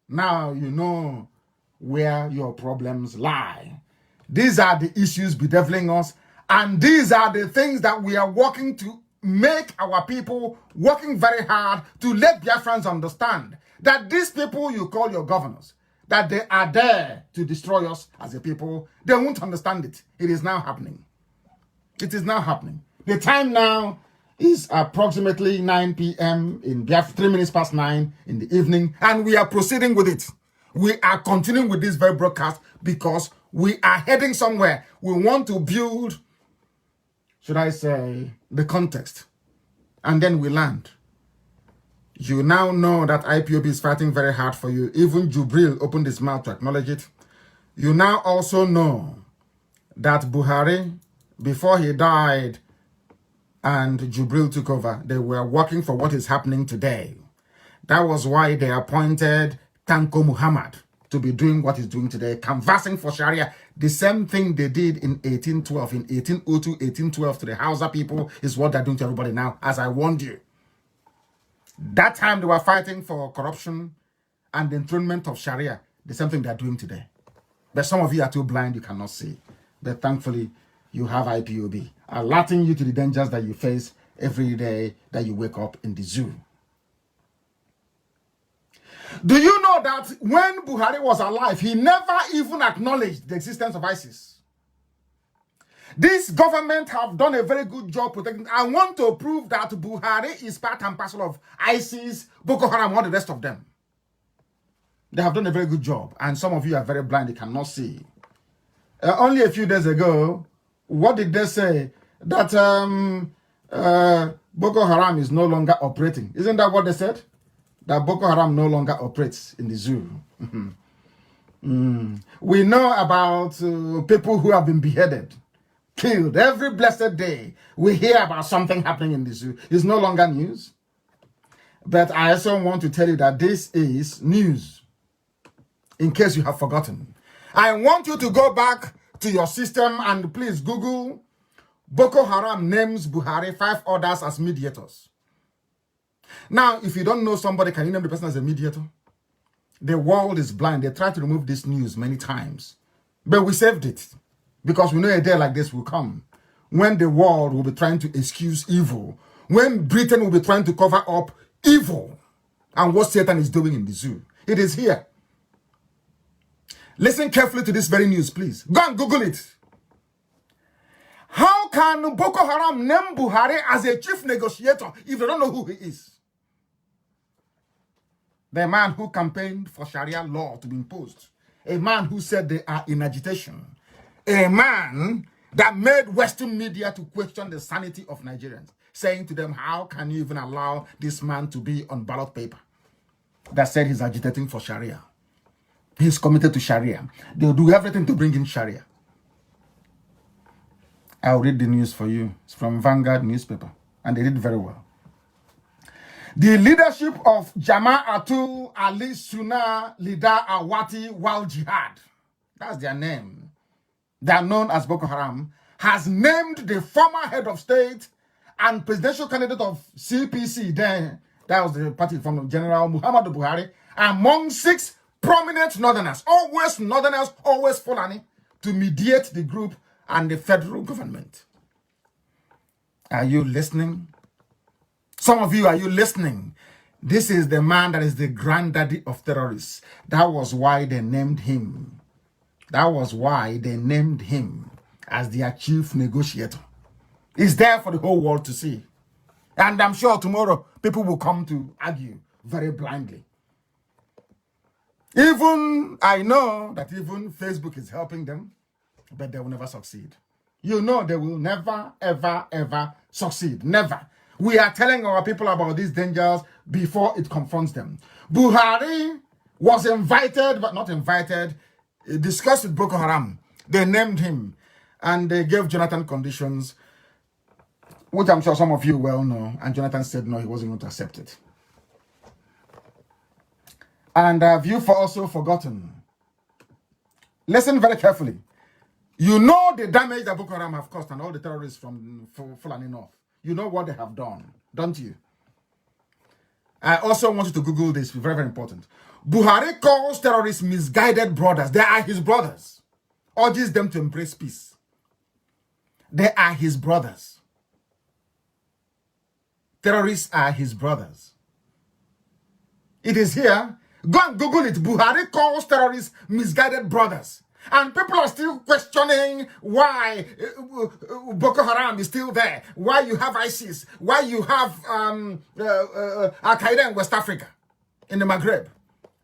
Now you know where your problems lie. These are the issues bedeviling us, and these are the things that we are working to make our people working very hard to let Biafrans understand that these people you call your governors, that they are there to destroy us as a people. They won't understand it. It is now happening. It is now happening. The time now is approximately 9 p.m. in Biafra, 3 minutes past 9 in the evening, and we are proceeding with it. We are continuing with this very broadcast because we are heading somewhere. We want to build, should I say, the context, and then we land. You now know that IPOB is fighting very hard for you. Even Jubril opened his mouth to acknowledge it. You now also know that Buhari, before he died and Jubril took over, they were working for what is happening today. That was why they appointed Tanko Muhammad to be doing what he's doing today, canvassing for Sharia. The same thing they did in 1812, in 1802, 1812 to the Hausa people is what they're doing to everybody now, as I warned you. That time they were fighting for corruption and the enthronement of Sharia, the same thing they're doing today. But some of you are too blind, you cannot see. But thankfully, you have IPOB, alerting you to the dangers that you face every day that you wake up in the zoo. Do you know that when Buhari was alive, he never even acknowledged the existence of ISIS? This government have done a very good job protecting. I want to prove that Buhari is part and parcel of ISIS, Boko Haram, all the rest of them. They have done a very good job. And some of you are very blind, you cannot see. Only a few days ago, what did they say? That Boko Haram is no longer operating. Isn't that what they said? That Boko Haram no longer operates in the zoo. We know about people who have been beheaded, killed. Every blessed day, we hear about something happening in the zoo. It's no longer news. But I also want to tell you that this is news, in case you have forgotten. I want you to go back to your system and please Google Boko Haram names Buhari, 5 others as mediators. Now, if you don't know somebody, can you name the person as a mediator? The world is blind. They tried to remove this news many times. But we saved it. Because we know a day like this will come. When the world will be trying to excuse evil. When Britain will be trying to cover up evil. And what Satan is doing in the zoo. It is here. Listen carefully to this very news, please. Go and Google it. How can Boko Haram name Buhari as a chief negotiator if they don't know who he is? The man who campaigned for Sharia law to be imposed. A man who said they are in agitation. A man that made Western media to question the sanity of Nigerians. Saying to them, how can you even allow this man to be on ballot paper? That said he's agitating for Sharia. He's committed to Sharia. They'll do everything to bring in Sharia. I'll read the news for you. It's from Vanguard newspaper. And they did very well. The leadership of Jama'atul Ali Sunnah leader Awati Wal Jihad, that's their name, they are known as Boko Haram, has named the former head of state and presidential candidate of CPC, then that was the party from General Muhammadu Buhari, among 6 prominent northerners, always Fulani, to mediate the group and the federal government. Are you listening? Some of you, are you listening? This is the man that is the granddaddy of terrorists. That was why they named him. That was why they named him as their chief negotiator. It's there for the whole world to see. And I'm sure tomorrow people will come to argue very blindly. Even, I know that even Facebook is helping them, but they will never succeed. You know they will never, ever, ever succeed. Never. We are telling our people about these dangers before it confronts them. Buhari was invited, but not invited, discussed with Boko Haram. They named him, and they gave Jonathan conditions, which I'm sure some of you well know, and Jonathan said no, he wasn't going to accept it. And have you also forgotten? Listen very carefully. You know the damage that Boko Haram have caused and all the terrorists from Fulani North. You know what they have done, don't you? I also want you to Google this, very, very important. Buhari calls terrorists misguided brothers. They are his brothers. Urges them to embrace peace. They are his brothers. Terrorists are his brothers. It is here. Go and Google it. Buhari calls terrorists misguided brothers. And people are still questioning why Boko Haram is still there, why you have ISIS, why you have Al-Qaeda in West Africa, in the Maghreb,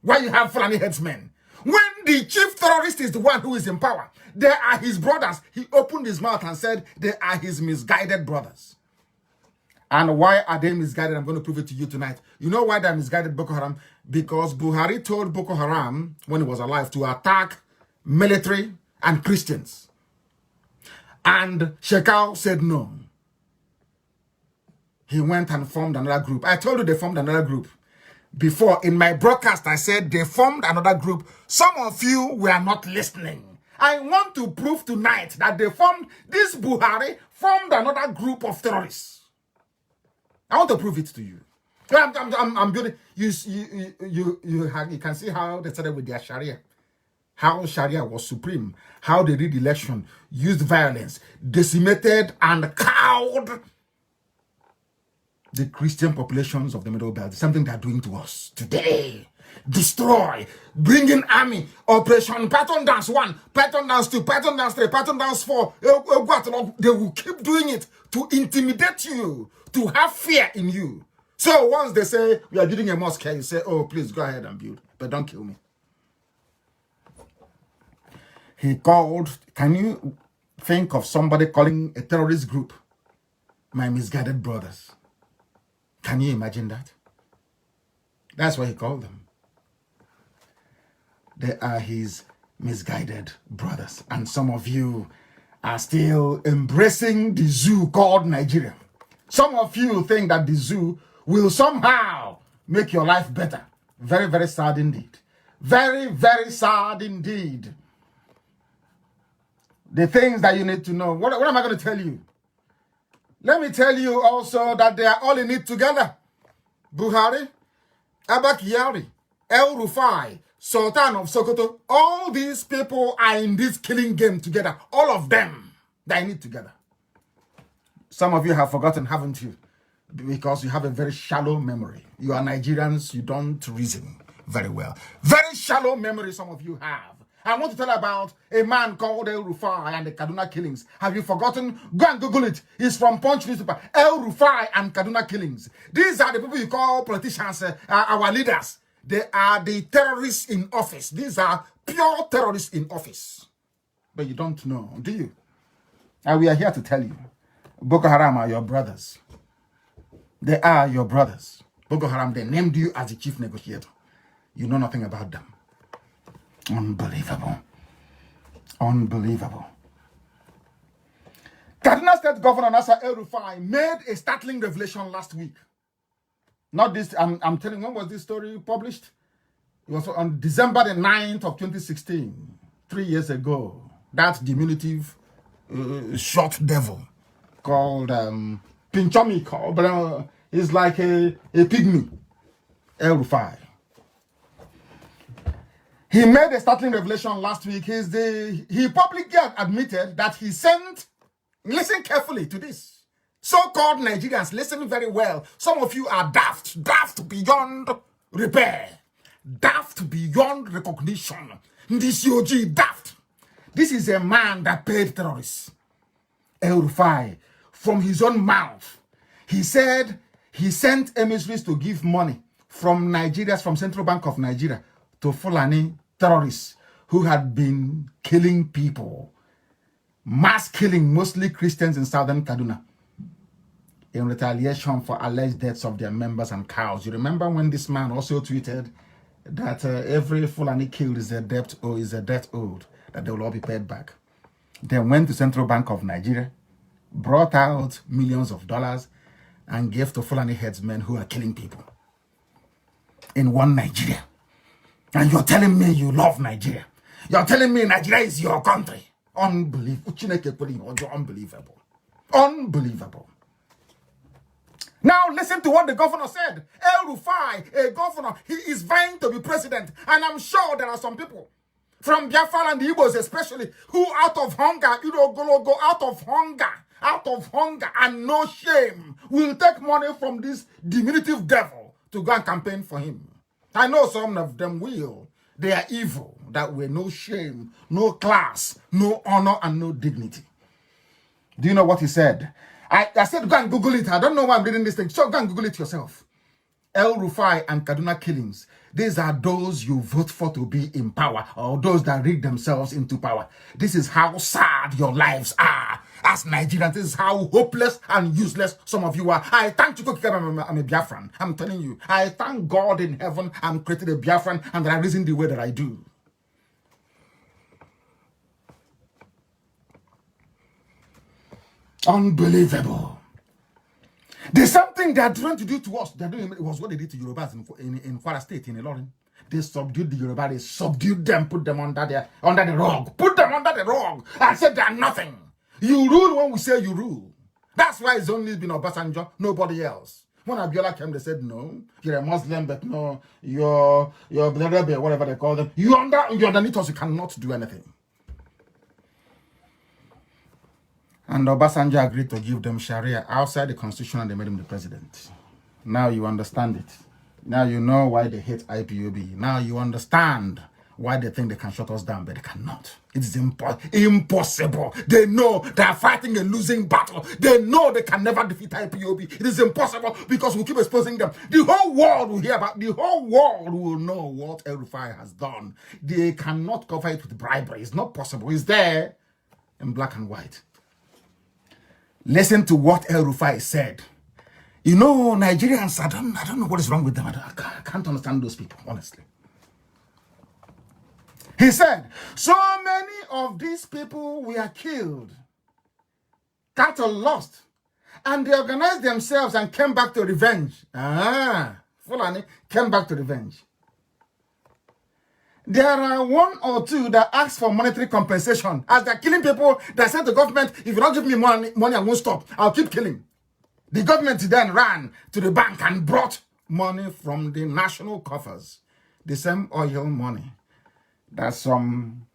why you have Fulani headsmen. When the chief terrorist is the one who is in power, they are his brothers. He opened his mouth and said they are his misguided brothers. And why are they misguided? I'm going to prove it to you tonight. You know why they're misguided, Boko Haram? Because Buhari told Boko Haram, when he was alive, to attack military, and Christians. And Shekau said no. He went and formed another group. I told you they formed another group. Before, in my broadcast, I said they formed another group. Some of you were not listening. I want to prove tonight that this Buhari formed another group of terrorists. I want to prove it to you. I'm building. You can see how they started with their Sharia. How Sharia was supreme. How they did election, used violence, decimated and cowed the Christian populations of the Middle Belt. Something they are doing to us today. Destroy, bring in army, Operation Pattern Dance 1, Pattern Dance 2, Pattern Dance 3, Pattern Dance 4. They will keep doing it to intimidate you, to have fear in you. So once they say, we are building a mosque here, you say, oh, please go ahead and build, but don't kill me. He called, can you think of somebody calling a terrorist group my misguided brothers? Can you imagine that? That's what he called them. They are his misguided brothers. And some of you are still embracing the zoo called Nigeria. Some of you think that the zoo will somehow make your life better. Very, very sad indeed. Very, very sad indeed. The things that you need to know. What am I going to tell you? Let me tell you also that they are all in it together. Buhari, Abba Kyari, El Rufai, Sultan of Sokoto, all these people are in this killing game together. All of them, they are in it together. Some of you have forgotten, haven't you? Because you have a very shallow memory. You are Nigerians, you don't reason very well. Very shallow memory some of you have. I want to tell about a man called El Rufai and the Kaduna killings. Have you forgotten? Go and Google it. It's from Punch newspaper. El Rufai and Kaduna killings. These are the people you call politicians, our leaders. They are the terrorists in office. These are pure terrorists in office. But you don't know, do you? And we are here to tell you. Boko Haram are your brothers. They are your brothers. Boko Haram, they named you as the chief negotiator. You know nothing about them. Unbelievable. Unbelievable. Kaduna State Governor Nasser El-Rufai made a startling revelation last week. Not this, I'm telling you, when was this story published? It was on December the 9th of 2016, 3 years ago. That diminutive short devil called Pinchomi, but he's like a pygmy, El-Rufai. He made a startling revelation last week. He publicly admitted that he sent, listen carefully to this, so-called Nigerians, listen very well. Some of you are daft beyond repair, daft beyond recognition. This OG daft. This is a man that paid terrorists. El-Rufai, from his own mouth, he said he sent emissaries to give money from Central Bank of Nigeria, to Fulani terrorists who had been killing people, mass killing mostly Christians in southern Kaduna, in retaliation for alleged deaths of their members and cows. You remember when this man also tweeted that every Fulani killed is a debt owed, that they will all be paid back. Then went to Central Bank of Nigeria, brought out millions of dollars, and gave to Fulani headsmen who are killing people in one Nigeria. And you're telling me you love Nigeria. You're telling me Nigeria is your country. Unbelievable. Unbelievable. Unbelievable. Now listen to what the governor said. El-Rufai, a governor, he is vying to be president. And I'm sure there are some people from Biafra and the Igbos especially, who out of hunger, go out of hunger and no shame, will take money from this diminutive devil to go and campaign for him. I know some of them will. They are evil, that way, no shame, no class, no honor, and no dignity. Do you know what he said? I said go and Google it. I don't know why I'm reading this thing. So go and Google it yourself. El-Rufai and Kaduna killings. These are those you vote for to be in power, or those that rig themselves into power. This is how sad your lives are as Nigerians. This is how hopeless and useless some of you are. I thank you, I'm a Biafran. I'm telling you, I thank God in heaven I'm created a Biafran and that I reason the way that I do. Unbelievable. There's something they are trying to do to us. They're doing, it was what they did to Yorubas in Kwara State, in Ilorin. They subdued the Yoruba, they subdued them, put them under the rug. Put them under the rug and said they're nothing. You rule when we say you rule. That's why it's only been Obasanjo, nobody else. When Abiola came, they said, no, you're a Muslim, but no, you're whatever they call them. You're underneath us, you cannot do anything. And Obasanjo agreed to give them Sharia outside the constitution, and they made him the president. Now you understand it. Now you know why they hate IPOB. Now you understand why they think they can shut us down, but they cannot. It is impossible. They know they are fighting a losing battle. They know they can never defeat IPOB. It is impossible because we keep exposing them. The whole world will hear about, the whole world will know what El Rufai has done. They cannot cover it with bribery. It's not possible. It's there in black and white. Listen to what El Rufai said. You know, Nigerians, I don't know what is wrong with them. I can't understand those people, honestly. He said, so many of these people were killed, cattle lost, and they organized themselves and came back to revenge. Fulani came back to revenge. There are one or two that ask for monetary compensation. As they're killing people, they said to the government, if you don't give me money, I won't stop. I'll keep killing. The government then ran to the bank and brought money from the national coffers. The same oil money that some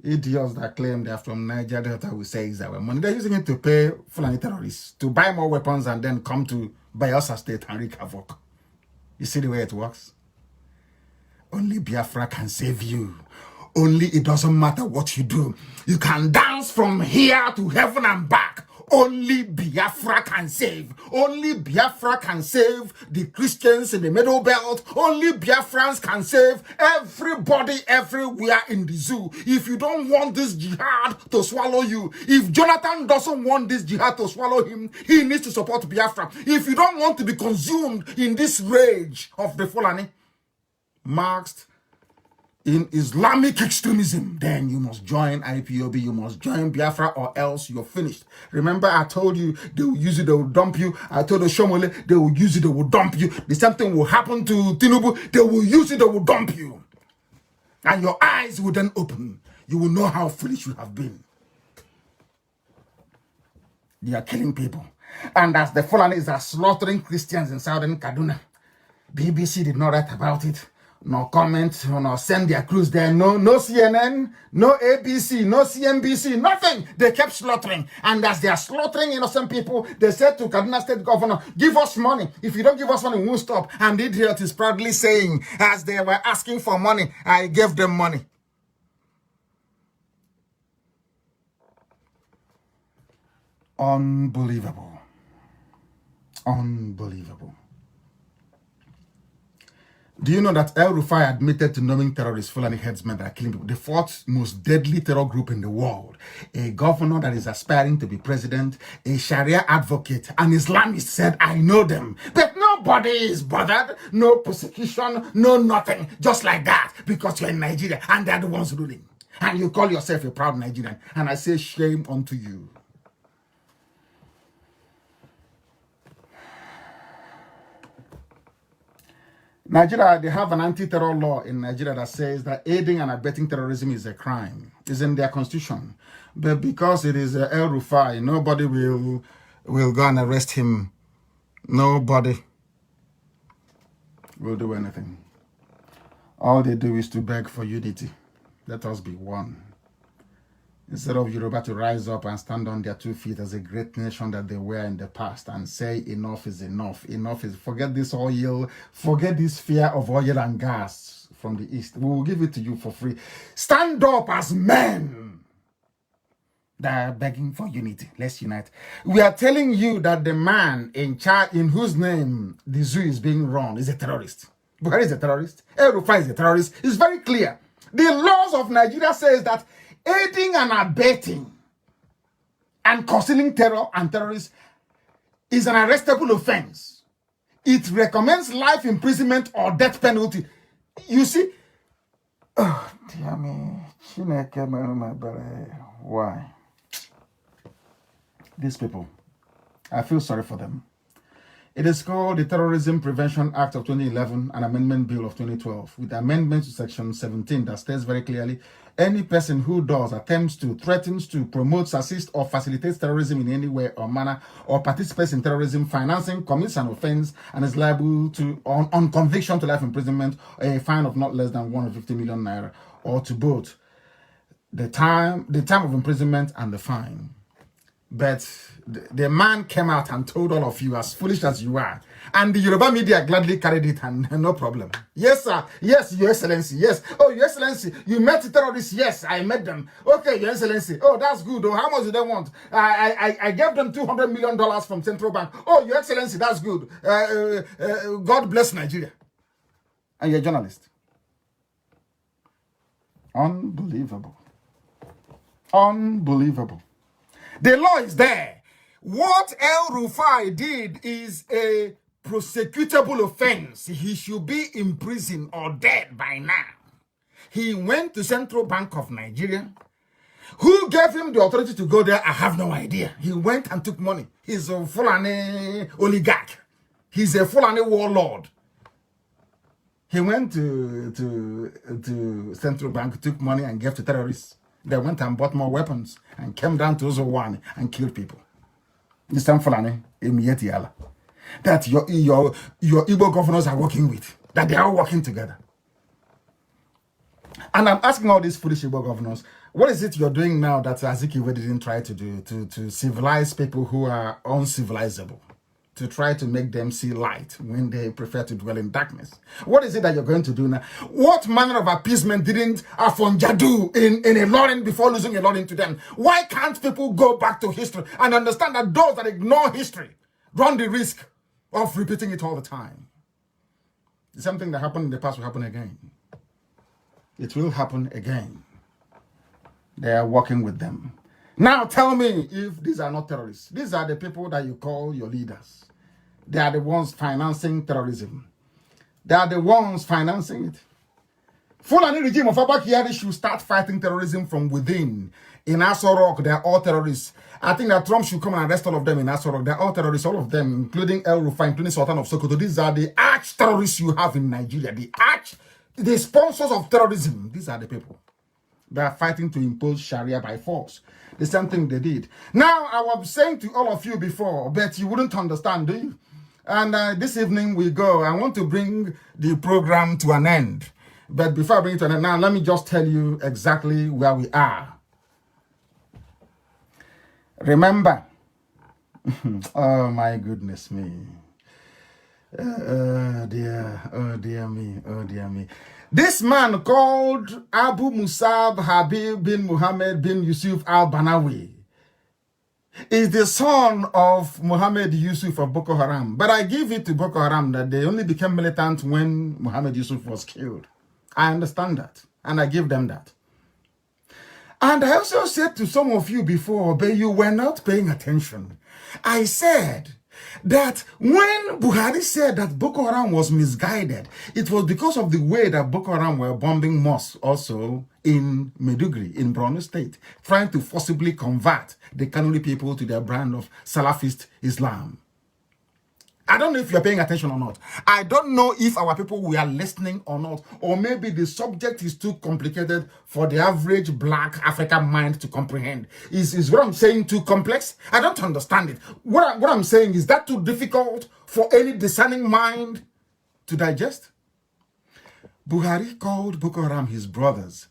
idiots that claim they're from Niger Delta will say is our money. They're using it to pay Fulani terrorists, to buy more weapons and then come to Bayelsa State and wreak havoc. You see the way it works? Only Biafra can save you. Only it doesn't matter what you do. You can dance from here to heaven and back. Only Biafra can save. Only Biafra can save the Christians in the Middle Belt. Only Biafrans can save everybody everywhere in the zoo. If you don't want this jihad to swallow you, if Jonathan doesn't want this jihad to swallow him, he needs to support Biafra. If you don't want to be consumed in this rage of the Fulani, marxed in Islamic extremism, then you must join IPOB, you must join Biafra, or else you're finished. Remember, I told you they will use it, they will dump you. I told the Shomole, they will use it, they will dump you. The same thing will happen to Tinubu, they will use it, they will dump you. And your eyes will then open. You will know how foolish you have been. They are killing people. And as the Fulanis are slaughtering Christians in southern Kaduna, BBC did not write about it. No comment, no send their crews there. No CNN, no ABC, no CNBC, nothing. They kept slaughtering. And as they are slaughtering innocent people, they said to Kaduna State Governor, give us money. If you don't give us money, we won't stop. And the idiot is proudly saying, as they were asking for money, I gave them money. Unbelievable. Unbelievable. Do you know that El Rufai admitted to knowing terrorist Fulani headsmen that are killing people? The fourth most deadly terror group in the world. A governor that is aspiring to be president, a Sharia advocate, an Islamist said, I know them. But nobody is bothered. No persecution, no nothing. Just like that. Because you're in Nigeria and they're the ones ruling. And you call yourself a proud Nigerian. And I say shame unto you. Nigeria, they have an anti-terror law in Nigeria that says that aiding and abetting terrorism is a crime. It's in their constitution. But because it is El Rufai, nobody will go and arrest him. Nobody will do anything. All they do is to beg for unity. Let us be one. Instead of Yoruba to rise up and stand on their 2 feet as a great nation that they were in the past and say enough is enough. Enough is, forget this oil, forget this fear of oil and gas from the east. We will give it to you for free. Stand up as men that are begging for unity. Let's unite. We are telling you that the man in charge, in whose name the zoo is being run, is a terrorist. Buhari is a terrorist. El Rufai is a terrorist. It's very clear. The laws of Nigeria says that aiding and abetting and concealing terror and terrorists is an arrestable offense. It recommends life imprisonment or death penalty. You see? Oh, dear me. Why? These people, I feel sorry for them. It is called the Terrorism Prevention Act of 2011 and Amendment Bill of 2012, with amendments to Section 17 that states very clearly, any person who does, attempts to, threatens to, promotes, assists, or facilitates terrorism in any way or manner, or participates in terrorism financing, commits an offense, and is liable to, on conviction, to life imprisonment, or a fine of not less than 150 million naira, or to both the time of imprisonment and the fine. But the man came out and told all of you, as foolish as you are, and the Yoruba media gladly carried it, and no problem. Yes, sir. Yes, Your Excellency. Yes. Oh, Your Excellency, you met the terrorists. Yes, I met them. Okay, Your Excellency. Oh, that's good. Oh, how much do they want? I gave them $200 million from Central Bank. Oh, Your Excellency, that's good. God bless Nigeria. And you're a journalist. Unbelievable. Unbelievable. The law is there. What El Rufai did is a prosecutable offense. He should be in prison or dead by now. He went to Central Bank of Nigeria. Who gave him the authority to go there? I have no idea. He went and took money. He's a Fulani oligarch. He's a Fulani warlord. He went to Central Bank, took money and gave to terrorists. They went and bought more weapons and came down to Ozowani and killed people. This time Fulani, that your Igbo governors are working with, that they are working together. And I'm asking all these foolish Igbo governors, what is it you're doing now that Azikiwe didn't try to do to civilize people who are uncivilizable? To try to make them see light when they prefer to dwell in darkness. What is it that you're going to do now? What manner of appeasement didn't Afonja do in Ilorin before losing Ilorin to them? Why can't people go back to history and understand that those that ignore history run the risk of repeating it all the time? The same thing that happened in the past will happen again. It will happen again. They are working with them. Now tell me if these are not terrorists. These are the people that you call your leaders. They are the ones financing terrorism. They are the ones financing it. Fulani regime of Abakiyari should start fighting terrorism from within. In Aso Rock, they are all terrorists. I think that Trump should come and arrest all of them in Aso Rock. They are all terrorists, all of them, including El Rufai, including Sultan of Sokoto. These are the arch-terrorists you have in Nigeria. The sponsors of terrorism. These are the people. They are fighting to impose Sharia by force. The same thing they did. Now, I was saying to all of you before, but you wouldn't understand, do you? And this evening we go. I want to bring the program to an end. But before I bring it to an end, now let me just tell you exactly where we are. Remember, oh my goodness me. Oh dear me. This man called Abu Musab Habib bin Muhammad bin Yusuf al-Banawi is the son of Muhammad Yusuf of Boko Haram. But I give it to Boko Haram that they only became militant when Muhammad Yusuf was killed. I understand that, and I give them that. And I also said to some of you before, but you were not paying attention. I said that when Buhari said that Boko Haram was misguided, it was because of the way that Boko Haram were bombing mosques also in Maiduguri, in Borno State, trying to forcibly convert the Kanuri people to their brand of Salafist Islam. I don't know if you're paying attention or not. I don't know if our people were listening or not, or maybe the subject is too complicated for the average black African mind to comprehend. Is what I'm saying too complex? I don't understand it. What I'm saying, is that too difficult for any discerning mind to digest? Buhari called Boko Haram his brothers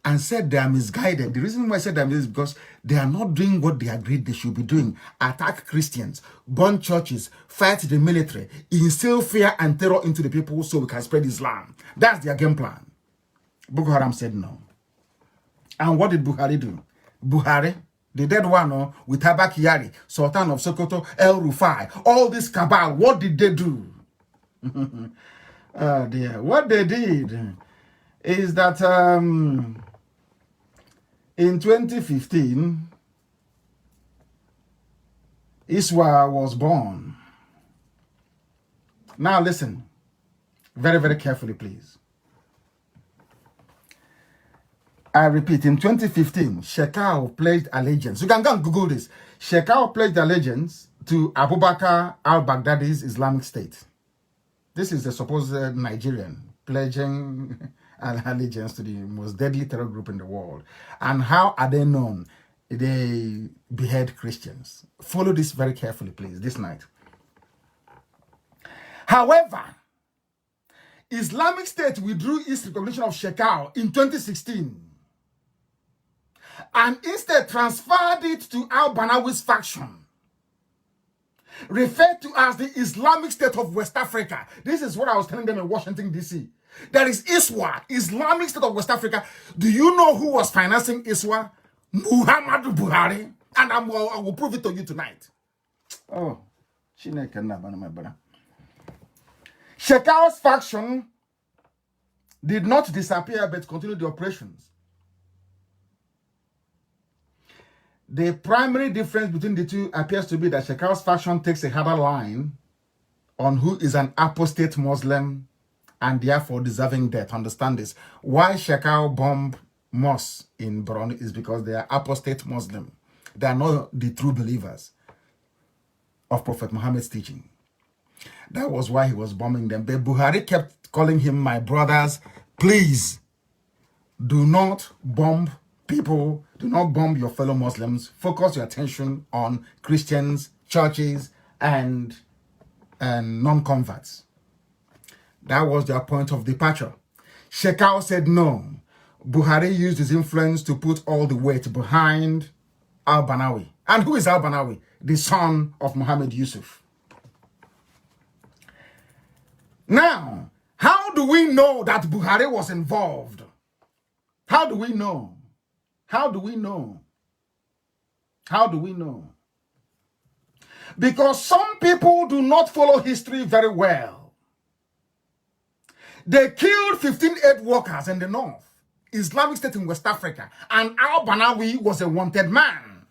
and said they are misguided. The reason why I said that is because they are not doing what they agreed they should be doing. Attack Christians, burn churches, fight the military, instill fear and terror into the people so we can spread Islam. That's their game plan. Boko Haram said no. And what did Buhari do? Buhari, the dead one, with Abakiyari, Sultan of Sokoto, El Rufai, all this cabal, what did they do? Oh dear. What they did is that in 2015, Iswa was born. Now listen, very, very carefully, please. I repeat, in 2015, Shekau pledged allegiance. You can go and Google this. Shekau pledged allegiance to Abubakar al-Baghdadi's Islamic State. This is the supposed Nigerian pledging allegiance to the most deadly terror group in the world. And how are they known? They behead Christians. Follow this very carefully, please, this night. However, Islamic State withdrew its recognition of Shekau in 2016 and instead transferred it to al-Banawi's faction, referred to as the Islamic State of West Africa. This is what I was telling them in Washington, D.C. There is ISWA, Islamic State of West Africa. Do you know who was financing ISWA? Muhammadu Buhari. And I will prove it to you tonight. Oh, Shekau's faction did not disappear but continued the operations. The primary difference between the two appears to be that Shekau's faction takes a harder line on who is an apostate Muslim and therefore deserving death. Understand this. Why Shekau bomb mosques in Borno is because they are apostate Muslim. They are not the true believers of Prophet Muhammad's teaching. That was why he was bombing them. But Buhari kept calling him my brothers. Please do not bomb people. Do not bomb your fellow Muslims. Focus your attention on Christians, churches, and non-converts. That was their point of departure. Shekau said no. Buhari used his influence to put all the weight behind al-Banawi. And who is al-Banawi? The son of Muhammad Yusuf. Now, how do we know that Buhari was involved? How do we know? How do we know? How do we know? Because some people do not follow history very well. They killed 15 aid workers in the north, Islamic State in West Africa, and al-Banawi was a wanted man.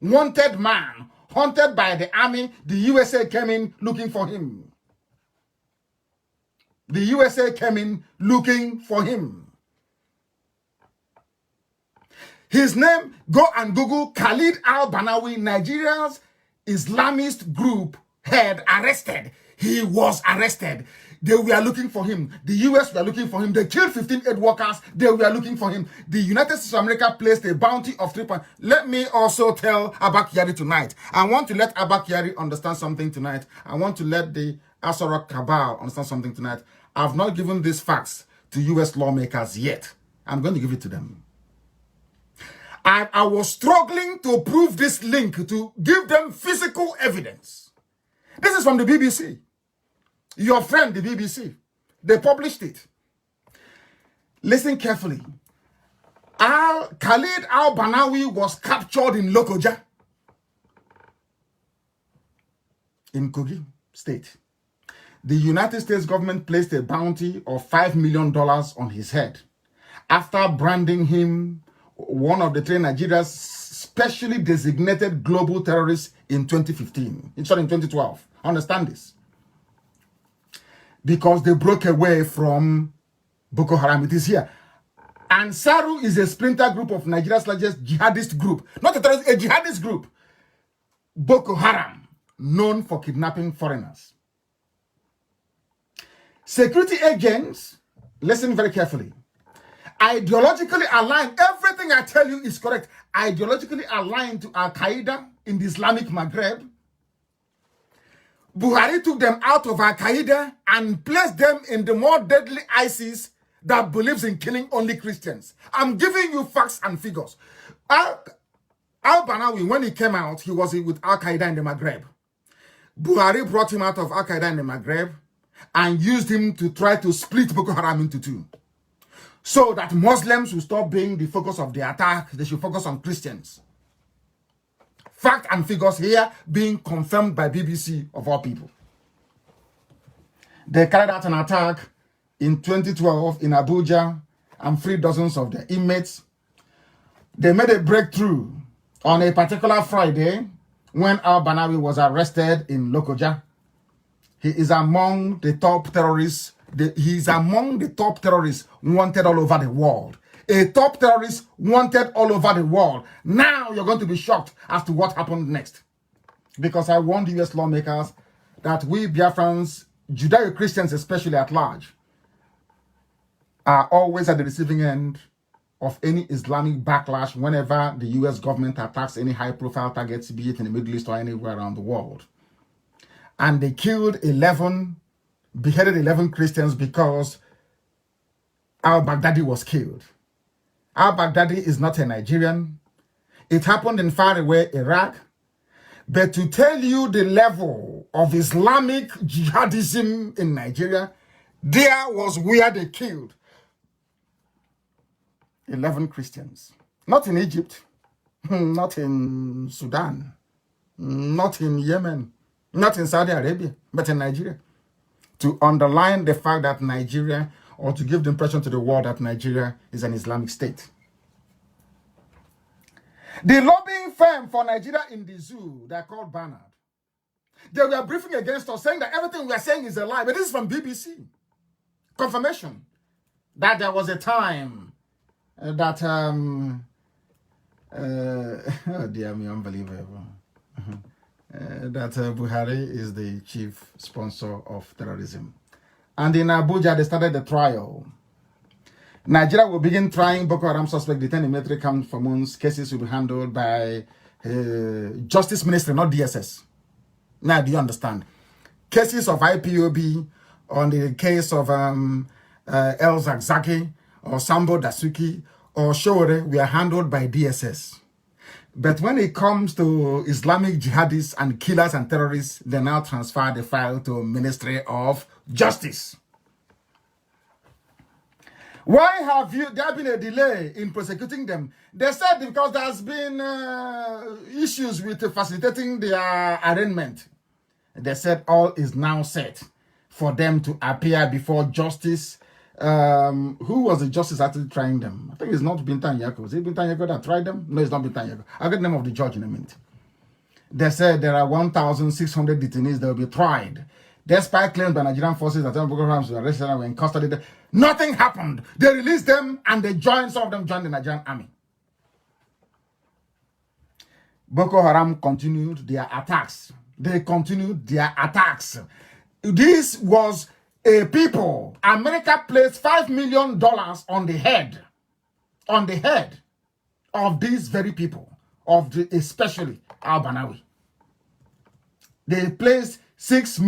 Wanted man, hunted by the army. The USA came in looking for him. The USA came in looking for him. His name, go and Google Khalid al-Banawi, Nigeria's Islamist group head, arrested. He was arrested. They were looking for him. The US were looking for him. They killed 15 aid workers. They were looking for him. The United States of America placed a bounty of 3 points. Let me also tell Abba Kyari tonight. I want to let Abba Kyari understand something tonight. I want to let the Asarok Cabal understand something tonight. I've not given these facts to US lawmakers yet. I'm going to give it to them. I was struggling to prove this link, to give them physical evidence. This is from the BBC. Your friend, the BBC. They published it. Listen carefully. Khalid al-Banawi was captured in Lokoja, in Kogi State. The United States government placed a bounty of $5 million on his head after branding him one of the three Nigeria's specially designated global terrorists in 2015. Sorry, in 2012. Understand this. Because they broke away from Boko Haram. It is here. Ansaru is a splinter group of Nigeria's largest jihadist group. Not a terrorist, a jihadist group. Boko Haram, known for kidnapping foreigners. Security agents, listen very carefully, ideologically aligned, everything I tell you is correct, ideologically aligned to Al-Qaeda in the Islamic Maghreb. Buhari took them out of Al-Qaeda and placed them in the more deadly ISIS that believes in killing only Christians. I'm giving you facts and figures. Al-Banawi, when he came out, he was with Al-Qaeda in the Maghreb. Buhari brought him out of Al-Qaeda in the Maghreb and used him to try to split Boko Haram into two, so that Muslims will stop being the focus of the attack. They should focus on Christians. Fact and figures here being confirmed by BBC of all people. They carried out an attack in 2012 in Abuja and freed dozens of their inmates. They made a breakthrough on a particular Friday when al-Banawi was arrested in Lokoja. He is among the top terrorists He's among the top terrorists wanted all over the world. A top terrorist wanted all over the world. Now you're going to be shocked as to what happened next. Because I warned US lawmakers that we Biafrans, Judeo-Christians especially at large, are always at the receiving end of any Islamic backlash whenever the US government attacks any high-profile targets, be it in the Middle East or anywhere around the world. And they beheaded 11 Christians because al-Baghdadi was killed. Al-Baghdadi is not a Nigerian. It happened in faraway Iraq. But to tell you the level of Islamic jihadism in Nigeria, there was where they killed 11 Christians. Not in Egypt, not in Sudan, not in Yemen, not in Saudi Arabia, but in Nigeria. To underline the fact that Nigeria, or to give the impression to the world that Nigeria is an Islamic state. The lobbying firm for Nigeria in the zoo, they're called Barnard. They were briefing against us, saying that everything we are saying is a lie. But this is from BBC. Confirmation that there was a time that, oh dear me, unbelievable. That Buhari is the chief sponsor of terrorism. And in Abuja, they started the trial. Nigeria will begin trying Boko Haram suspect detained in military camp for months. Cases will be handled by Justice Ministry, not DSS. Now, do you understand? Cases of IPOB on the case of El Zakzaki or Sambo Dasuki or Shore were handled by DSS. But when it comes to Islamic jihadists and killers and terrorists, they now transfer the file to Ministry of Justice. Why have there been a delay in prosecuting them? They said because there's been issues with facilitating their arraignment. They said all is now set for them to appear before justice. Who was the justice actually trying them? I think it's not Bintan Yako. Is it Bintan Yako that tried them? No, it's not Bintan Yako. I'll get the name of the judge in a minute. They said there are 1,600 detainees that will be tried. Despite claims by Nigerian forces that Boko Haram were arrested and were in custody, nothing happened. They released them and some of them joined the Nigerian army. Boko Haram continued their attacks. They continued their attacks. This was a people. America placed $5 million on the head of these very people, especially al-Banawi. They placed $5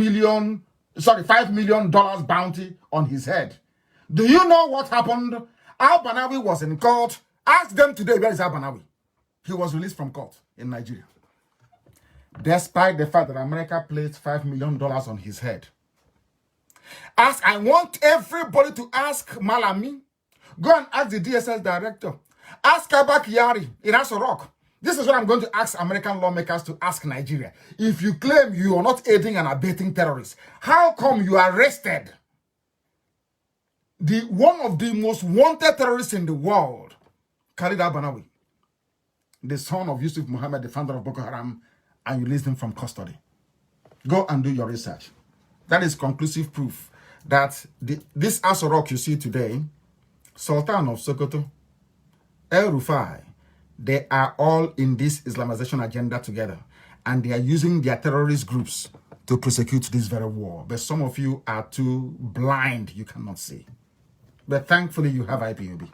million bounty on his head. Do you know what happened? Al-Banawi was in court. Ask them today, where is Al-Banawi? He was released from court in Nigeria. Despite the fact that America placed $5 million on his head. I want everybody to ask Malami. Go and ask the DSS director. Ask Abba Kyari in Asorok. This is what I'm going to ask American lawmakers to ask Nigeria. If you claim you are not aiding and abetting terrorists, how come you arrested one of the most wanted terrorists in the world, Khalid al-Banawi, the son of Yusuf Muhammad, the founder of Boko Haram, and you released him from custody? Go and do your research. That is conclusive proof that this Asorok you see today, Sultan of Sokoto, El Rufai, they are all in this Islamization agenda together. And they are using their terrorist groups to prosecute this very war. But some of you are too blind, you cannot see. But thankfully, you have IPOB.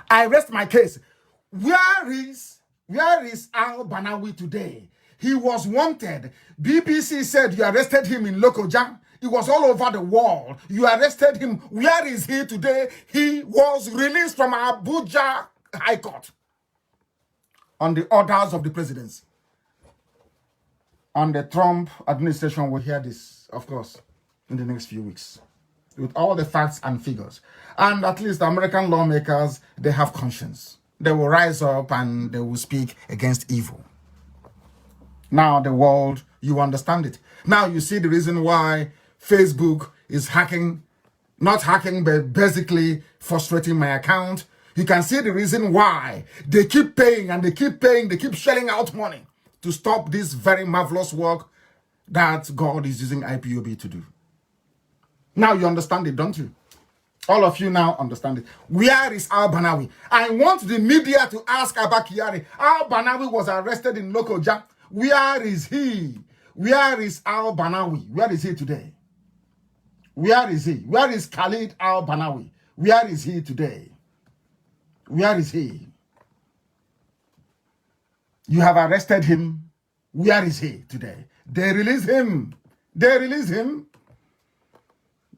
I rest my case. Where is al-Banawi today? He was wanted. BBC said you arrested him in Lokoja. He was all over the world. You arrested him. Where is he today? He was released from Abuja High Court on the orders of the presidency. And the Trump administration will hear this, of course, in the next few weeks, with all the facts and figures. And at least American lawmakers, they have conscience. They will rise up and they will speak against evil. Now the world, you understand it. Now you see the reason why Facebook is not hacking, but basically frustrating my account. You can see the reason why they keep paying and they keep shelling out money to stop this very marvelous work that God is using IPOB to do. Now you understand it, don't you? All of you now understand it. Where is Al-Banawi? I want the media to ask Abba Kyari. Al-Banawi was arrested in Lokoja. Where is he? Where is Al-Banawi? Where is he today? Where is he? Where is Khalid Al-Banawi? Where is he today? Where is he? You have arrested him. Where is he today? They released him. They released him.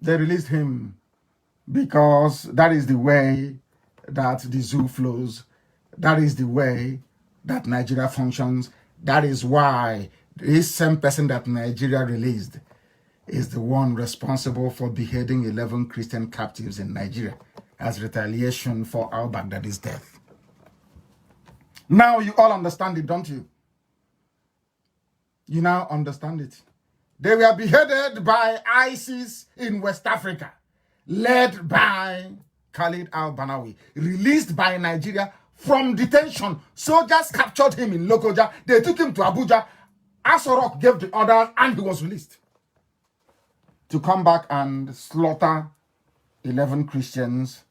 They released him because that is the way that the zoo flows. That is the way that Nigeria functions. That is why this same person that Nigeria released is the one responsible for beheading 11 Christian captives in Nigeria as retaliation for al-Baghdadi's death. Now you all understand it, don't you? You now understand it. They were beheaded by ISIS in West Africa, led by Khalid al-Banawi, released by Nigeria from detention. Soldiers captured him in Lokoja. They took him to Abuja. Asorok gave the order and he was released to come back and slaughter 11 Christians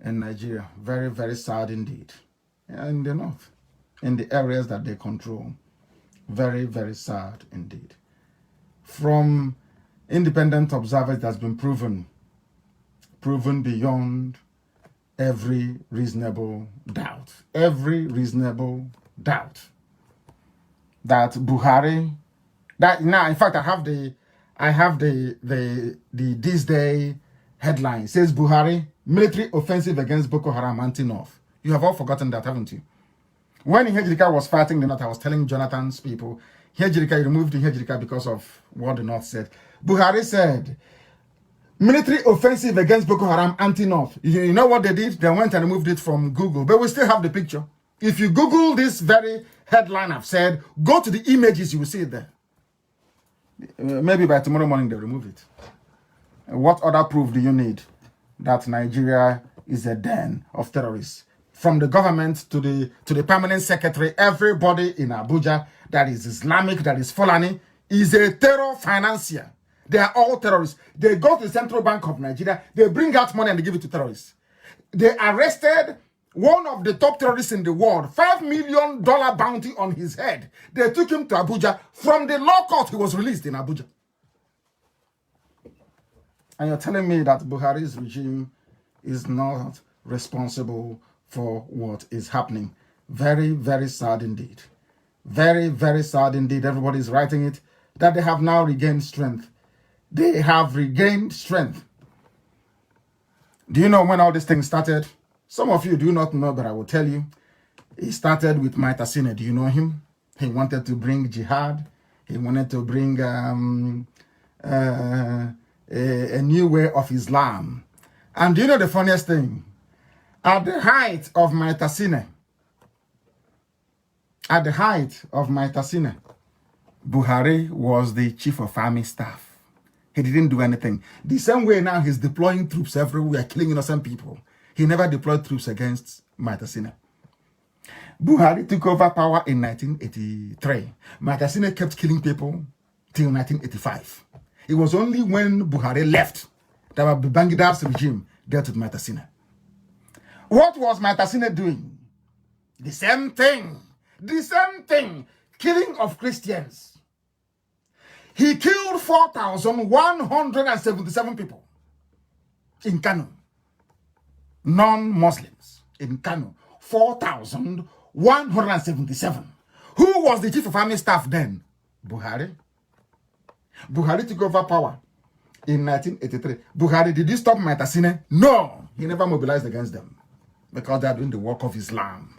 in Nigeria. Very, very sad indeed. In the north, in the areas that they control. Very, very sad indeed. From independent observers, it has been proven beyond every reasonable doubt. Every reasonable doubt that Buhari, that now in fact I have the this day headline. It says Buhari military offensive against Boko Haram anti-North. You have all forgotten that, haven't you? When Hejrika was fighting the North, I was telling Jonathan's people, Hejrika removed Hejrika because of what the North said. Buhari said, military offensive against Boko Haram anti-North. You know what they did? They went and removed it from Google. But we still have the picture. If you Google this very headline I've said, go to the images, you will see it there. Maybe by tomorrow morning they'll remove it. What other proof do you need that Nigeria is a den of terrorists? From the government to the permanent secretary, everybody in Abuja that is Islamic, that is Fulani, is a terror financier. They are all terrorists. They go to the Central Bank of Nigeria, they bring out money and they give it to terrorists. They arrested one of the top terrorists in the world, $5 million bounty on his head. They took him to Abuja. From the law court, he was released in Abuja. And you're telling me that Buhari's regime is not responsible for what is happening. Very, very sad indeed. Very, very sad indeed. Everybody's writing it, that they have now regained strength. They have regained strength. Do you know when all this thing started? Some of you do not know, but I will tell you. It started with Maitasine. Do you know him? He wanted to bring jihad. He wanted to bring a new way of Islam. And do you know the funniest thing? At the height of Maitasine, Buhari was the chief of army staff. He didn't do anything. The same way now he's deploying troops everywhere, killing innocent people. He never deployed troops against Maitasine. Buhari took over power in 1983. Maitasine kept killing people till 1985. It was only when Buhari left that Babangida's regime dealt with Maitasine. What was Maitasine doing? The same thing. The same thing. Killing of Christians. He killed 4,177 people in Kanu. Non-Muslims in Kanu. 4,177. Who was the chief of army staff then? Buhari. Buhari took over power in 1983. Buhari, did he stop Maitasine? No. He never mobilized against them. Because they are doing the work of Islam,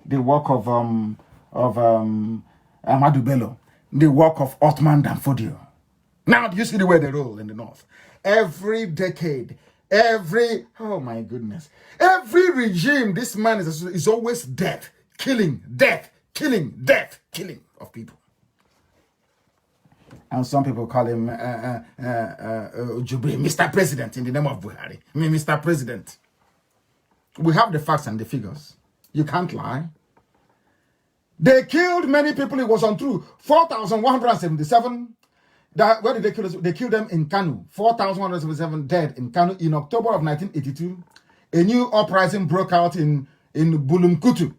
the work of Ahmadu Bello, the work of Othman Danfodio. Now, do you see the way they roll in the north? Every decade, oh my goodness, every regime, this man is always death, killing of people. And some people call him Jubri, Mr. President, in the name of Buhari. I mean, Mr. President. We have the facts and the figures. You can't lie. They killed many people. It was untrue. 4,177. Where did they kill us? They killed them in Kanu. 4,177 dead in Kanu. In October of 1982, a new uprising broke out in Bulumkutu,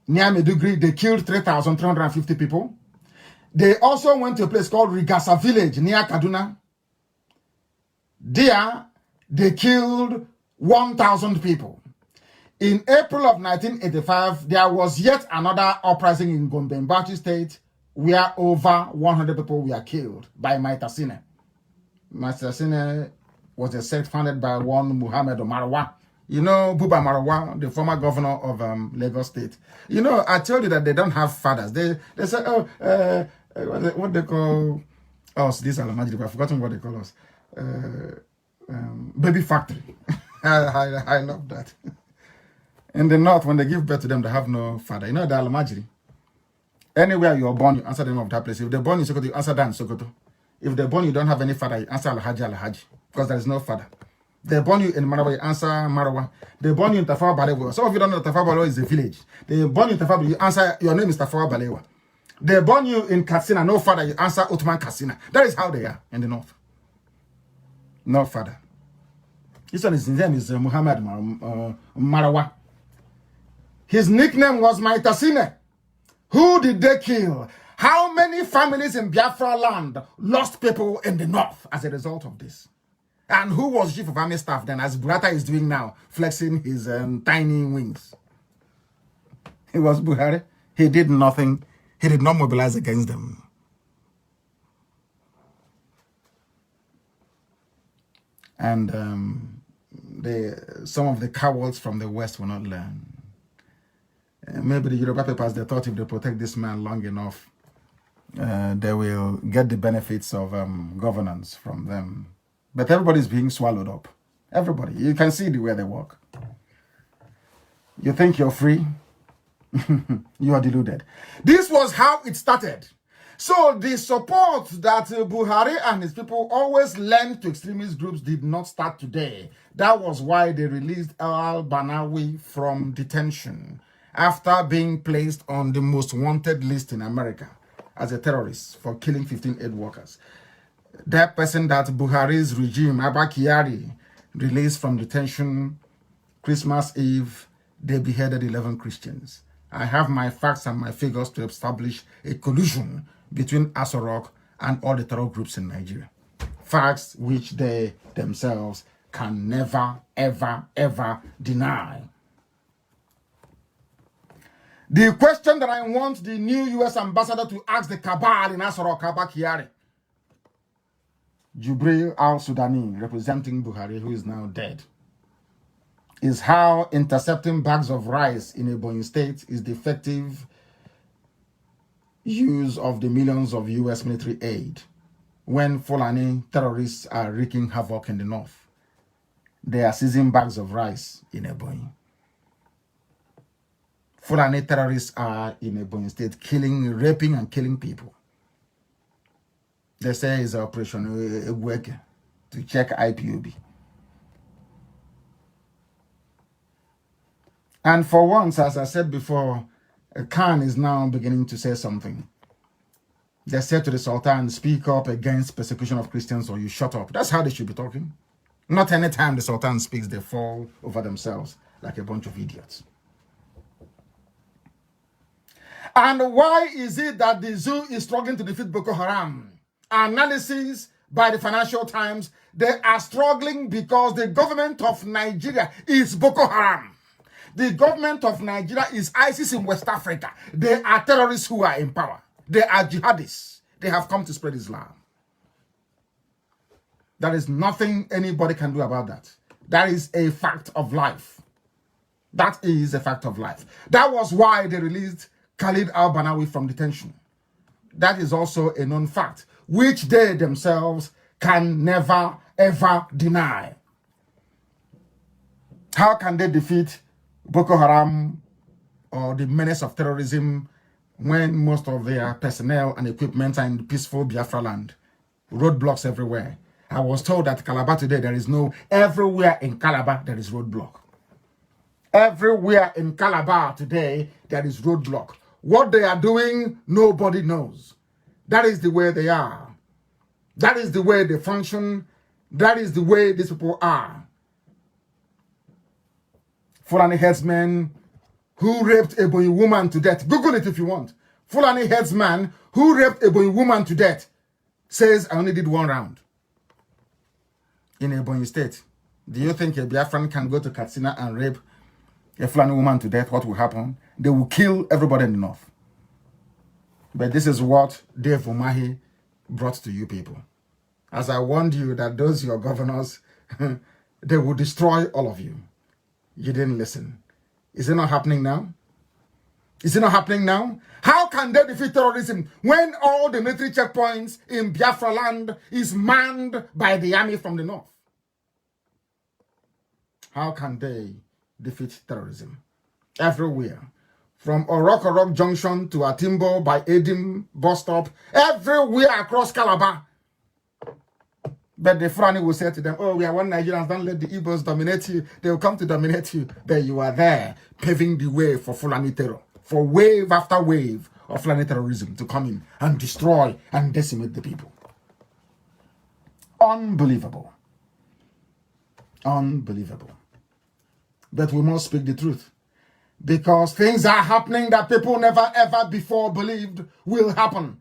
near Medugri. They killed 3,350 people. They also went to a place called Rigasa village near Kaduna. There, they killed 1,000 people. In April of 1985, there was yet another uprising in Gombe, Bauchi State, where over 100 people were killed by Maitasine. Maitasine was a sect founded by one Muhammad Marwa. You know, Buba Marwa, the former governor of Lagos State. You know, I told you that they don't have fathers. They say, what they call us, this Alamajiri, I've forgotten what they call us. Baby factory. I love that. In the north, when they give birth to them, they have no father. You know the Alamajiri. Anywhere you're born, you answer the name of that place. If they're born in Sokoto, you answer that in Sokoto. If they're born, you don't have any father, you answer Alhaji, because there is no father. They're born you in Marawa, you answer Marawa. They're born you in Tafawa Balewa. Some of you don't know Tafawa Balewa is a village. They're born you in Tafawa Balewa, you answer, your name is Tafawa Balewa. They're born you in Katsina, no father, you answer Ottoman Katsina. That is how they are in the north. No father. This one, his name is Muhammad Marawa. His nickname was Maitasine. Who did they kill? How many families in Biafra land lost people in the north as a result of this? And who was chief of army staff then, as Burata is doing now, flexing his tiny wings? It was Buhari. He did nothing. He did not mobilize against them. And some of the cowards from the West will not learn. Maybe the Yoruba papers, they thought if they protect this man long enough, they will get the benefits of governance from them. But everybody's being swallowed up. Everybody. You can see the way they walk. You think you're free? You are deluded. This was how it started. So the support that Buhari and his people always lent to extremist groups did not start today. That was why they released al-Banawi from detention after being placed on the most wanted list in America as a terrorist for killing 15 aid workers. That person that Buhari's regime, Abba Kyari, released from detention Christmas Eve, they beheaded 11 Christians. I have my facts and my figures to establish a collusion between Asorok and all the terror groups in Nigeria. Facts which they themselves can never, ever, ever deny. The question that I want the new U.S. ambassador to ask the cabal in Asorok, Abba Kyari, Jubril al-Sudani, representing Buhari, who is now dead, is how intercepting bags of rice in Ebonyi State is the effective use of the millions of U.S. military aid when Fulani terrorists are wreaking havoc in the north. They are seizing bags of rice in Ebonyi. Fulani terrorists are in Ebonyi State killing, raping, and killing people. They say it's Operation Egweke to check IPOB. And for once, as I said before, Khan is now beginning to say something. They said to the Sultan, speak up against persecution of Christians or you shut up. That's how they should be talking. Not any time the Sultan speaks, they fall over themselves like a bunch of idiots. And why is it that the zoo is struggling to defeat Boko Haram? Analysis by the Financial Times, they are struggling because the government of Nigeria is Boko Haram. The government of Nigeria is ISIS in West Africa. They are terrorists who are in power. They are jihadists. They have come to spread Islam. There is nothing anybody can do about that. That is a fact of life. That is a fact of life. That was why they released Khalid al-Banawi from detention. That is also a known fact, which they themselves can never, ever deny. How can they defeat Boko Haram or the menace of terrorism when most of their personnel and equipment are in peaceful Biafra land? Roadblocks everywhere. I was told that Calabar today, everywhere in Calabar, there is roadblock. Everywhere in Calabar today, there is roadblock. What they are doing, nobody knows. That is the way they are. That is the way they function. That is the way these people are. Fulani headsmen who raped a boy woman to death. Google it if you want. Fulani headsman who raped a boy woman to death says, I only did 1 round. In Ebonyi State. Do you think a Biafran can go to Katsina and rape a Fulani woman to death? What will happen? They will kill everybody in the north. But this is what Dave Umahi brought to you people. As I warned you that those your governors, they will destroy all of you. You didn't listen. Is it not happening now? Is it not happening now? How can they defeat terrorism when all the military checkpoints in Biafra land is manned by the army from the north? How can they defeat terrorism? Everywhere. From Orok Junction to Atimbo by Edim bus stop, everywhere across Calabar. But the Fulani will say to them, oh, we are one Nigerians, don't let the Igbos dominate you. They will come to dominate you. But you are there, paving the way for Fulani terror, for wave after wave of Fulani terrorism to come in and destroy and decimate the people. Unbelievable. Unbelievable. But we must speak the truth. Because things are happening that people never ever before believed will happen.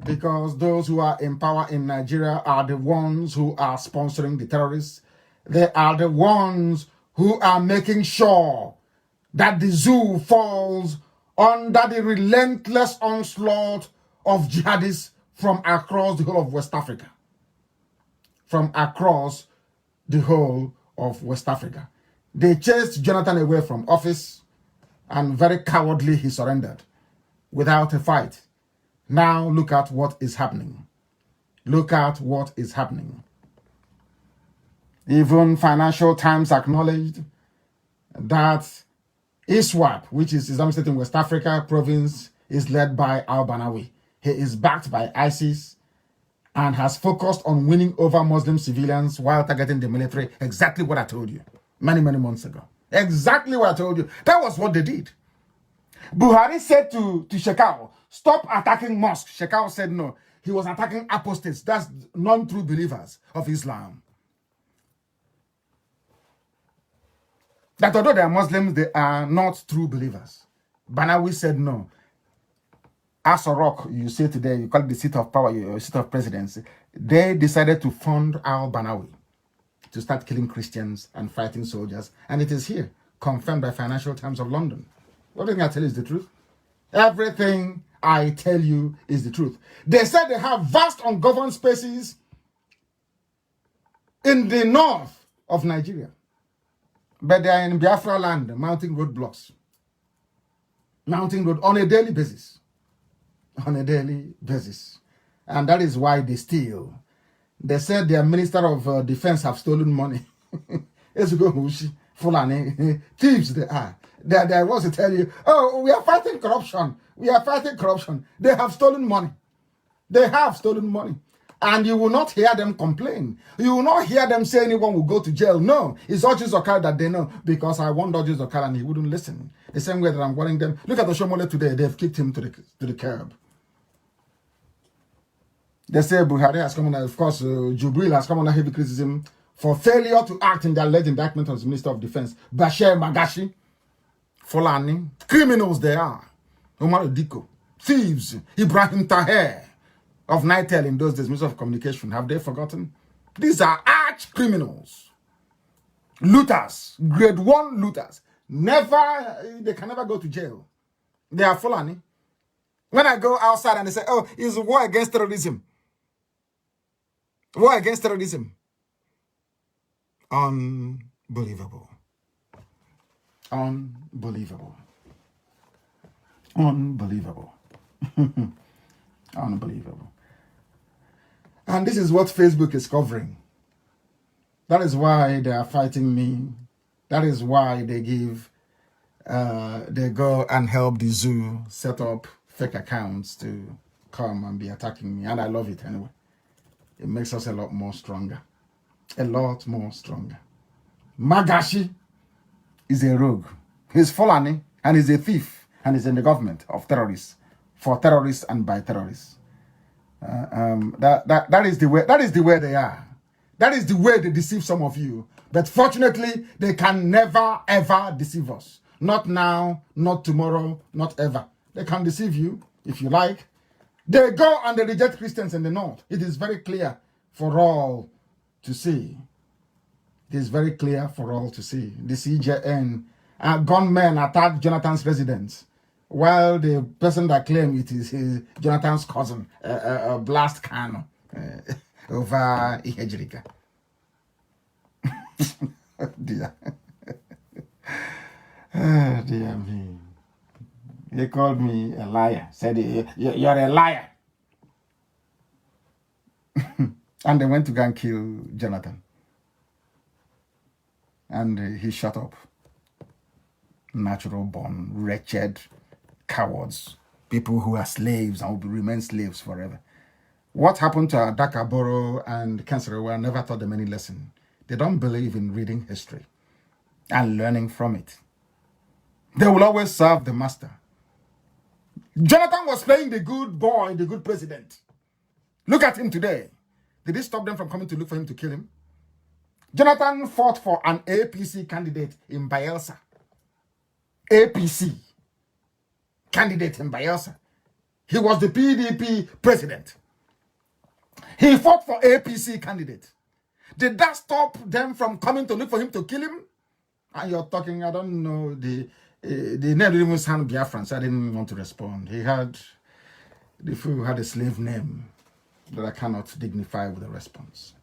Because those who are in power in Nigeria are the ones who are sponsoring the terrorists. They are the ones who are making sure that the zoo falls under the relentless onslaught of jihadists from across the whole of West Africa. From across the whole of West Africa. They chased Jonathan away from office, and very cowardly he surrendered without a fight. Now look at what is happening. Look at what is happening. Even Financial Times acknowledged that ISWAP, which is Islamic State in West Africa province, is led by al-Banawi. He is backed by ISIS and has focused on winning over Muslim civilians while targeting the military. Exactly what I told you many months ago. Exactly what I told you. That was what they did. Buhari said to Shekau, stop attacking mosques. Shekau said no. He was attacking apostates. That's non-true believers of Islam. That although they are Muslims, they are not true believers. Banawi said no. Asorok, you say today, you call it the seat of power, your seat of presidency. They decided to fund al-Banawi to start killing Christians and fighting soldiers. And it is here, confirmed by Financial Times of London. Everything I tell you is the truth. Everything I tell you is the truth. They said they have vast ungoverned spaces in the north of Nigeria. But they are in Biafra land, mounting roadblocks. Mounting road on a daily basis. On a daily basis. And that is why they steal. They said their Minister of Defense have stolen money. Fulani. Thieves they are. They want to tell you, oh, we are fighting corruption. We are fighting corruption. They have stolen money. They have stolen money. And you will not hear them complain. You will not hear them say anyone will go to jail. No, it's Orji Zokal that they know. Because I warned Orji Zokal and he wouldn't listen. The same way that I'm warning them. Look at the Shomole today. They've kicked him to the curb. They say Buhari has come under, of course, Jubril has come under heavy criticism for failure to act in the alleged indictment of the Minister of Defense, Bashir Magashi, Fulani, criminals they are, Omar Diko, thieves, Ibrahim Taher of Nitel in those days, Minister of Communication. Have they forgotten? These are arch criminals, looters, grade 1 looters. They can never go to jail. They are Fulani. When I go outside and they say, oh, it's a war against terrorism. War against terrorism. Unbelievable. Unbelievable. Unbelievable. Unbelievable. And this is what Facebook is covering. That is why they are fighting me. That is why they go and help the zoo set up fake accounts to come and be attacking me. And I love it anyway. It makes us a lot more stronger. A lot more stronger. Magashi is a rogue. He's Fulani and he's a thief and he's in the government of terrorists. for terrorists and by terrorists. That is the way. That is the way they are. That is the way they deceive some of you. But fortunately, they can never ever deceive us. Not now, not tomorrow, not ever. They can deceive you if you like. They go and they reject Christians in the north. It is very clear for all to see. It is very clear for all to see. The CJN gunmen attacked Jonathan's residence, while the person that claimed it is Jonathan's cousin, Bless Kanu, over Ihejrika. Dear. Oh, dear me. They called me a liar. Said, you're a liar. And they went to go and kill Jonathan. And he shut up. Natural born, wretched cowards. People who are slaves and will remain slaves forever. What happened to Adaka Borough and Kanserewa never taught them any lesson. They don't believe in reading history and learning from it. They will always serve the master. Jonathan was playing the good boy, the good president. Look at him today. Did it stop them from coming to look for him to kill him? Jonathan fought for an APC candidate in Bayelsa. APC candidate in Bayelsa. He was the PDP president. He fought for APC candidate. Did that stop them from coming to look for him to kill him? And you're talking, I don't know, the name didn't even sound Biafran, so I didn't want to respond. The fool had a slave name that I cannot dignify with a response.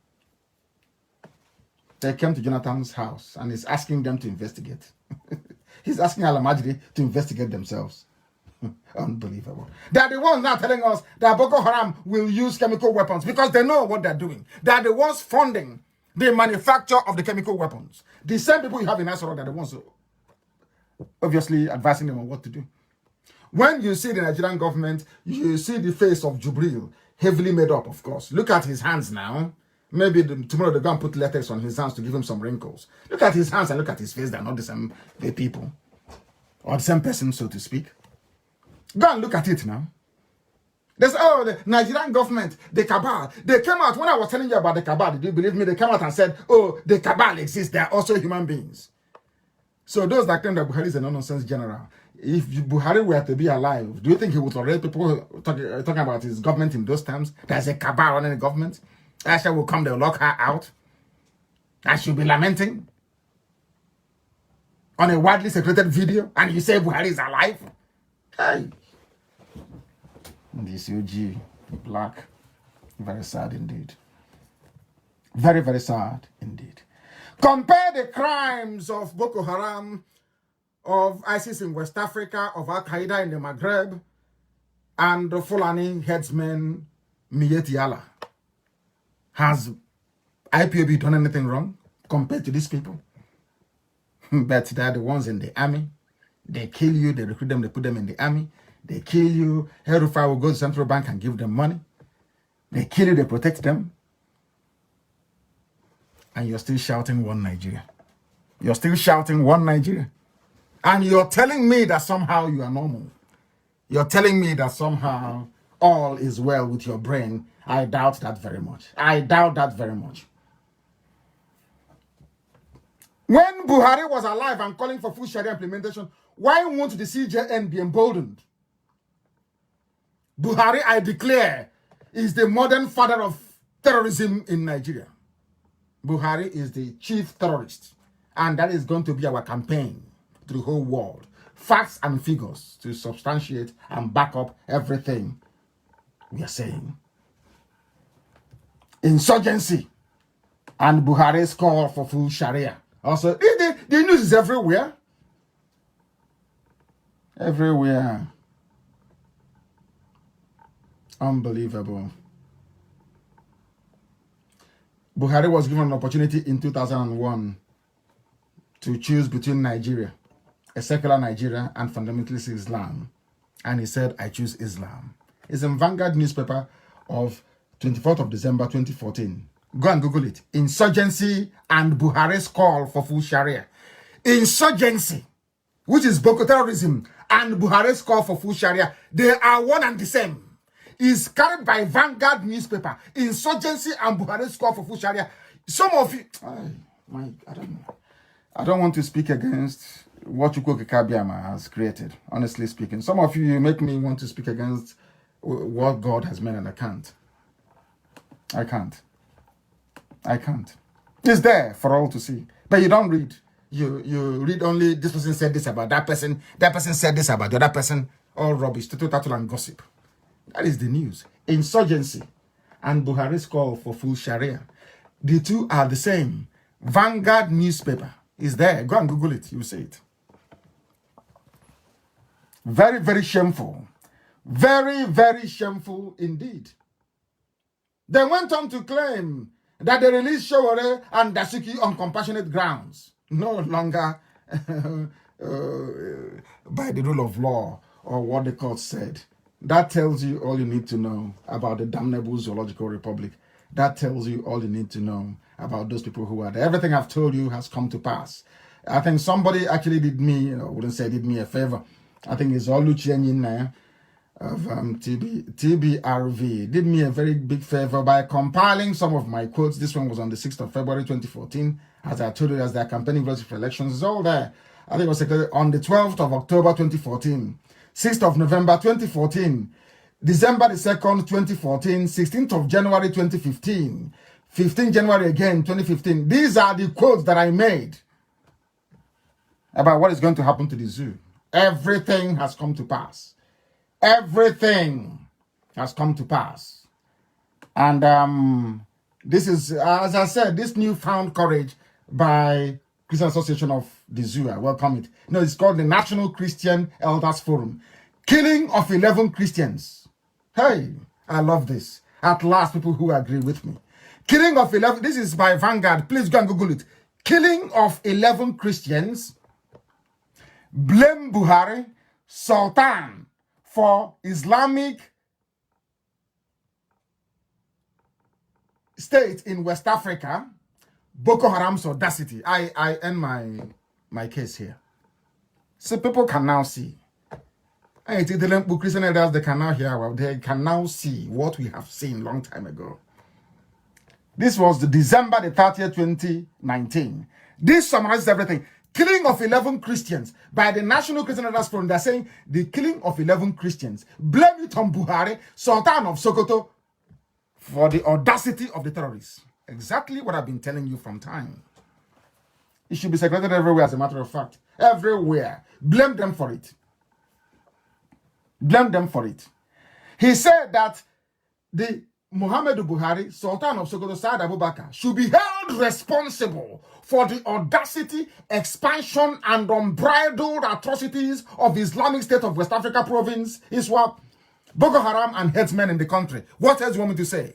They came to Jonathan's house and he's asking them to investigate. He's asking Alamajri to investigate themselves. Unbelievable. They are the ones now telling us that Boko Haram will use chemical weapons because they know what they're doing. They are the ones funding the manufacture of the chemical weapons. The same people you have in Asoro are the ones obviously advising them on what to do. When you see the Nigerian government, you see the face of Jubril, heavily made up, of course. Look at his hands now. Maybe tomorrow they're going to put latex on his hands to give him some wrinkles. Look at his hands and look at his face. They're not the same people. Or the same person, so to speak. Go and look at it now. There's, the Nigerian government, the cabal. They came out, when I was telling you about the cabal, did you believe me? They came out and said, oh, the cabal exists. They are also human beings. So those that claim that Buhari is a no-nonsense general, if Buhari were to be alive, do you think he would tolerate people talking about his government in those terms? There's a cabal running the government. Aisha will come, they'll lock her out. And she'll be lamenting on a widely circulated video. And you say Buhari is alive? Hey. This UG, black, very sad indeed. Very, very sad indeed. Compare the crimes of Boko Haram, of ISIS in West Africa, of Al-Qaeda in the Maghreb, and the Fulani headsman Miyetti Allah. Has IPOB done anything wrong compared to these people? But they're the ones in the army. They kill you, they recruit them, they put them in the army. They kill you. Herufai will go to Central Bank and give them money. They kill you, they protect them. And you're still shouting one Nigeria. You're still shouting one Nigeria. And you're telling me that somehow you are normal. You're telling me that somehow all is well with your brain. I doubt that very much. I doubt that very much. When Buhari was alive and calling for full Sharia implementation, why won't the CJN be emboldened? Buhari, I declare, is the modern father of terrorism in Nigeria. Buhari is the chief terrorist. And that is going to be our campaign to the whole world. Facts and figures to substantiate and back up everything we are saying. Insurgency and Buhari's call for full Sharia. Also, the news is everywhere. Everywhere. Unbelievable. Buhari was given an opportunity in 2001 to choose between Nigeria, a secular Nigeria, and fundamentalist Islam. And he said, I choose Islam. It's in Vanguard newspaper of 24th of December 2014. Go and Google it. Insurgency and Buhari's call for full Sharia. Insurgency, which is Boko terrorism, and Buhari's call for full Sharia, they are one and the same. Is carried by Vanguard newspaper. Insurgency and Buhari's call for full Sharia. Some of you, I don't want to speak against what Chukwuka Kabiama has created, honestly speaking. Some of you make me want to speak against what God has made, and I can't. I can't. It's there for all to see. But you don't read. You read only this person said this about that person said this about the other person, all rubbish, total and gossip. That is the news. Insurgency and Buhari's call for full Sharia. The two are the same. Vanguard newspaper is there. Go and Google it. You will see it. Very, very shameful. Very, very shameful indeed. They went on to claim that they released Showore and Dasuki on compassionate grounds. No longer by the rule of law or what the court said. That tells you all you need to know about the damnable Zoological Republic. That tells you all you need to know about those people who are there. Everything I've told you has come to pass. I think somebody actually did me, I wouldn't say did me a favor. I think it's Oluchi Enyinna of TBRV. Did me a very big favor by compiling some of my quotes. This one was on the 6th of February 2014. As I told you, as their campaigning for elections is all there. I think it was on the 12th of October 2014. 6th of November 2014, December the 2nd, 2014, 16th of January 2015, 15th January again, 2015. These are the quotes that I made about what is going to happen to the zoo. Everything has come to pass. Everything has come to pass. And this is, as I said, this newfound courage by Christian Association of the Zoo. I welcome it. You know, it's called the National Christian Elders Forum. Killing of 11 Christians. Hey, I love this. At last, people who agree with me. Killing of 11, this is by Vanguard. Please go and Google it. Killing of 11 Christians. Blame Buhari, Sultan, for Islamic State in West Africa. Boko Haram's audacity. I end my case here. So people can now see. Christian elders, they can now hear. They can now see what we have seen long time ago. This was the December the 30th, 2019. This summarizes everything. Killing of 11 Christians by the National Christian Elders Forum. They're saying the killing of 11 Christians. Blame it on Buhari, Sultan of Sokoto, for the audacity of the terrorists. Exactly what I've been telling you from time. It should be segregated everywhere, as a matter of fact. Everywhere. Blame them for it. Blame them for it. He said that the Muhammadu Buhari, Sultan of Sokoto, Saad Abubakar, should be held responsible for the audacity, expansion, and unbridled atrocities of the Islamic State of West Africa province, ISWAP, Boko Haram, and headsmen in the country. What else do you want me to say?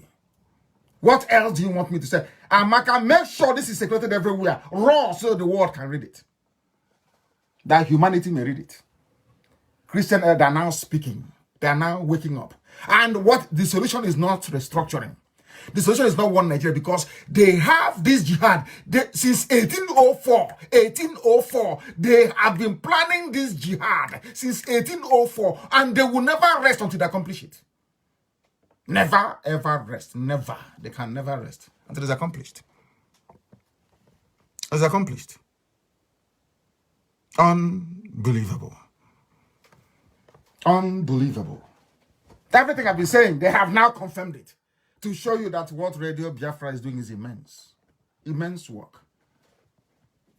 What else do you want me to say? Amaka, make sure this is secreted everywhere, raw, so the world can read it. That humanity may read it. Christian elders are now speaking. They are now waking up. And what the solution is not restructuring. The solution is not one Nigeria, because they have this jihad. Since 1804, they have been planning this jihad since 1804, and they will never rest until they accomplish it. Never, ever rest. Never. They can never rest until it's accomplished. It's accomplished. Unbelievable. Unbelievable. Everything I've been saying, they have now confirmed it to show you that what Radio Biafra is doing is immense. Immense work.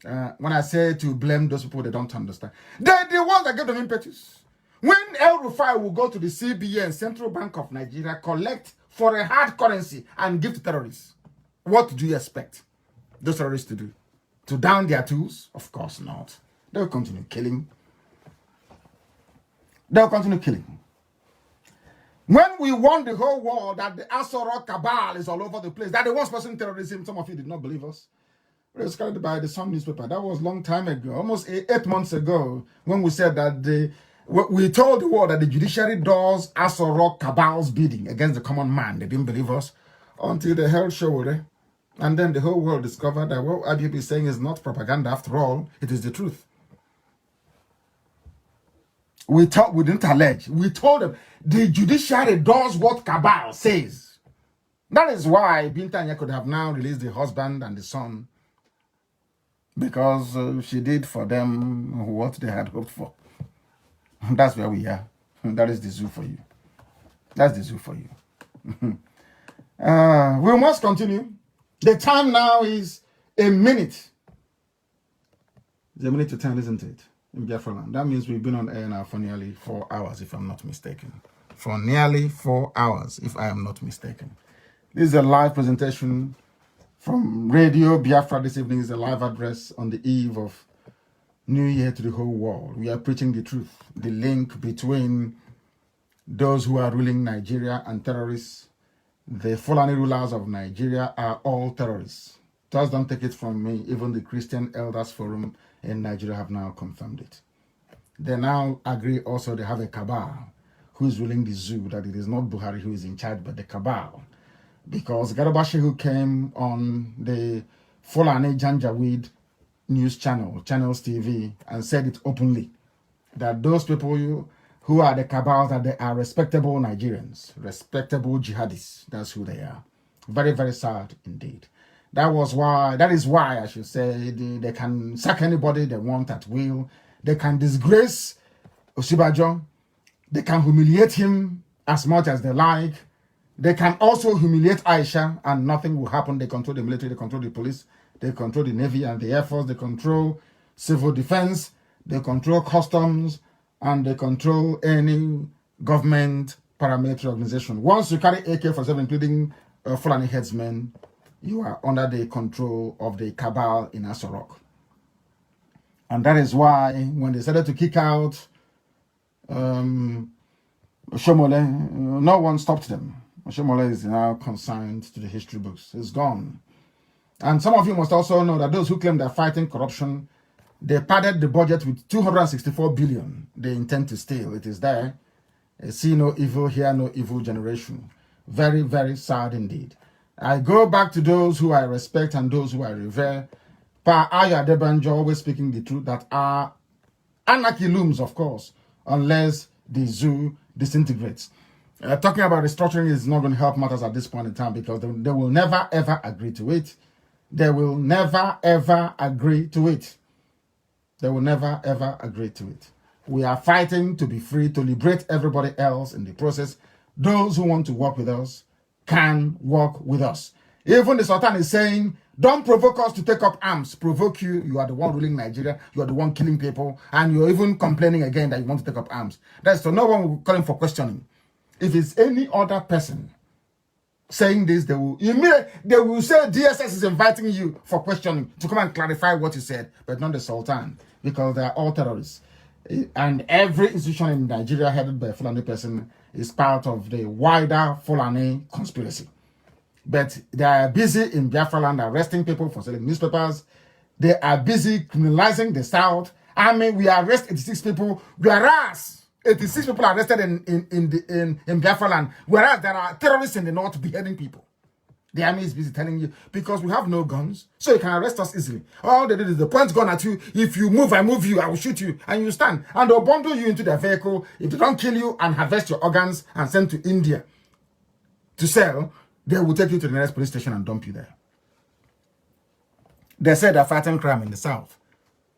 When I say to blame those people, they don't understand. They're the ones that give them impetus. When El Rufai will go to the CBN, Central Bank of Nigeria, collect for a hard currency and give to terrorists, what do you expect those terrorists to do? To down their tools? Of course not. They'll continue killing. They'll continue killing. When we warned the whole world that the Asoro cabal is all over the place, that the worst person terrorism, some of you did not believe us. It was carried by the Sun newspaper. That was a long time ago, almost 8 months ago, when we said that we told the world that the judiciary does Asoro cabal's bidding against the common man. They didn't believe us until they held Showore. And then the whole world discovered that what IPOB is saying is not propaganda after all. It is the truth. We didn't allege. We told them the judiciary does what cabal says. That is why Bintanya could have now released the husband and the son, because she did for them what they had hoped for. That's where we are. That is the zoo for you. That's the zoo for you. We must continue. The time now is a minute. It's a minute to 10, isn't it? In Biafra land. That means we've been on air now for nearly 4 hours, if I'm not mistaken. For nearly 4 hours, if I am not mistaken. This is a live presentation from Radio Biafra. This evening is a live address on the eve of New Year to the whole world. We are preaching the truth, the link between those who are ruling Nigeria and terrorists. The Fulani rulers of Nigeria are all terrorists. Just don't take it from me. Even the Christian Elders Forum in Nigeria have now confirmed it. They now agree also they have a cabal who is ruling the zoo, that it is not Buhari who is in charge, but the cabal. Because Garabashi, who came on the Fulani Janjaweed news channel, Channels TV, and said it openly, that those people who are the cabals, that they are respectable Nigerians, respectable jihadists. That's who they are. Very, very sad indeed. That is why I should say they can sack anybody they want at will. They can disgrace Osibajo. They can humiliate him as much as they like. They can also humiliate Aisha and nothing will happen. They control the military, they control the police, they control the Navy and the Air Force, they control civil defense, they control customs, and they control any government paramilitary organization. Once you carry AK-47, including Fulani headsmen, you are under the control of the cabal in Asorok. And that is why when they decided to kick out Shomole, no one stopped them. Shomole is now consigned to the history books. It's gone. And some of you must also know that those who claim they're fighting corruption, they padded the budget with 264 billion they intend to steal. It is there. See no evil, hear no evil generation. Very, very sad indeed. I go back to those who I respect and those who I revere. Pa Aya Debanjo always speaking the truth, that are anarchy looms, of course, unless the zoo disintegrates. Talking about restructuring is not going to help matters at this point in time, because they will never ever agree to it. They will never ever agree to it. They will never ever agree to it. We are fighting to be free, to liberate everybody else in the process. Those who want to work with us can work with us. Even the Sultan is saying, don't provoke us to take up arms. Provoke you. You are the one ruling Nigeria. You are the one killing people. And you're even complaining again that you want to take up arms. That's so no one will call him for questioning. If it's any other person saying this, they will say DSS is inviting you for questioning to come and clarify what you said, but not the Sultan, because they are all terrorists. And every institution in Nigeria headed by a Fulani person is part of the wider Fulani conspiracy. But they are busy in Biafra land arresting people for selling newspapers. They are busy criminalizing the South. I mean, we arrest 86 people, whereas 86 people are arrested in Biafra land, whereas there are terrorists in the North beheading people. The army is busy telling you, because we have no guns, so you can arrest us easily. All they did is the point gun at you. If you move, I move you, I will shoot you, and you stand. And they'll bundle you into their vehicle. If they don't kill you and harvest your organs and send to India to sell, they will take you to the nearest police station and dump you there. They say they're fighting crime in the South.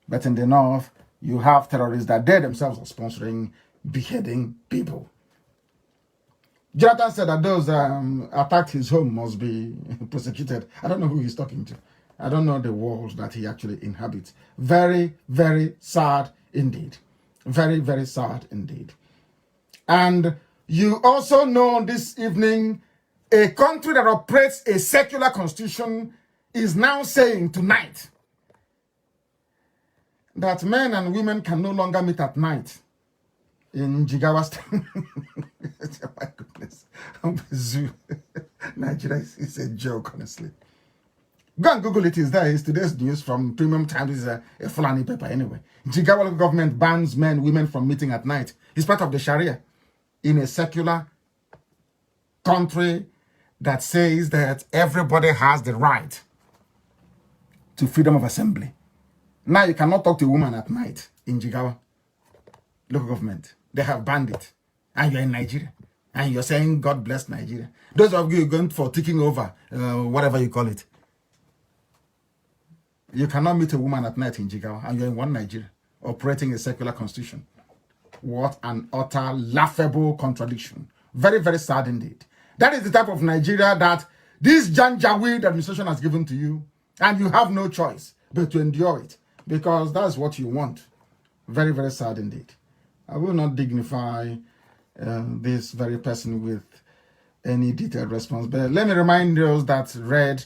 But in the North, you have terrorists that they themselves are sponsoring, beheading people. Jonathan said that those attacked his home must be prosecuted. I don't know who he's talking to. I don't know the world that he actually inhabits. Very, very sad indeed. Very, very sad indeed. And you also know this evening, a country that operates a secular constitution is now saying tonight that men and women can no longer meet at night in Jigawa State. Oh my goodness. Zoo. Nigeria is a joke, honestly. Go and Google it. It's there. It's today's news from Premium Times. It's a Fulani paper anyway. Jigawa local government bans men, women from meeting at night. It's part of the Sharia in a secular country that says that everybody has the right to freedom of assembly. Now you cannot talk to a woman at night in Jigawa. local government. They have banned it. And you're in Nigeria. And you're saying, God bless Nigeria. Those of you going for taking over, whatever you call it. You cannot meet a woman at night in Jigawa, and you're in one Nigeria, operating a secular constitution. What an utter laughable contradiction. Very, very sad indeed. That is the type of Nigeria that this Janjaweed administration has given to you, and you have no choice but to endure it, because that's what you want. Very, very sad indeed. I will not dignify this very person with any detailed response, but let me remind those that read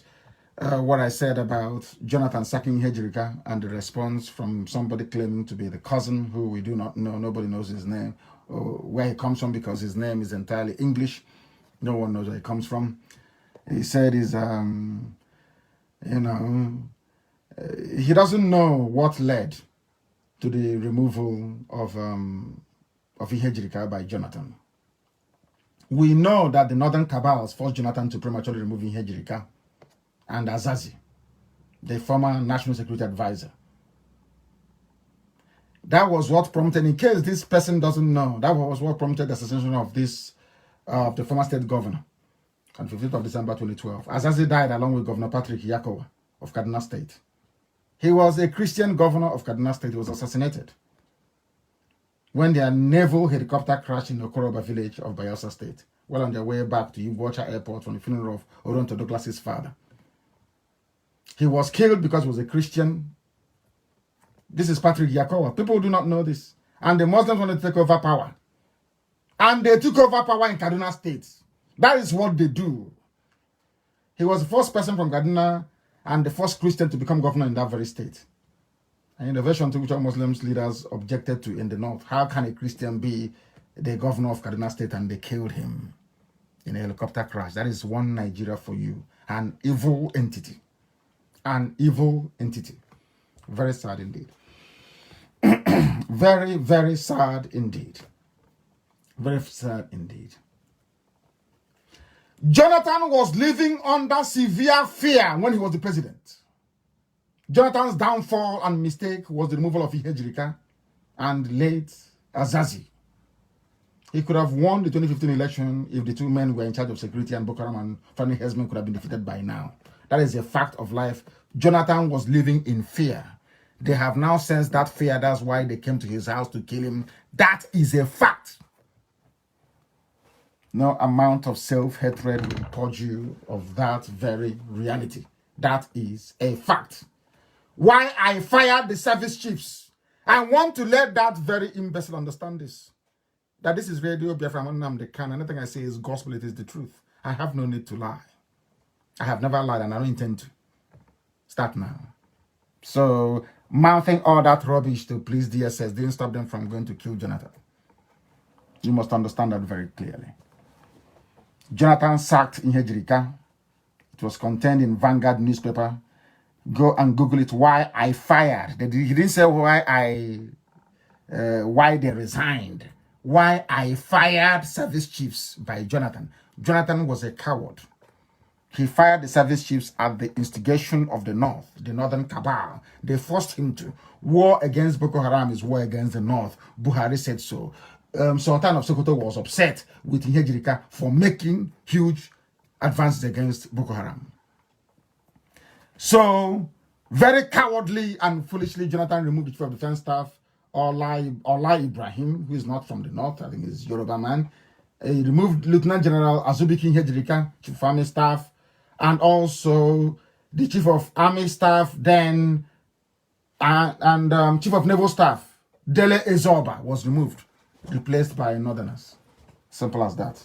what I said about Jonathan sacking Hejrika and the response from somebody claiming to be the cousin who we do not know. Nobody knows his name or where he comes from, because his name is entirely English. No one knows where he comes from. He said he doesn't know what led to the removal of Ihejrika by Jonathan. We know that the Northern Cabals forced Jonathan to prematurely remove Ihejrika and Azazi, the former National Security Advisor. That was what prompted, in case this person doesn't know, that was what prompted the assassination of the former state governor on 15th of December 2012. Azazi died along with Governor Patrick Yakowa of Kaduna State. He was a Christian governor of Kaduna State. He was assassinated when their naval helicopter crashed in Okoroba village of Bayelsa State, while on their way back to Iguacha Airport from the funeral of Oronto Douglas's father. He was killed because he was a Christian. This is Patrick Yakowa. People do not know this. And the Muslims wanted to take over power. And they took over power in Kaduna State. That is what they do. He was the first person from Kaduna and the first Christian to become governor in that very state. An innovation to which all Muslims leaders objected to in the north. How can a Christian be the governor of Kaduna State? And they killed him in a helicopter crash. That is one Nigeria for you. An evil entity. An evil entity. Very sad indeed. Very, very sad indeed. Very sad indeed. Jonathan was living under severe fear when he was the president. Jonathan's downfall and mistake was the removal of Ihejrika and late Azazi. He could have won the 2015 election if the two men were in charge of security, and Boko Haram and Fani Hezbollah could have been defeated by now. That is a fact of life. Jonathan was living in fear. They have now sensed that fear. That's why they came to his house to kill him. That is a fact. No amount of self-hatred will purge you of that very reality. That is a fact. Why I fired the service chiefs. I want to let that very imbecile understand this. That this is Radio Biafra, Nnamdi Kanu. Anything I say is gospel, it is the truth. I have no need to lie. I have never lied and I don't intend to. Start now. So, mouthing all that rubbish to please DSS didn't stop them from going to kill Jonathan. You must understand that very clearly. Jonathan sacked Ihejrika. It was contained in Vanguard newspaper. Go and Google it. Why I fired. He didn't say why they resigned. Why I fired service chiefs by Jonathan. Jonathan was a coward. He fired the service chiefs at the instigation of the North, the Northern Cabal. They forced him to. War against Boko Haram is war against the North. Buhari said so. Sultan of Sokoto was upset with Ihejrika for making huge advances against Boko Haram. So, very cowardly and foolishly, Jonathan removed the Chief of Defense Staff, Ola Ibrahim, who is not from the North, I think he's Yoruba man. He removed Lieutenant General Azubike Ihejrika, Chief of Army Staff, and also the Chief of Army Staff, then, and Chief of Naval Staff, Dele Ezoba, was removed, replaced by Northerners. Simple as that.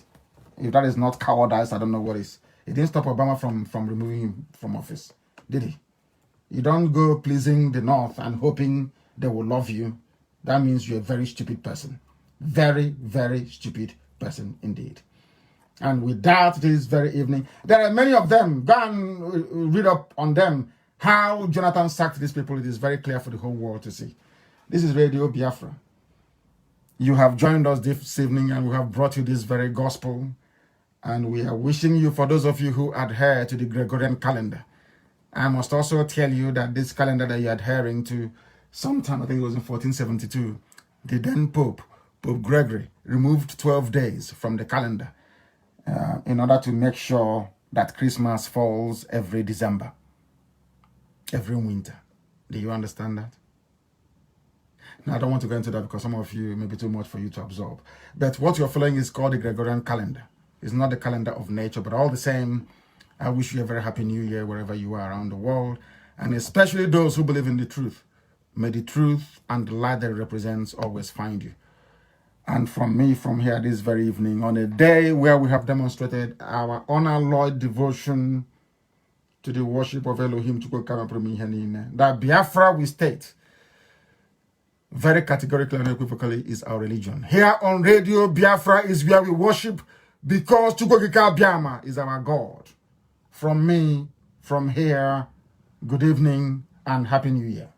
If that is not cowardice, I don't know what is. It didn't stop Obama from removing him from office, did he? You don't go pleasing the North and hoping they will love you. That means you're a very stupid person. Very, very stupid person indeed. And with that, this very evening, there are many of them. Go and read up on them. How Jonathan sacked these people. It is very clear for the whole world to see. This is Radio Biafra. You have joined us this evening and we have brought you this very gospel. And we are wishing you, for those of you who adhere to the Gregorian calendar, I must also tell you that this calendar that you're adhering to, sometime, I think it was in 1472, the then Pope Gregory, removed 12 days from the calendar in order to make sure that Christmas falls every December, every winter. Do you understand that? Now, I don't want to go into that because some of you may be too much for you to absorb. But what you're following is called the Gregorian calendar. It's not the calendar of nature, but all the same, I wish you a very happy new year wherever you are around the world, and especially those who believe in the truth. May the truth and the light that it represents always find you. And from me, from here this very evening, on a day where we have demonstrated our unalloyed devotion to the worship of Elohim, that Biafra, we state, very categorically and equivocally, is our religion. Here on Radio Biafra is where we worship because Chukwukika Biama is our God. From me, from here, good evening and Happy New Year.